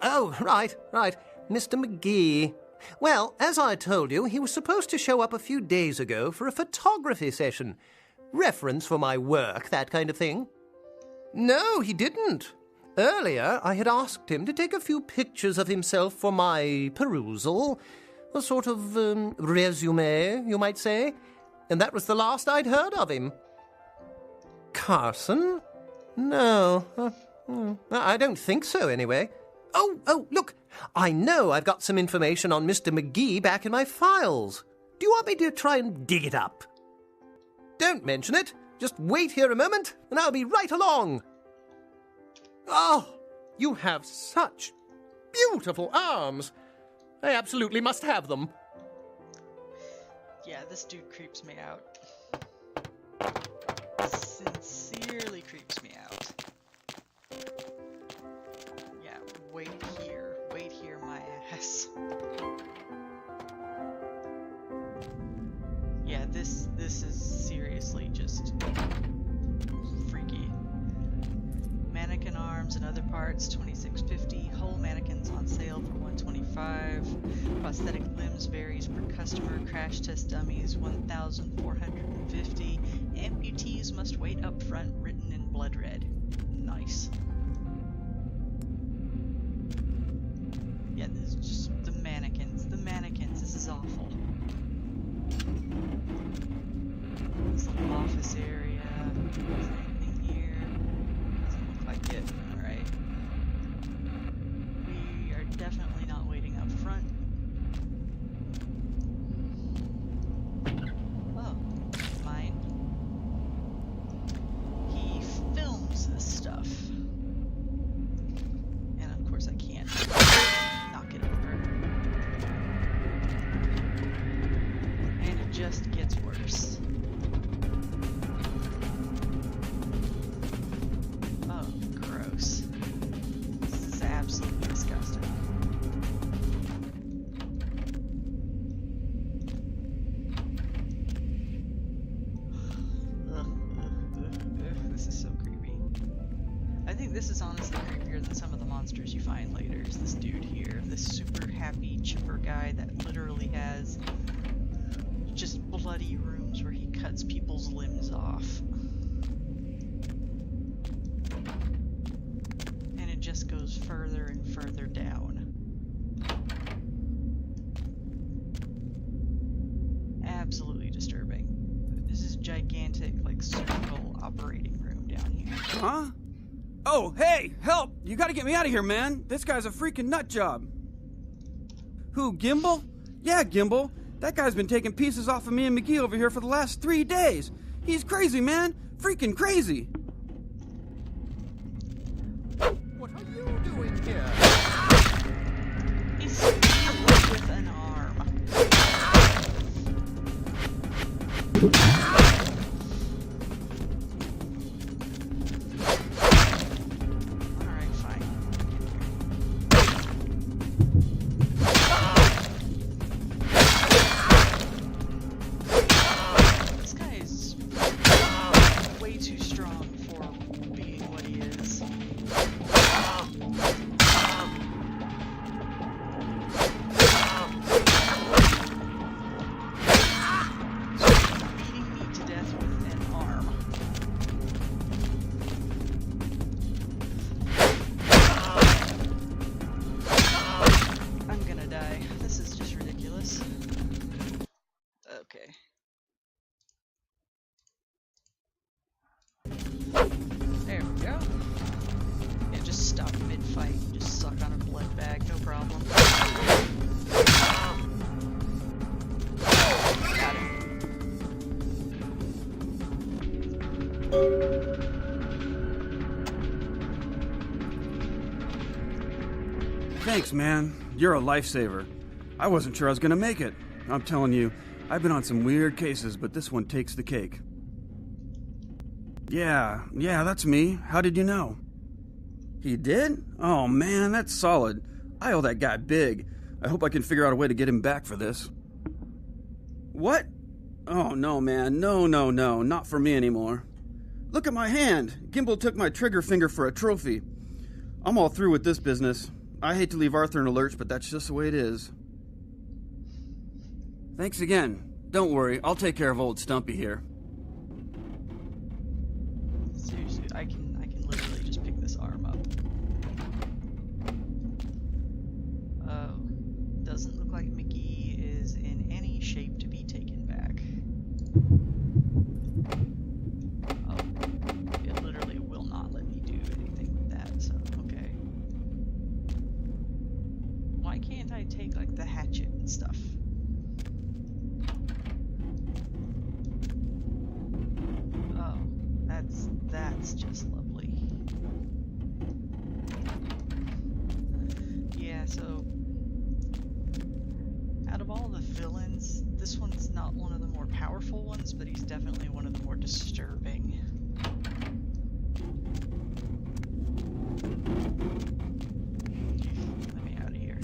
Oh, right. Mr. McGee. Well, as I told you, he was supposed to show up a few days ago for a photography session. Reference for my work, that kind of thing. No, he didn't. Earlier, I had asked him to take a few pictures of himself for my perusal. A sort of resume, you might say. And that was the last I'd heard of him. Carson? No. I don't think so, anyway. Oh, look. I know I've got some information on Mr. McGee back in my files. Do you want me to try and dig it up? Don't mention it. Just wait here a moment, and I'll be right along. Oh, you have such beautiful arms. I absolutely must have them. Yeah, this dude creeps me out. Sincerely creeps me out. Yeah, wait here. this is seriously just freaky. Mannequin arms and other parts, $26.50. Whole mannequins on sale for $125. Prosthetic limbs varies per customer. Crash test dummies, $1,450. Amputees must wait up front, written in blood red. Nice. Yeah, this is just the mannequins. The mannequins. This is awful. This little office area. Is there anything here? Doesn't look like it. Alright. We are definitely not waiting up front. Oh, mine. He films this stuff. And of course I can't knock it over. And it just gets worse. Oh, gross. This is absolutely disgusting. This is so creepy. I think this is honestly creepier than some of the monsters you find later. Is this dude here, this super happy, chipper guy that literally has just bloody rooms where he cuts people's limbs off. And it just goes further and further down. Absolutely disturbing. This is gigantic, like, surgical operating room down here. Huh? Oh, hey, help! You gotta get me out of here, man! This guy's a freaking nut job! Who, Gimbal? Yeah, Gimbal. That guy's been taking pieces off of me and McGee over here for the last 3 days. He's crazy, man. Freaking crazy. What are you doing here? He's with an arm. Alright, fine. This guy is way too strong for being what he is. Beating me to death with an arm. I'm gonna die. This is just ridiculous. Okay. There we go. Yeah, just stop mid-fight and just suck on a blood bag, no problem. Got it. Thanks, man. You're a lifesaver. I wasn't sure I was gonna make it. I'm telling you, I've been on some weird cases, but this one takes the cake. Yeah, that's me. How did you know? He did? Oh man, that's solid. I owe that guy big. I hope I can figure out a way to get him back for this. What? Oh no, man. No, not for me anymore. Look at my hand. Gimbal took my trigger finger for a trophy. I'm all through with this business. I hate to leave Arthur in a lurch, but that's just the way it is. Thanks again. Don't worry, I'll take care of old Stumpy here. Seriously, I can literally just pick this arm up. Oh, doesn't look like McGee is in any shape to be taken back. Oh, it literally will not let me do anything with that, so okay. Why can't I take, like, the hatchet and stuff? Oh, that's just lovely. Yeah, so out of all the villains, this one's not one of the more powerful ones, but he's definitely one of the more disturbing. Let me out of here.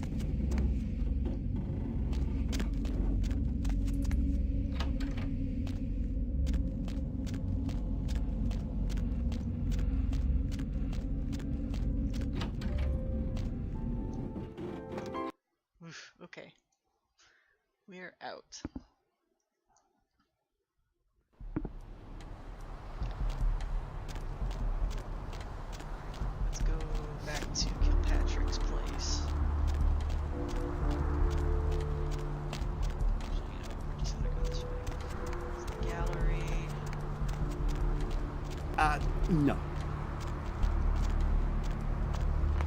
Okay. We're out. Let's go back to Kilpatrick's place. Actually, you know, we're just gonna go this way. It's the gallery. No.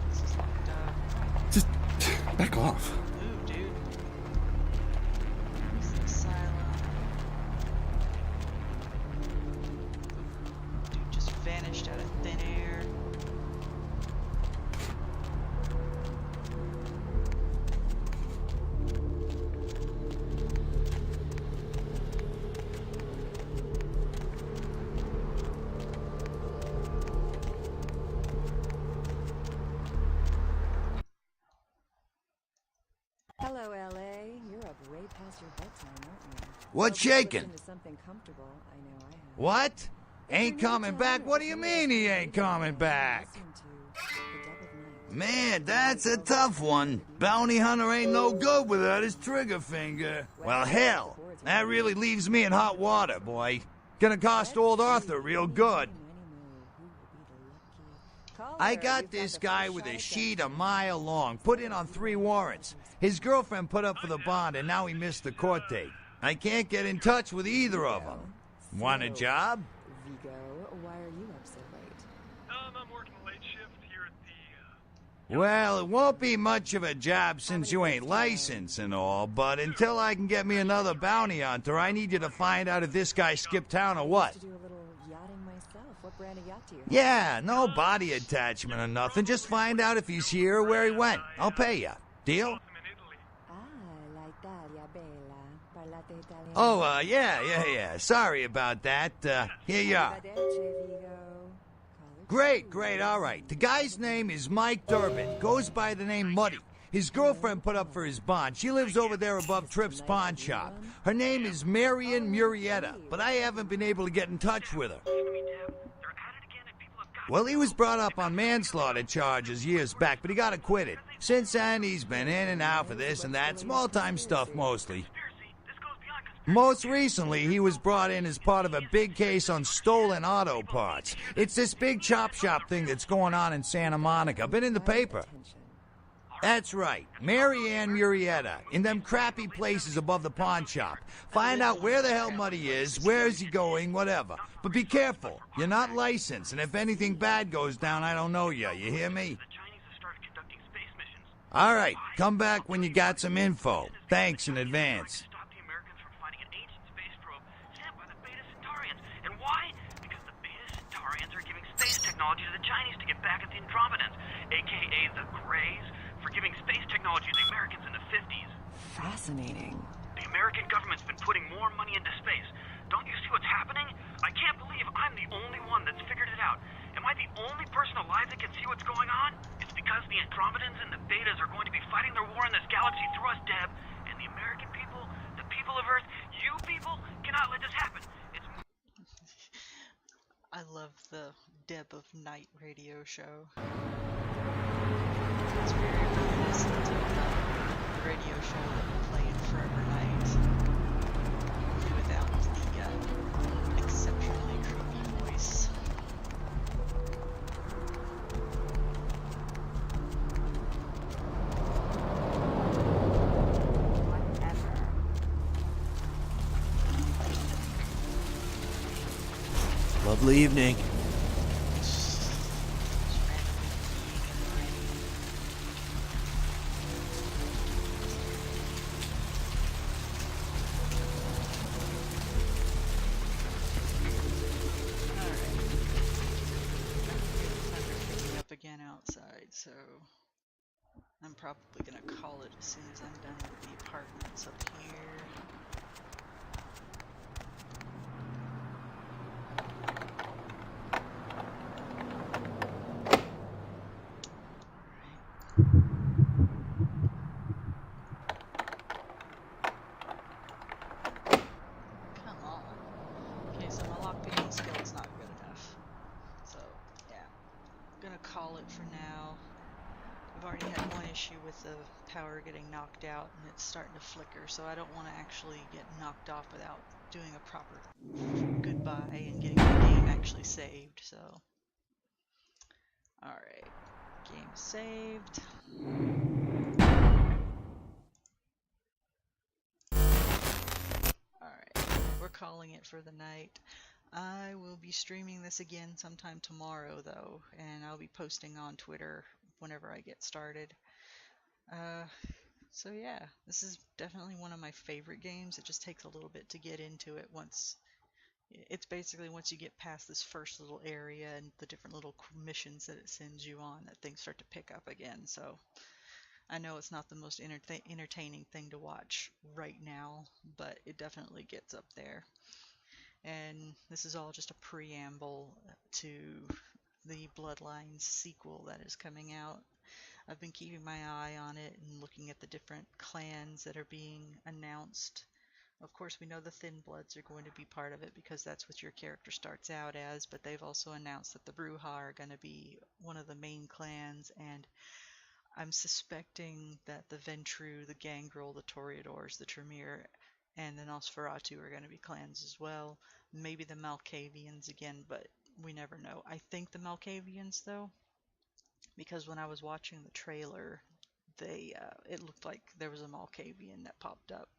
This is locked up. Just back off. Ooh, dude. There's the asylum. Dude just vanished out of thin air. Hello, LA. You're up way past your bedtime, aren't you? What's shaking? Something comfortable. I know I have. What? Ain't coming back? What do you mean he ain't coming back? Man, that's a tough one. Bounty hunter ain't no good without his trigger finger. Well, hell, that really leaves me in hot water, boy. Gonna cost old Arthur real good. I got this guy with a sheet a mile long, put in on 3 warrants. His girlfriend put up for the bond, and now he missed the court date. I can't get in touch with either of them. Want a job? Vigo, why are you up so late? I'm working a late shift here at the, Well, it won't be much of a job since you ain't licensed and all, but until I can get me another bounty hunter, I need you to find out if this guy skipped town or what. To do a little yachting myself. What brand of yacht do you have? Yeah, no body attachment or nothing. Just find out if he's here or where he went. I'll pay you. Deal? La Italia bella. Parlate Italiano. Oh, yeah. Sorry about that. Here you are. Great, all right. The guy's name is Mike Durbin. Goes by the name Muddy. His girlfriend put up for his bond. She lives over there above Tripp's pawn shop. Her name is Marion Murrieta, but I haven't been able to get in touch with her. Well, he was brought up on manslaughter charges years back, but he got acquitted. Since then, he's been in and out for this and that, small-time stuff mostly. Most recently, he was brought in as part of a big case on stolen auto parts. It's this big chop shop thing that's going on in Santa Monica. Been in the paper. That's right, Mary Ann Murrieta, in them crappy places above the pawn shop. Find out where the hell Muddy is, where is he going, whatever. But be careful, you're not licensed, and if anything bad goes down, I don't know you hear me? All right, come back when you got some info. Thanks in advance. And why? Because the Beta Centaurians are giving space technology to the Chinese to get back at the Andromedans, a.k.a. the Greys, for giving space technology to the Americans in the 50s. Fascinating. The American government's been putting more money into space. Don't you see what's happening? I can't believe I'm the only one that's figured it out. Am I the only person alive that can see what's going on? It's because the Andromedans and the Betas are going to be fighting their war in this galaxy through us, Deb. And the American people, the people of Earth, you people, cannot let this happen. I love the Deb of Night radio show. It's very reminiscent of the radio show that we play in Forever Night. Only without the exceptionally creepy voice. Lovely evening. Again outside, so I'm probably gonna call it as soon as I'm done with the apartments up here. Come on. Okay, so my lockpicking skill is not good enough. So, yeah. Gonna call it for now. We've already had one issue with the power getting knocked out, and it's starting to flicker, so I don't want to actually get knocked off without doing a proper goodbye and getting the game actually saved, so. Alright, game saved. Alright, we're calling it for the night. I will be streaming this again sometime tomorrow, though, and I'll be posting on Twitter whenever I get started. So yeah, this is definitely one of my favorite games. It just takes a little bit to get into it once. It's basically once you get past this first little area and the different little missions that it sends you on that things start to pick up again. So I know it's not the most entertaining thing to watch right now, but it definitely gets up there. And this is all just a preamble to the Bloodlines sequel that is coming out. I've been keeping my eye on it and looking at the different clans that are being announced. Of course, we know the Thin Bloods are going to be part of it because that's what your character starts out as, but they've also announced that the Bruja are going to be one of the main clans, and I'm suspecting that the Ventru, the Gangrel, the Toreadors, the Tremere, and the Nosferatu are going to be clans as well. Maybe the Malkavians again, but we never know. I think the Malkavians, though, because when I was watching the trailer, it looked like there was a Malkavian that popped up,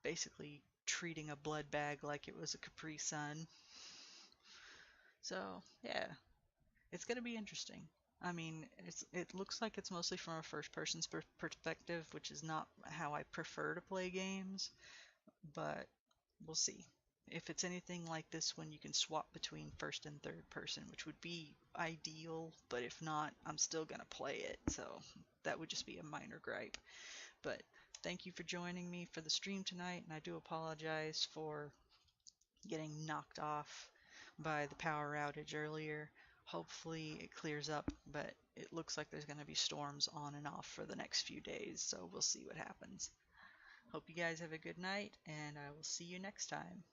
basically treating a blood bag like it was a Capri Sun. So, yeah, it's going to be interesting. I mean, it looks like it's mostly from a first-person perspective, which is not how I prefer to play games, but we'll see. If it's anything like this one, you can swap between first and third person, which would be ideal, but if not, I'm still going to play it, so that would just be a minor gripe. But thank you for joining me for the stream tonight, and I do apologize for getting knocked off by the power outage earlier. Hopefully it clears up, but it looks like there's going to be storms on and off for the next few days, so we'll see what happens. Hope you guys have a good night, and I will see you next time.